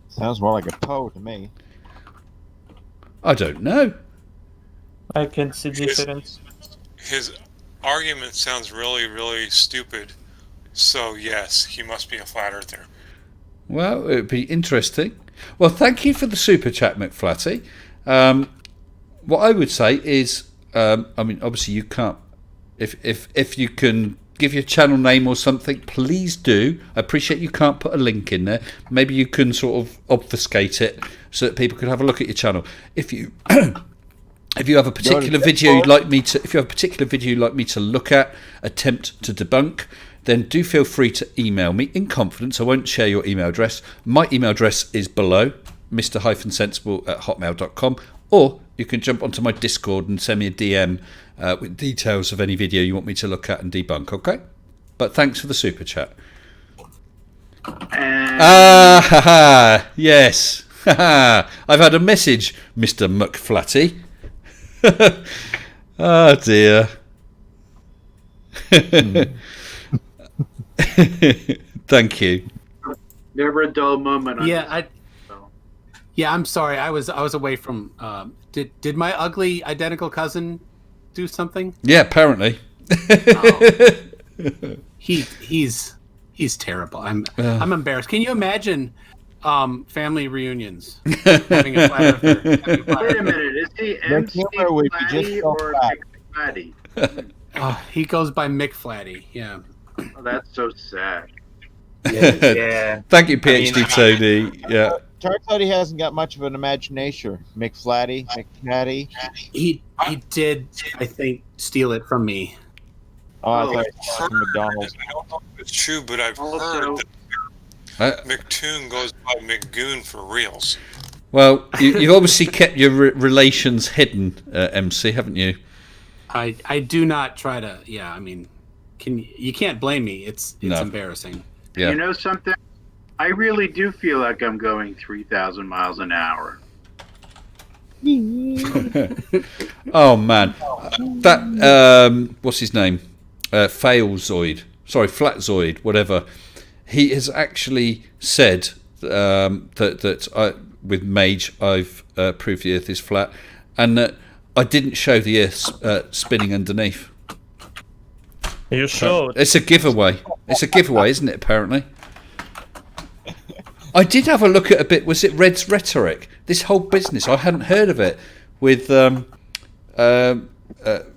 Sounds more like a Poe to me. I don't know. I can see difference. His argument sounds really, really stupid. So yes, he must be a flat earther. Well, it'd be interesting. Well, thank you for the super chat, McFlatty. What I would say is, I mean, obviously you can't. If you can give your channel name or something, please do. I appreciate you can't put a link in there. Maybe you can sort of obfuscate it so that people can have a look at your channel. If you if you have a particular video you'd like me to look at, attempt to debunk, then do feel free to email me in confidence. I won't share your email address. My email address is below, mr-sensible@hotmail.com, or you can jump onto my Discord and send me a DM with details of any video you want me to look at and debunk, okay? But thanks for the super chat. Yes. I've had a message, Mr. McFlatty. Oh dear. Thank you. Never a dull moment. I'm sorry. I was away from. Did my ugly identical cousin do something? Yeah, apparently. He's terrible. I'm embarrassed. Can you imagine family reunions. Having a flat earther. Wait a minute, is he MC Flatty or McFlatty? He goes by Mick Flatty. Yeah. Oh, that's so sad. Yeah. Thank you, PhD Tony. Yeah. Turns out he hasn't got much of an imagination. McFlatty. He did, I think, steal it from me. Oh, I thought it was from McDonald's. I don't know if it's true, but I've heard that McToon goes by McGoon for reals. Well, you've obviously kept your relations hidden, MC, haven't you? I do not try to. Yeah, I mean, you can't blame me. It's embarrassing. Yeah. You know something? I really do feel like I'm going 3,000 miles an hour. Oh man, that what's his name? Failzoid. Sorry, Flatzoid. Whatever. He has actually said that with Mage I've proved the Earth is flat, and that I didn't show the Earth spinning underneath. You showed. It's a giveaway. It's a giveaway, isn't it? Apparently. I did have a look at a bit. Was it Red's Rhetoric? This whole business, I hadn't heard of it. With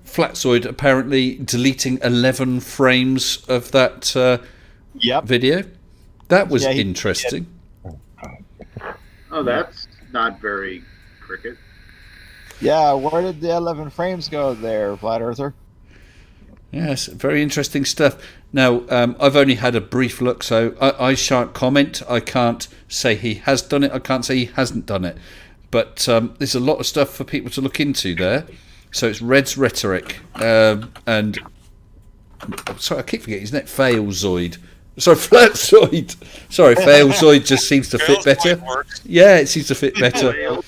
Flatzoid apparently deleting 11 frames of that video. That was interesting. Oh, that's not very cricket. Yeah, where did the 11 frames go there, Flat Earther? Yes, very interesting stuff. Now, I've only had a brief look, so I shan't comment. I can't say he has done it. I can't say he hasn't done it. But there's a lot of stuff for people to look into there. So it's Red's Rhetoric. And sorry, I keep forgetting, isn't it? Failzoid. Sorry, Flatzoid. Sorry, Failzoid just seems to fit better. Yeah, it seems to fit better.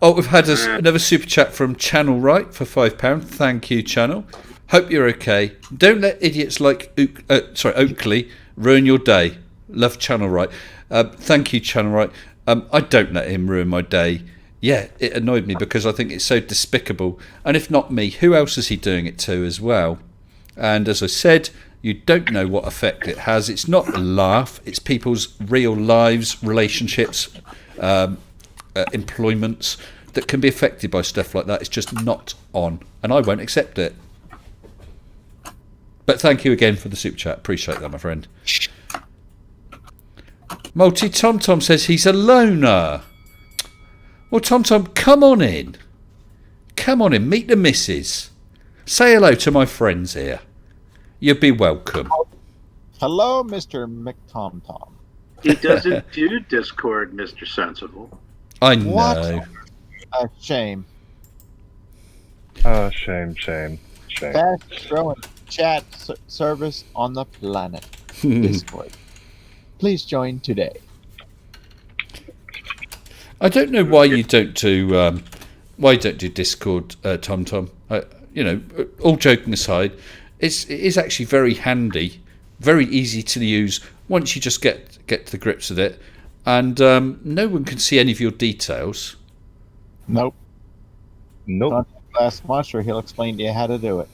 Oh, we've had another super chat from Channel Right for £5. Thank you, Channel. Hope you're okay. Don't let idiots like Oakley ruin your day. Love Channel Right. Thank you, Channel Right. I don't let him ruin my day. Yeah, it annoyed me because I think it's so despicable. And if not me, who else is he doing it to as well? And as I said, you don't know what effect it has. It's not a laugh. It's people's real lives, relationships, employments that can be affected by stuff like that. It's just not on, and I won't accept it. But thank you again for the super chat. Appreciate that, my friend. Multi Tom Tom says he's a loner. Well, Tom Tom, come on in. Come on in. Meet the missus. Say hello to my friends here. You'd be welcome. Hello, Mr. McTomtom. He doesn't do Discord, Mr. Sensible. I know. What? Shame. Oh, shame. Fastest growing chat service on the planet. Discord. Please join today. I don't know why you don't do Discord, Tom Tom. All joking aside, it is actually very handy, very easy to use once you just get to the grips with it, and no one can see any of your details. Nope. Last monster, he'll explain to you how to do it.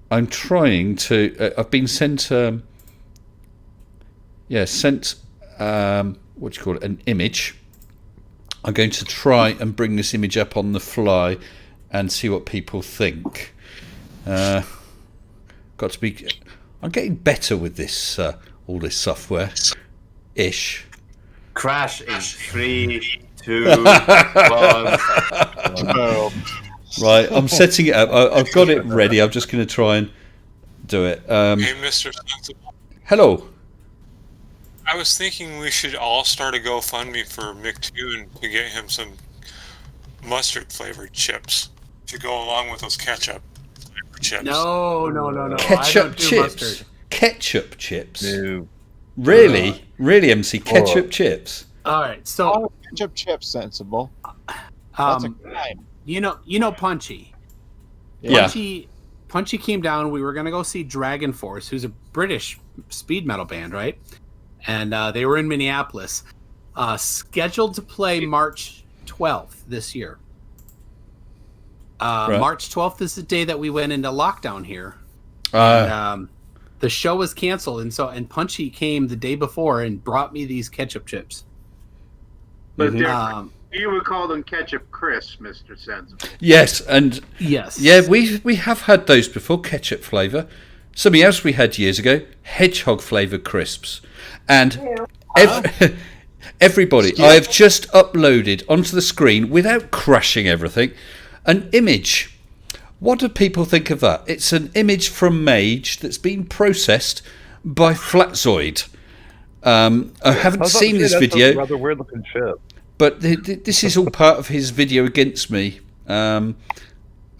I'm trying to. I've been sent. What do you call it? An image. I'm going to try and bring this image up on the fly and see what people think. I'm getting better with this, all this software, ish. Crash in 3, 2, 1. Right, I'm setting it up. I've got it ready. I'm just going to try and do it. Hey, Mr. Sensible. Hello. I was thinking we should all start a GoFundMe for McToon to get him some mustard flavored chips to go along with those ketchup flavored chips. No. Ketchup chips. Ketchup chips. No. Really, MC? Ketchup chips. All right, so ketchup chips, Sensible. That's a crime. You know Punchy. Yeah. Punchy came down. We were gonna go see Dragon Force, who's a British speed metal band, right? And they were in Minneapolis, scheduled to play March 12th this year. Right. March 12th is the day that we went into lockdown here. the show was canceled, and Punchy came the day before and brought me these ketchup chips. But you would call them ketchup crisps, Mr. Sensible. Yes, and yes, we have had those before, ketchup flavour. Something else we had years ago, hedgehog flavoured crisps, and everybody, I have just uploaded onto the screen without crashing everything, an image. What do people think of that? It's an image from Mage that's been processed by Flatzoid. I haven't seen this video. That's a rather weird looking chip. But this is all part of his video against me. And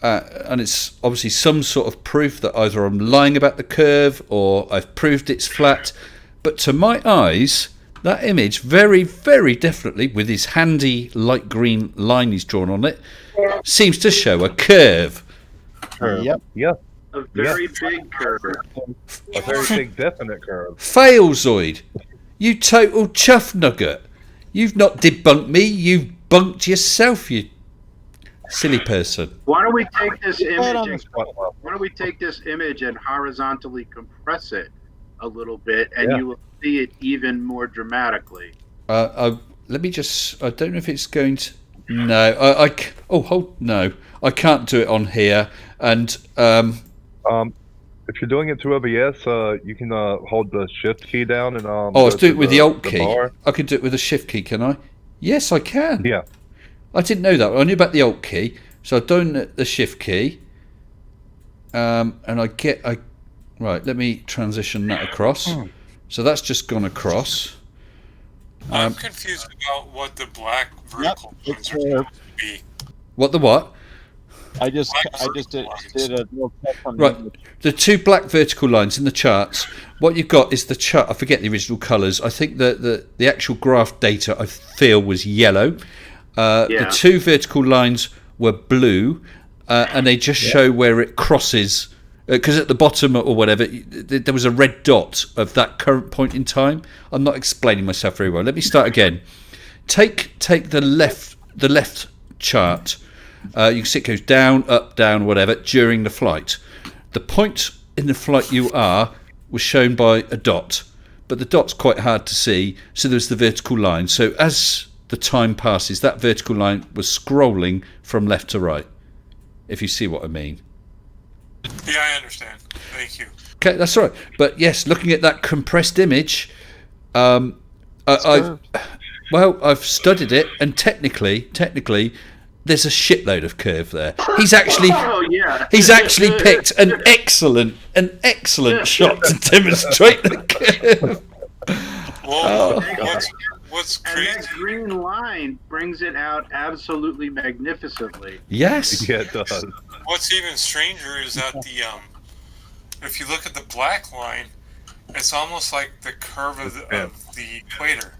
it's obviously some sort of proof that either I'm lying about the curve or I've proved it's flat. But to my eyes, that image very, very definitely, with his handy light green line he's drawn on it, seems to show a curve. Yep. A very big curve. A very big, definite curve. Failzoid, you total chuff nugget. You've not debunked me, you've bunked yourself, you silly person. Why don't we take this image and horizontally compress it a little bit, and you will see it even more dramatically. Let me just. I don't know if it's going to. No, no, I can't do it on here. And if you're doing it through OBS, you can hold the Shift key down and let's do it with the Alt key. bar. I can do it with the Shift key, can I? Yes, I can. Yeah. I didn't know that. I knew about the Alt key, so I've done the Shift key. And right. Let me transition that across. So that's just gone across. I'm confused about what the black vertical lines are supposed to be. What the what? I just did a little test on Right, the two black vertical lines in the charts. What you've got is the chart. I forget the original colours. I think the actual graph data I feel was yellow. The two vertical lines were blue, and they just show where it crosses. Because at the bottom or whatever, there was a red dot of that current point in time. I'm not explaining myself very well. Let me start again. Take the left chart. You can see it goes down, up, down, whatever, during the flight. The point in the flight you are was shown by a dot, but the dot's quite hard to see, so there's the vertical line. So as the time passes, that vertical line was scrolling from left to right, if you see what I mean. Yeah, I understand. Thank you. Okay, that's all right. But yes, looking at that compressed image, I've studied it, and technically, there's a shitload of curve there. He's actually picked an excellent shot to demonstrate the curve. Well, what's crazy? And that green line brings it out absolutely magnificently. Yes. Yeah, it does. What's even stranger is that if you look at the black line, it's almost like the curve of the equator.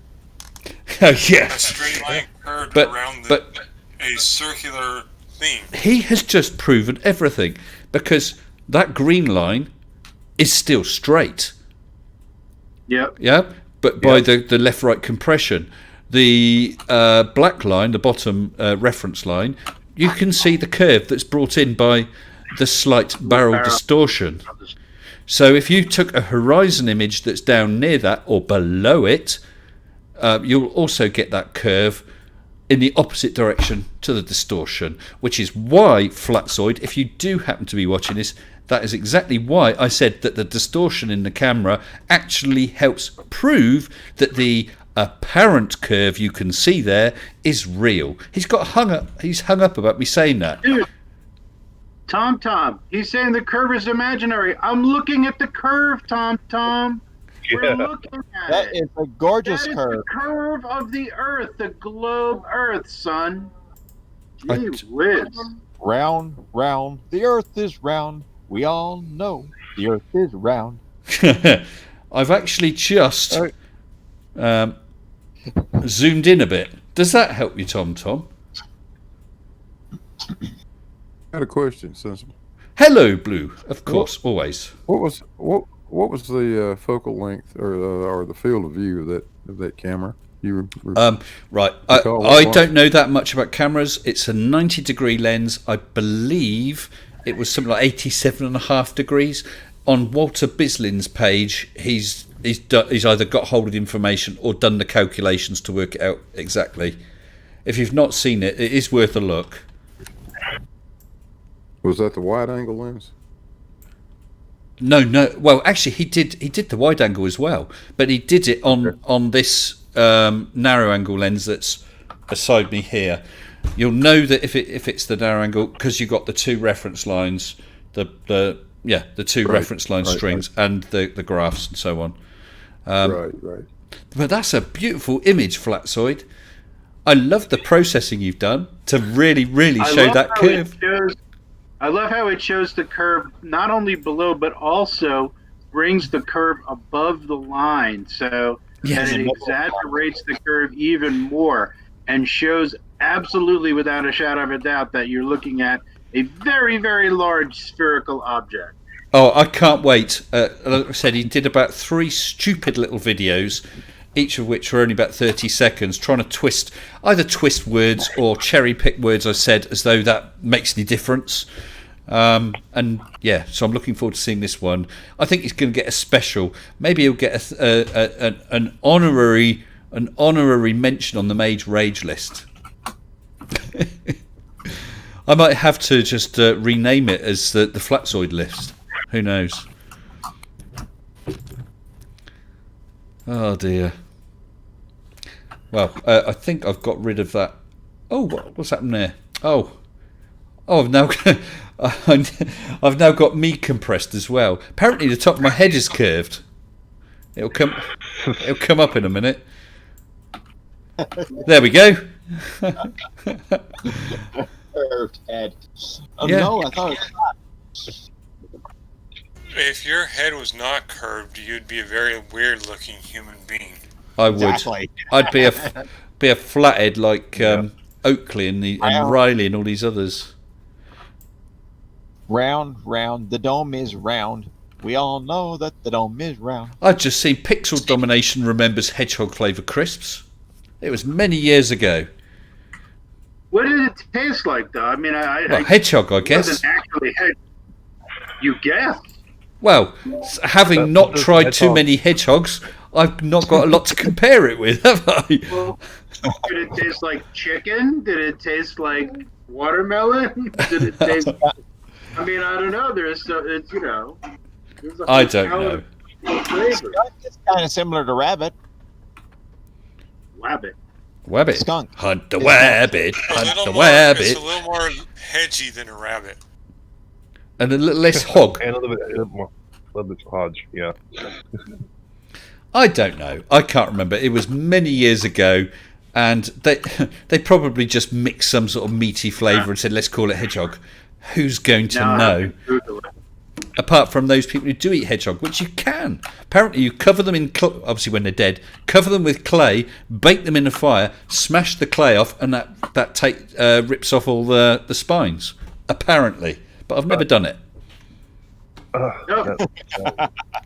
Oh yeah. A straight line curved around a circular thing. He has just proven everything, because that green line is still straight. Yep. Yeah, but by the left-right compression, the black line, the bottom reference line, you can see the curve that's brought in by the slight barrel distortion. So if you took a horizon image that's down near that or below it, you'll also get that curve in the opposite direction to the distortion, which is why Flatzoid, if you do happen to be watching this, that is exactly why I said that the distortion in the camera actually helps prove that the apparent curve you can see there is real. He's hung up about me saying that. Dude, Tom, he's saying the curve is imaginary. I'm looking at the curve, Tom. We're looking at that it. Is a gorgeous that curve. Is the curve of the Earth, the globe Earth, son. Gee whiz. Round, the Earth is round. We all know the Earth is round. I've actually just zoomed in a bit. Does that help you, Tom? I had a question, Sensible. Hello, Blue. Of course, always. What was the focal length or the field of view of that camera? Right. I don't know that much about cameras. It's a 90-degree lens. I believe it was something like 87.5 degrees. on Walter Bislin's page, he's either got hold of the information or done the calculations to work it out exactly. If you've not seen it, it is worth a look. Was that the wide angle lens? No. Well, actually, he did the wide angle as well, but he did it on this narrow angle lens that's beside me here. You'll know that if it's the narrow angle because you got the two reference lines, the two reference line strings and the graphs and so on. Right. But that's a beautiful image, Flatzoid. I love the processing you've done to really show that curve. I love how it shows the curve not only below, but also brings the curve above the line. So that it exaggerates the curve even more and shows absolutely without a shadow of a doubt that you're looking at a very, very large spherical object. Oh, I can't wait. Like I said, he did about 3 stupid little videos, each of which were only about 30 seconds, trying to either twist words or cherry pick words I said as though that makes any difference. And yeah, so I'm looking forward to seeing this one. I think he's going to get a special. Maybe he'll get an honorary mention on the Mage Rage list. I might have to just rename it as the Flatzoid list. Who knows? Oh dear. Well, I think I've got rid of that. Oh, what's happened there? Oh, I've now got me compressed as well. Apparently, the top of my head is curved. It'll come up in a minute. There we go. Curved head. Yeah. No, I thought it was not. If your head was not curved, you'd be a very weird-looking human being. I would. Exactly. I'd be a flathead like Oakley and Riley and all these others. Round, the dome is round. We all know that the dome is round. I've just seen Pixel Domination remembers hedgehog flavour crisps. It was many years ago. What did it taste like, though? I mean, hedgehog, I guess. It wasn't actually hedgehog. You guessed. Well, having not tried too many hedgehogs, I've not got a lot to compare it with, have I? Well, did it taste like chicken? Did it taste like watermelon? Did it taste? I mean, I don't know. There's I don't know. It's kind of similar to rabbit. Wabbit. Skunk. Hunt the wabbit. Hunt the wabbit. It's a little more hedgy than a rabbit. And a little less hog. And a little bit hodge, yeah. I don't know. I can't remember. It was many years ago, and they probably just mixed some sort of meaty flavour and said, let's call it hedgehog. Who's going to know? Apart from those people who do eat hedgehog, which you can. Apparently you cover them in, obviously when they're dead, cover them with clay, bake them in a fire, smash the clay off, and that rips off all the spines. Apparently. But I've never done it. That's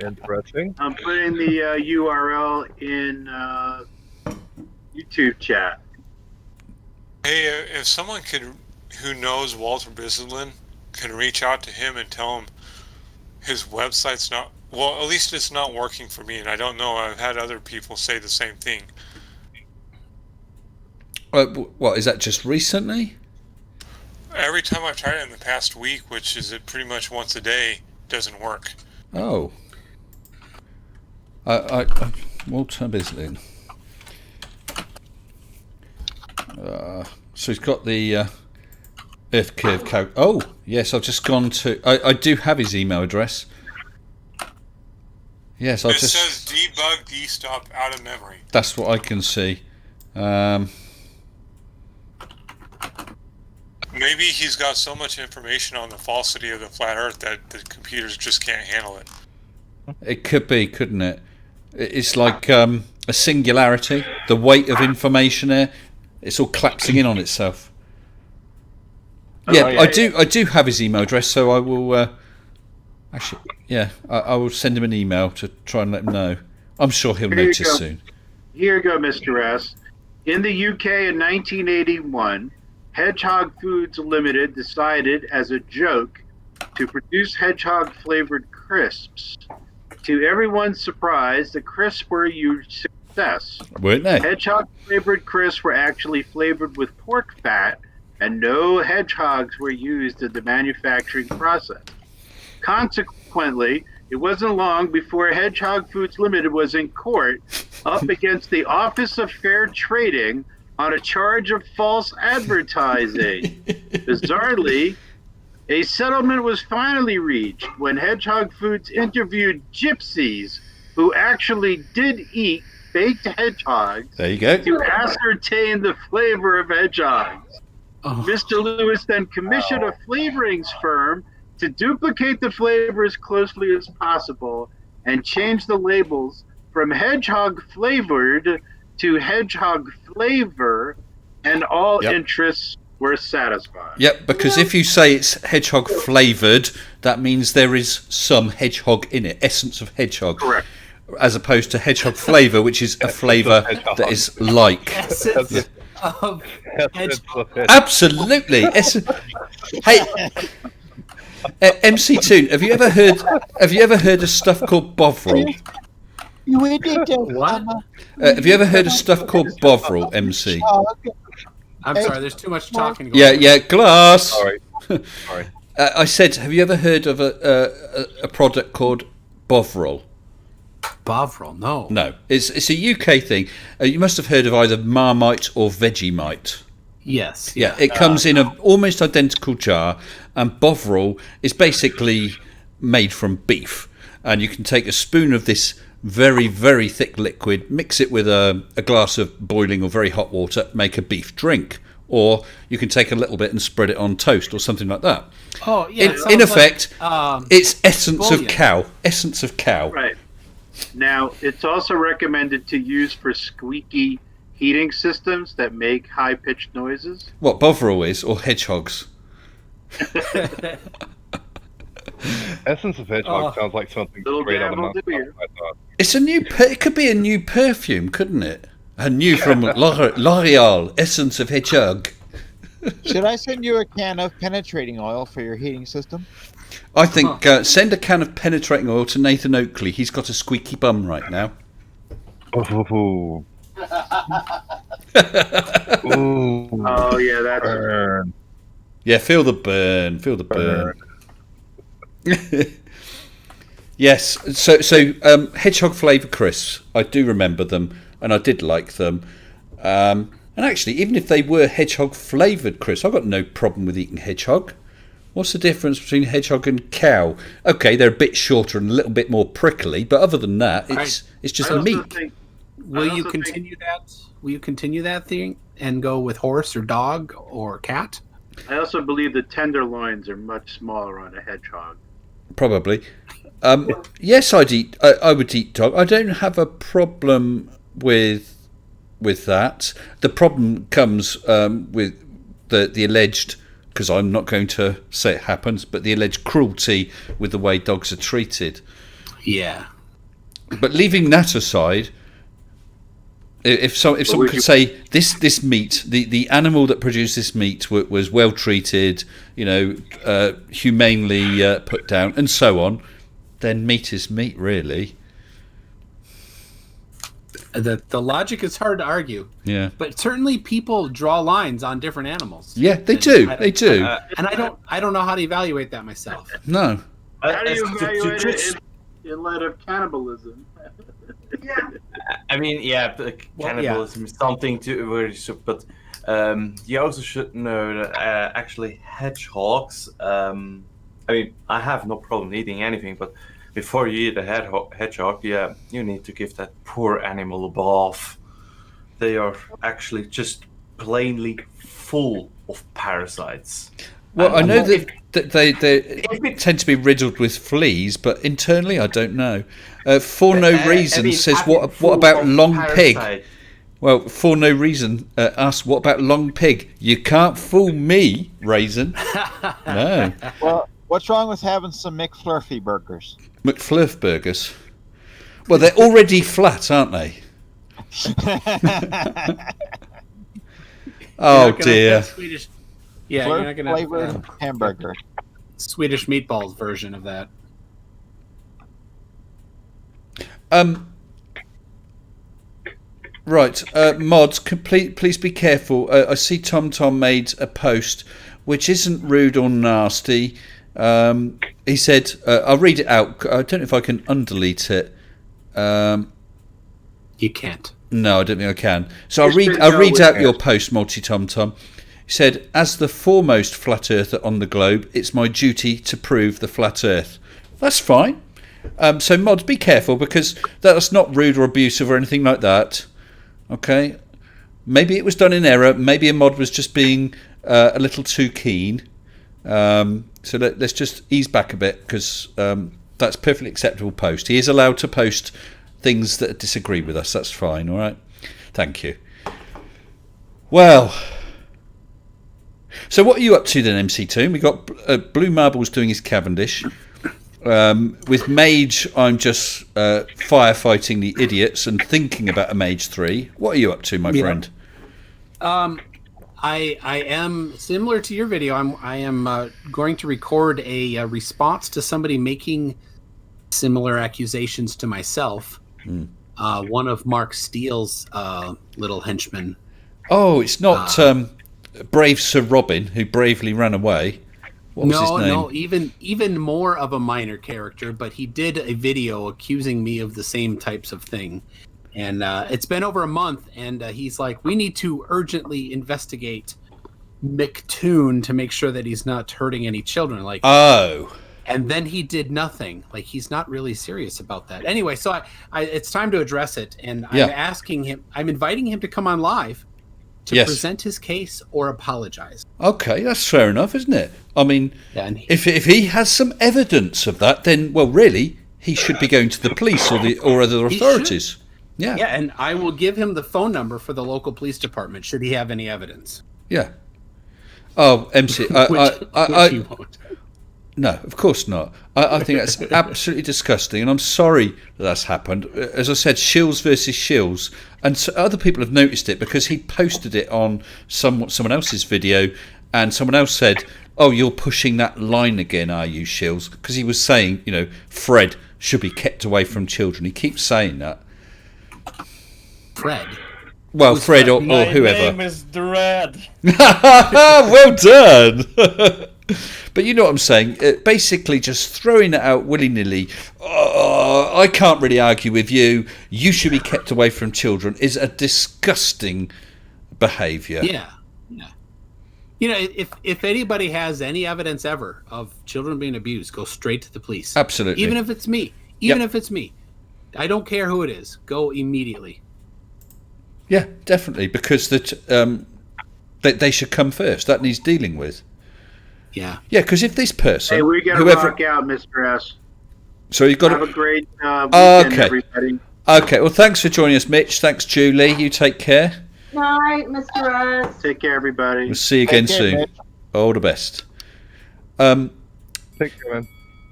interesting. I'm putting the URL in YouTube chat. Hey, if someone who knows Walter Bislin can reach out to him and tell him his website's not, well, at least it's not working for me, and I don't know, I've had other people say the same thing. What, is that just recently? Every time I've tried it in the past week, which is pretty much once a day, it doesn't work. Oh. Walter Bislin. So he's got the Earth Curve code. Oh, yes, I've just gone to... I do have his email address. Yes, It says debug dstop out of memory. That's what I can see. Maybe he's got so much information on the falsity of the flat Earth that the computers just can't handle it. It could be, couldn't it? It's like a singularity. The weight of information there, it's all collapsing in on itself. Yeah, I do have his email address, so I will actually, yeah, I will send him an email to try and let him know. I'm sure he'll notice soon. Here you go, Mr. S. In the UK in 1981, Hedgehog Foods Limited decided, as a joke, to produce hedgehog-flavored crisps. To everyone's surprise, the crisps were a huge success. Weren't they? Hedgehog-flavored crisps were actually flavored with pork fat, and no hedgehogs were used in the manufacturing process. Consequently, it wasn't long before Hedgehog Foods Limited was in court up against the Office of Fair Trading on a charge of false advertising. Bizarrely, a settlement was finally reached when Hedgehog Foods interviewed gypsies who actually did eat baked hedgehogs There you go. to ascertain the flavor of hedgehogs. Mr. Lewis then commissioned a flavorings firm to duplicate the flavor as closely as possible and change the labels from hedgehog flavored to hedgehog flavor, and all interests were satisfied. Yep, because if you say it's hedgehog flavoured, that means there is some hedgehog in it, essence of hedgehog. Correct. As opposed to hedgehog flavour, which is a flavour that is like. Essence of hedgehog. Absolutely. Hey, MC Toon, have you ever heard of stuff called Bovril? What? Have you ever heard of stuff called Bovril, MC? I'm sorry, there's too much talking going on. Yeah, glass. Sorry. I said, have you ever heard of a product called Bovril? Bovril, no. No, it's a UK thing. You must have heard of either Marmite or Vegemite. Yes. Yeah, it comes in an almost identical jar, and Bovril is basically made from beef. And you can take a spoon of this very, very thick liquid, mix it with a glass of boiling or very hot water, make a beef drink. Or you can take a little bit and spread it on toast or something like that. Oh, yeah. In effect, it's essence bouillon. of cow. Essence of cow. Right. Now, it's also recommended to use for squeaky heating systems that make high-pitched noises. What, Bovril is, or hedgehogs? Essence of hedgehog sounds like something straight out of my thought. It's a new. It could be a new perfume, couldn't it? A new from L'Oreal, Essence of Hedgehog. Should I send you a can of penetrating oil for your heating system? I think send a can of penetrating oil to Nathan Oakley. He's got a squeaky bum right now. Ooh. Oh yeah, that's burn. Yeah, feel the burn. Feel the burn. Yes. So hedgehog flavour crisps. I do remember them, and I did like them. And actually, even if they were hedgehog flavoured crisps, I've got no problem with eating hedgehog. What's the difference between hedgehog and cow? Okay, they're a bit shorter and a little bit more prickly, but other than that, it's just meat. Will you continue that? Will you continue that thing and go with horse or dog or cat? I also believe the tenderloins are much smaller on a hedgehog. Probably. Yes, I would eat dog. I don't have a problem with that. The problem comes with the alleged, because I'm not going to say it happens, but the alleged cruelty with the way dogs are treated. Yeah. But leaving that aside, if someone could say this meat, the animal that produced this meat was well treated, humanely put down, and so on, then meat is meat, really. The logic is hard to argue. Yeah. But certainly people draw lines on different animals. Yeah, they do. They do. And I don't know how to evaluate that myself. No. How do you evaluate it in light of cannibalism? I mean, cannibalism is something to but you also should know that actually hedgehogs. I mean, I have no problem eating anything, but before you eat a hedgehog, you need to give that poor animal a bath. They are actually just plainly full of parasites. Well, I know that they tend to be riddled with fleas, but internally, I don't know. For no reason says, what about long pig? Well, for no reason asks, what about long pig? You can't fool me, Raisin. No. Well, what's wrong with having some McFlurphy burgers? McFlurf burgers? Well, they're already flat, aren't they? Oh, dear. Yeah, you're not gonna flavored hamburger. Swedish Meatballs version of that. Right, mods, please be careful. I see Tom made a post which isn't rude or nasty. He said, I'll read it out. I don't know if I can undelete it. You can't. No, I don't think I can. So I'll read out your post, Multi Tom. He said, as the foremost flat earther on the globe, it's my duty to prove the flat earth. That's fine. So mods, be careful, because that's not rude or abusive or anything like that. Okay, maybe it was done in error. Maybe a mod was just being a little too keen. So let's just ease back a bit, because that's a perfectly acceptable post. He is allowed to post things that disagree with us. That's fine. All right. Thank you. Well, so what are you up to then, MC2? We got Blue Marbles doing his Cavendish. With Mage, I'm just firefighting the idiots and thinking about a Mage 3. What are you up to, my friend? I am similar to your video. I am going to record a response to somebody making similar accusations to myself. One of Mark Steele's little henchmen. Oh, it's not brave Sir Robin, who bravely ran away. What was his name? No, even more of a minor character, but he did a video accusing me of the same types of thing. And it's been over a month, and he's like, we need to urgently investigate McToon to make sure that he's not hurting any children. Like, oh. And then he did nothing. Like, he's not really serious about that. Anyway, so it's time to address it, and I'm inviting him to come on live to present his case or apologize. Okay, that's fair enough, isn't it? I mean, if he has some evidence of that, then, well, really, he should be going to the police or other authorities. Yeah. Yeah, and I will give him the phone number for the local police department should he have any evidence. Yeah. Oh, MC, which he won't. No, of course not. I think that's absolutely disgusting, and I'm sorry that's happened. As I said, Shills versus Shills, and so other people have noticed it because he posted it on someone else's video, and someone else said, "Oh, you're pushing that line again, are you, Shills?" Because he was saying, Fred should be kept away from children. He keeps saying that. Fred. Well, Fred or whoever. My name is Dread. Well done. But you know what I'm saying? Basically, just throwing it out willy-nilly. Oh, I can't really argue with you. You should be kept away from children is a disgusting behaviour. Yeah. If anybody has any evidence ever of children being abused, go straight to the police. Absolutely. Even if it's me. If it's me. I don't care who it is. Go immediately. Yeah, definitely, because they should come first. That needs dealing with. Yeah. Yeah, because if this person... Hey, we got to rock out, Mr. S. So you've got Have a great weekend, everybody. Okay, well, thanks for joining us, Mitch. Thanks, Julie. You take care. Night, Mr. S. Take care, everybody. We'll see you again soon. Mitch. All the best. Take care, man.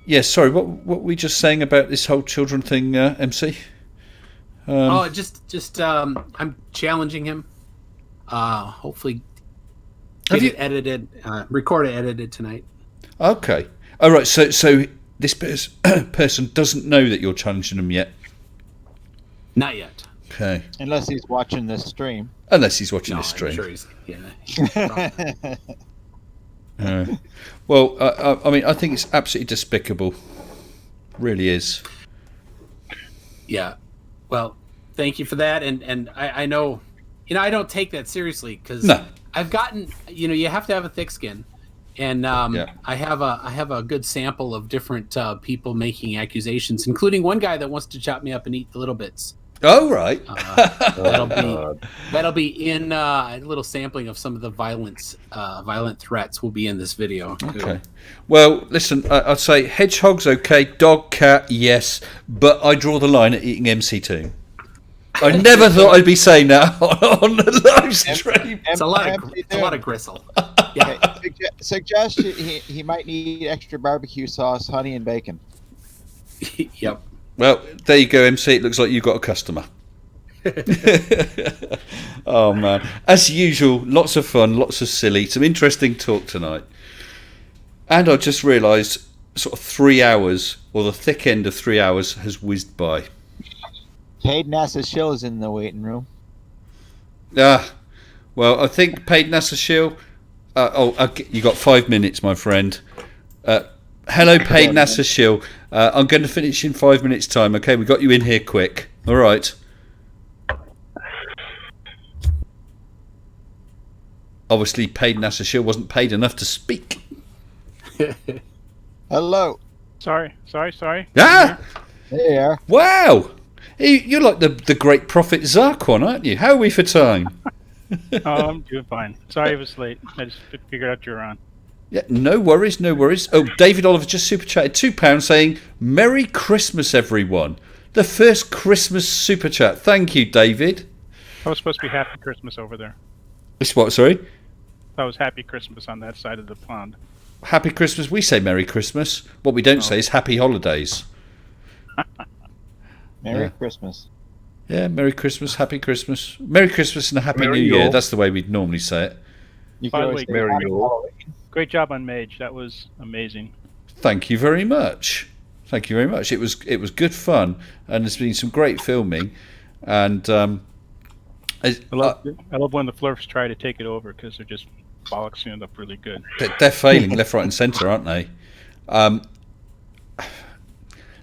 Yeah, sorry, what were we just saying about this whole children thing, MC? I'm challenging him. Hopefully record it, edited tonight. Okay. All right, so this person doesn't know that you're challenging him yet? Not yet. Okay. Unless he's watching this stream. Unless he's watching this stream. I'm sure well, I mean, I think it's absolutely despicable. Really is. Yeah. Well, thank you for that, and I know, I don't take that seriously because I've gotten, you have to have a thick skin, and I have a good sample of different people making accusations, including one guy that wants to chop me up and eat the little bits. Oh right. That'll be in a little sampling of some of the violent threats will be in this video. Okay. Well, listen, I'd say hedgehog's okay, dog, cat, yes, but I draw the line at eating MC2. I never thought I'd be saying that on the live stream. It's a lot of gristle. Yeah. Suggest he might need extra barbecue sauce, honey, and bacon. Yep. Well, there you go, MC. It looks like you've got a customer. Oh, man. As usual, lots of fun, lots of silly, some interesting talk tonight. And I just realised sort of 3 hours, or the thick end of 3 hours, has whizzed by. Paid NASA Shill is in the waiting room. Well, I think Paid NASA Shill. You got 5 minutes, my friend. Hello, Paid NASA Shill. I'm going to finish in 5 minutes' time. Okay, we got you in here quick. All right. Obviously, Paid NASA Shill wasn't paid enough to speak. Hello. Sorry. Ah! There you are. Wow! You're like the great prophet Zarquon, aren't you? How are we for time? Oh, I'm doing fine. Sorry I was late. I just figured out you were on. Yeah, no worries. Oh, David Oliver just super chatted £2 saying, Merry Christmas, everyone. The first Christmas super chat. Thank you, David. I was supposed to be Happy Christmas over there. It's what, sorry? That was Happy Christmas on that side of the pond. Happy Christmas. We say Merry Christmas. What we don't say is Happy Holidays. Merry Christmas. Yeah, Merry Christmas, Happy Christmas. Merry Christmas and a Happy New Year. That's the way we'd normally say it. By the way, great job on Mage. That was amazing. Thank you very much. Thank you very much. It was good fun, and there's been some great filming. And I love when the Flurfs try to take it over because they're just bollocksing it up really good. They're failing left, right, and centre, aren't they?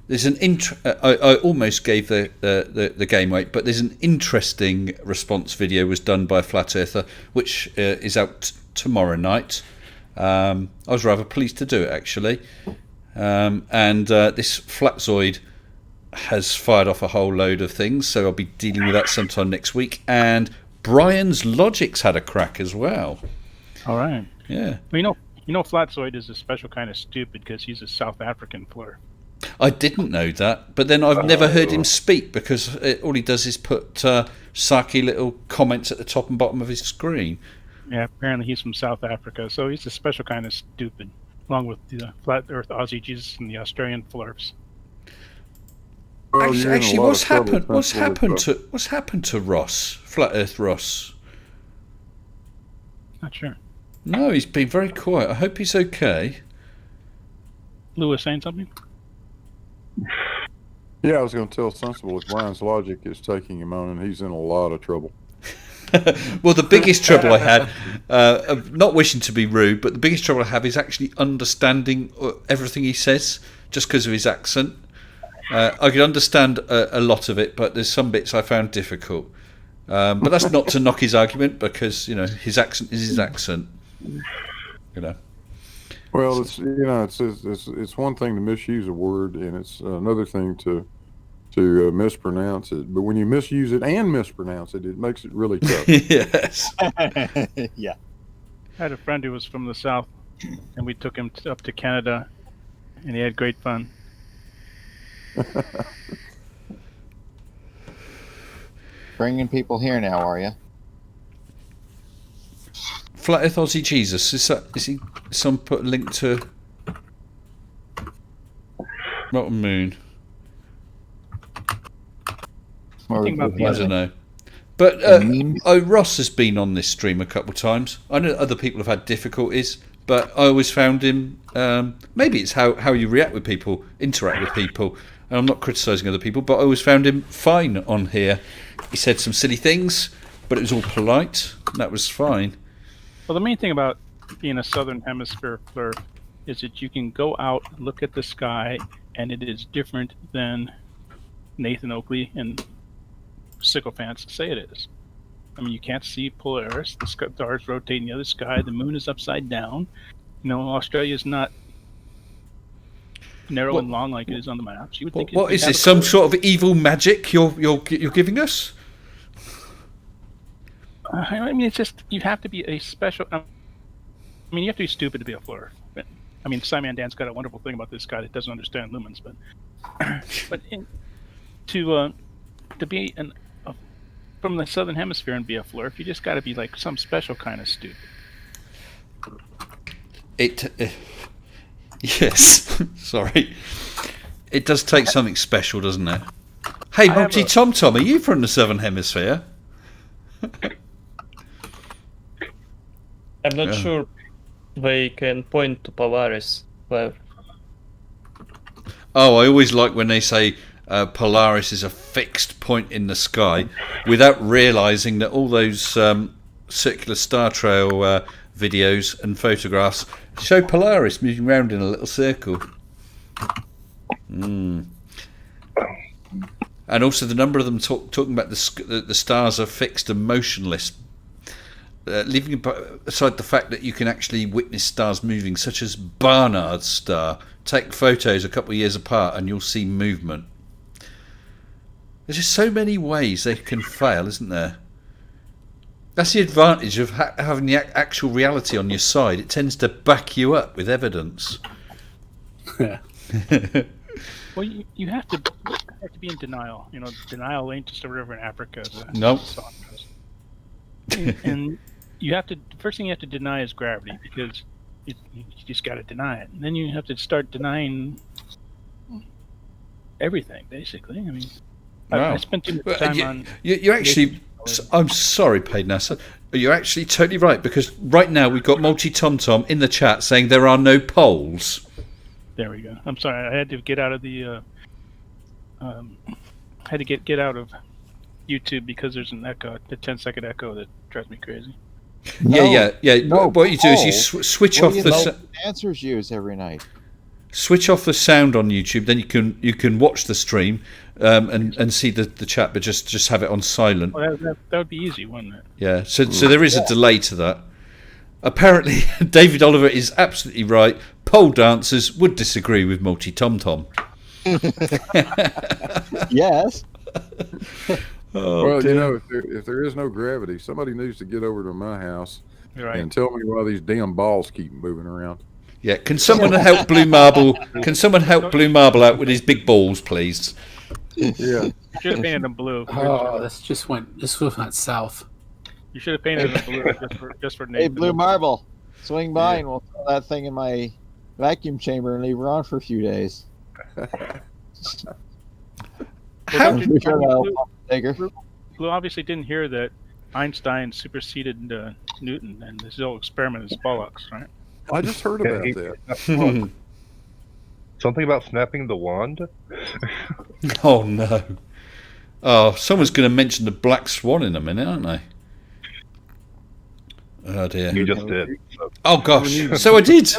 There's an I almost gave the game away, but there's an interesting response video was done by a Flat Earther, which is out tomorrow night. I was rather pleased to do it, actually. And this Flatzoid has fired off a whole load of things, so I'll be dealing with that sometime next week. And Brian's Logic's had a crack as well. All right. Yeah. Well, you know, Flatzoid is a special kind of stupid because he's a South African Flurf. I didn't know that, but then I've never heard him speak because all he does is put sarky little comments at the top and bottom of his screen. Yeah, apparently he's from South Africa, so he's a special kind of stupid, along with the Flat Earth Aussie Jesus and the Australian Flurfs. Actually, what's happened to Ross, Flat Earth Ross? Not sure. No, he's been very quiet. I hope he's okay. Lewis saying something? Yeah, I was going to tell Sensible if Brian's Logic is taking him on, and he's in a lot of trouble. Well, the biggest trouble I had, not wishing to be rude, but the biggest trouble I have is actually understanding everything he says, just because of his accent. I can understand a lot of it, but there's some bits I found difficult. But that's not to knock his argument, because his accent is his accent. Well, it's one thing to misuse a word, and it's another thing to mispronounce it. But when you misuse it and mispronounce it, it makes it really tough. Yes. Yeah. I had a friend who was from the South, and we took him up to Canada, and he had great fun. Bringing people here now, are you? Flat Earth Aussie Jesus, is he some put a link to Rotten Moon? I don't know. But Ross has been on this stream a couple of times. I know other people have had difficulties, but I always found him, maybe it's how you react with people, interact with people, and I'm not criticising other people, but I always found him fine on here. He said some silly things, but it was all polite, and that was fine. Well, the main thing about being a Southern Hemisphere Flurf is that you can go out, look at the sky, and it is different than Nathan Oakley and sycophants say it is. I mean, you can't see Polaris, the stars rotate in the other sky, the moon is upside down. Australia's not narrow and long like it is on the maps. You would think what is this? Some sort of evil magic you're giving us? I mean, it's just you have to be a special. I mean, you have to be stupid to be a Flurf. I mean, Simon Dan's got a wonderful thing about this guy that doesn't understand lumens, but to be from the Southern Hemisphere and be a Flurf, you just got to be like some special kind of stupid. Yes, sorry. It does take something special, doesn't it? Hey, Monty Tom, are you from the Southern I'm not sure they can point to Polaris. Well, Oh, I always like when they say Polaris is a fixed point in the sky, without realising that all those circular star trail videos and photographs show Polaris moving around in a little circle. And also the number of them talking about the stars are fixed and motionless, leaving aside the fact that you can actually witness stars moving, such as Barnard's star. Take photos a couple of years apart and you'll see movement. There's just so many ways they can fail, isn't there? That's the advantage of having the actual reality on your side. It tends to back you up with evidence. Yeah. Well, you have to be in denial. You know, denial ain't just a river in Africa. Nope. And you have to. The first thing you have to deny is gravity, because you just got to deny it. And then you have to start denying everything, basically. I mean, Wow. I spent too much time on. You actually. I'm sorry, Paid NASA. You're actually totally right, because right now we've got Multi Tom Tom in the chat saying there are no poles. There we go. I'm sorry. I had to get out of the. Had to get out of YouTube because there's an echo, the 10-second echo that drives me crazy. Yeah. No what you do is you poles. switch What off do the answers use every night. switch off the sound on YouTube. Then you can watch the stream and see the chat, but just have it on silent. Well, that would be easy, wouldn't it? Yeah. So there is a delay to that. Apparently, David Oliver is absolutely right. Pole dancers would disagree with Multi Tom Tom. Yes. Oh, Well, you know, if there is no gravity, somebody needs to get over to my house and tell me why these damn balls keep moving around. Yeah, can someone help Blue Marble? Can someone help Blue Marble out with his big balls, please? Yeah. You should have painted them blue. Oh, this went south. You should have painted them blue just for Hey, Nathan. Blue Marble, swing by and we'll throw that thing in my vacuum chamber and leave her on for a few days. Blue obviously didn't hear that Einstein superseded Newton, and this whole experiment is bollocks, right? I just heard about that. Something about snapping the wand? Oh no! Oh, someone's going to mention the Black Swan in a minute, aren't they? Oh dear! You just did. Oh gosh! So I did.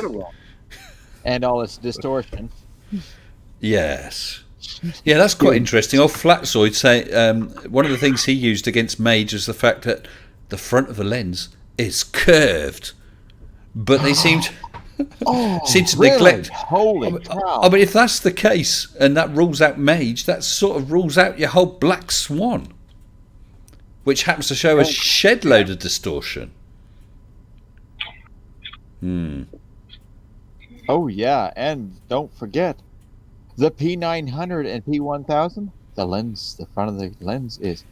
And all its distortion. Yes. Yeah, that's quite interesting. Old Flatzoid say one of the things he used against Mage is the fact that the front of the lens is curved, but they seem to neglect. Holy cow! I mean, if that's the case and that rules out Mage, that sort of rules out your whole Black Swan, which happens to show a shed load of distortion. Oh yeah, and don't forget the P900 and P1000. The front of the lens is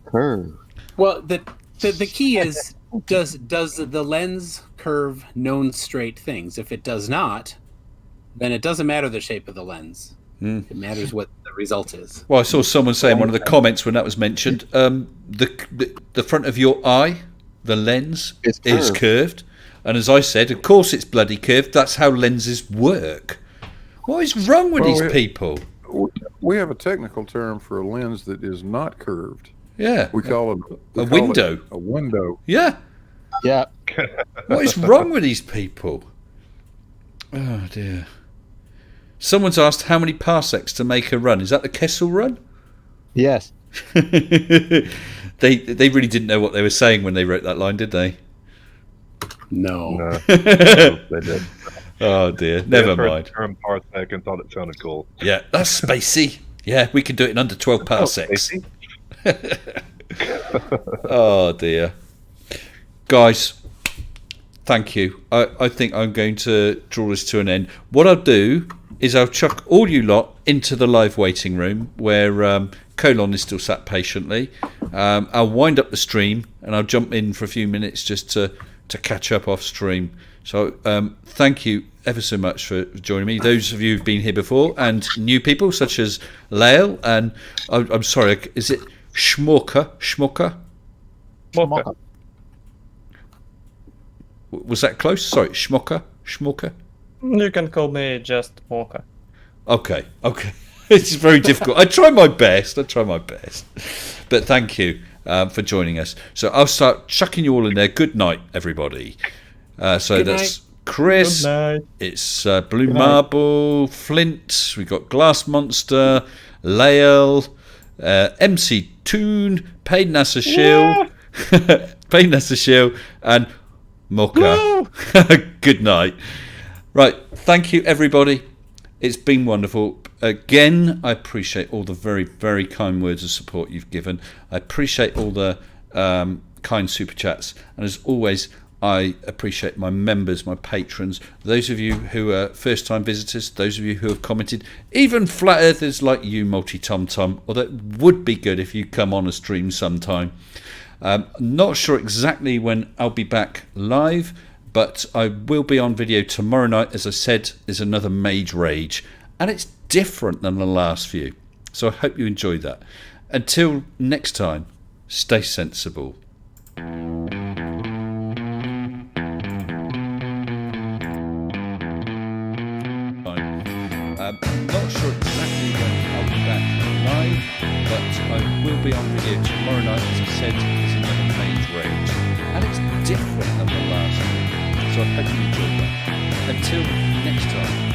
curved. Well, the key is does the lens curve known straight things? If it does not, then it doesn't matter the shape of the lens. It matters what the result is. Well, I saw someone say in one of the comments when that was mentioned, the front of your eye, the lens, is curved. And as I said, of course it's bloody curved. That's how lenses work. What is wrong with these people? We have a technical term for a lens that is not curved. Yeah. We call it a window. A window. Yeah. Yeah. What is wrong with these people? Oh dear. Someone's asked how many parsecs to make a run. Is that the Kessel run? Yes. They really didn't know what they were saying when they wrote that line, did they? No. They did. Oh dear. Never mind. The term parsec and thought it sounded cool. Yeah, that's spacey. Yeah, we can do it in under 12 parsecs. Oh dear. Guys, thank you. I think I'm going to draw this to an end. What I'll do is I'll chuck all you lot into the live waiting room where Colon is still sat patiently. I'll wind up the stream and I'll jump in for a few minutes just to catch up off stream. So thank you ever so much for joining me. Those of you who've been here before and new people such as Lael and I'm sorry, is it Schmorka? Was that close? Sorry, Schmocker? You can call me just Mocha. Okay. It's very difficult. I try my best. But thank you for joining us. So I'll start chucking you all in there. Good night, everybody. So that's Chris. Good night. It's Blue Marble, Flint. We got Glass Monster, Lael, MC Toon, Pain Nasser Shill, and Mocha. Good night. Right, thank you, everybody. It's been wonderful. Again, I appreciate all the very, very kind words of support you've given. I appreciate all the kind super chats. And as always, I appreciate my members, my patrons, those of you who are first-time visitors, those of you who have commented, even flat earthers like you, Multi-Tom-Tom, although it would be good if you come on a stream sometime. Not sure exactly when I'll be back live, but I will be on video tomorrow night. As I said, is another Mage Rage, and it's different than the last few. So I hope you enjoyed that. Until next time, stay sensible. Not sure exactly when I'll be back live, but I will be on video tomorrow night. As I said, it's another Mage Rage, and it's different than the last one. So I hope you enjoyed that. Until next time.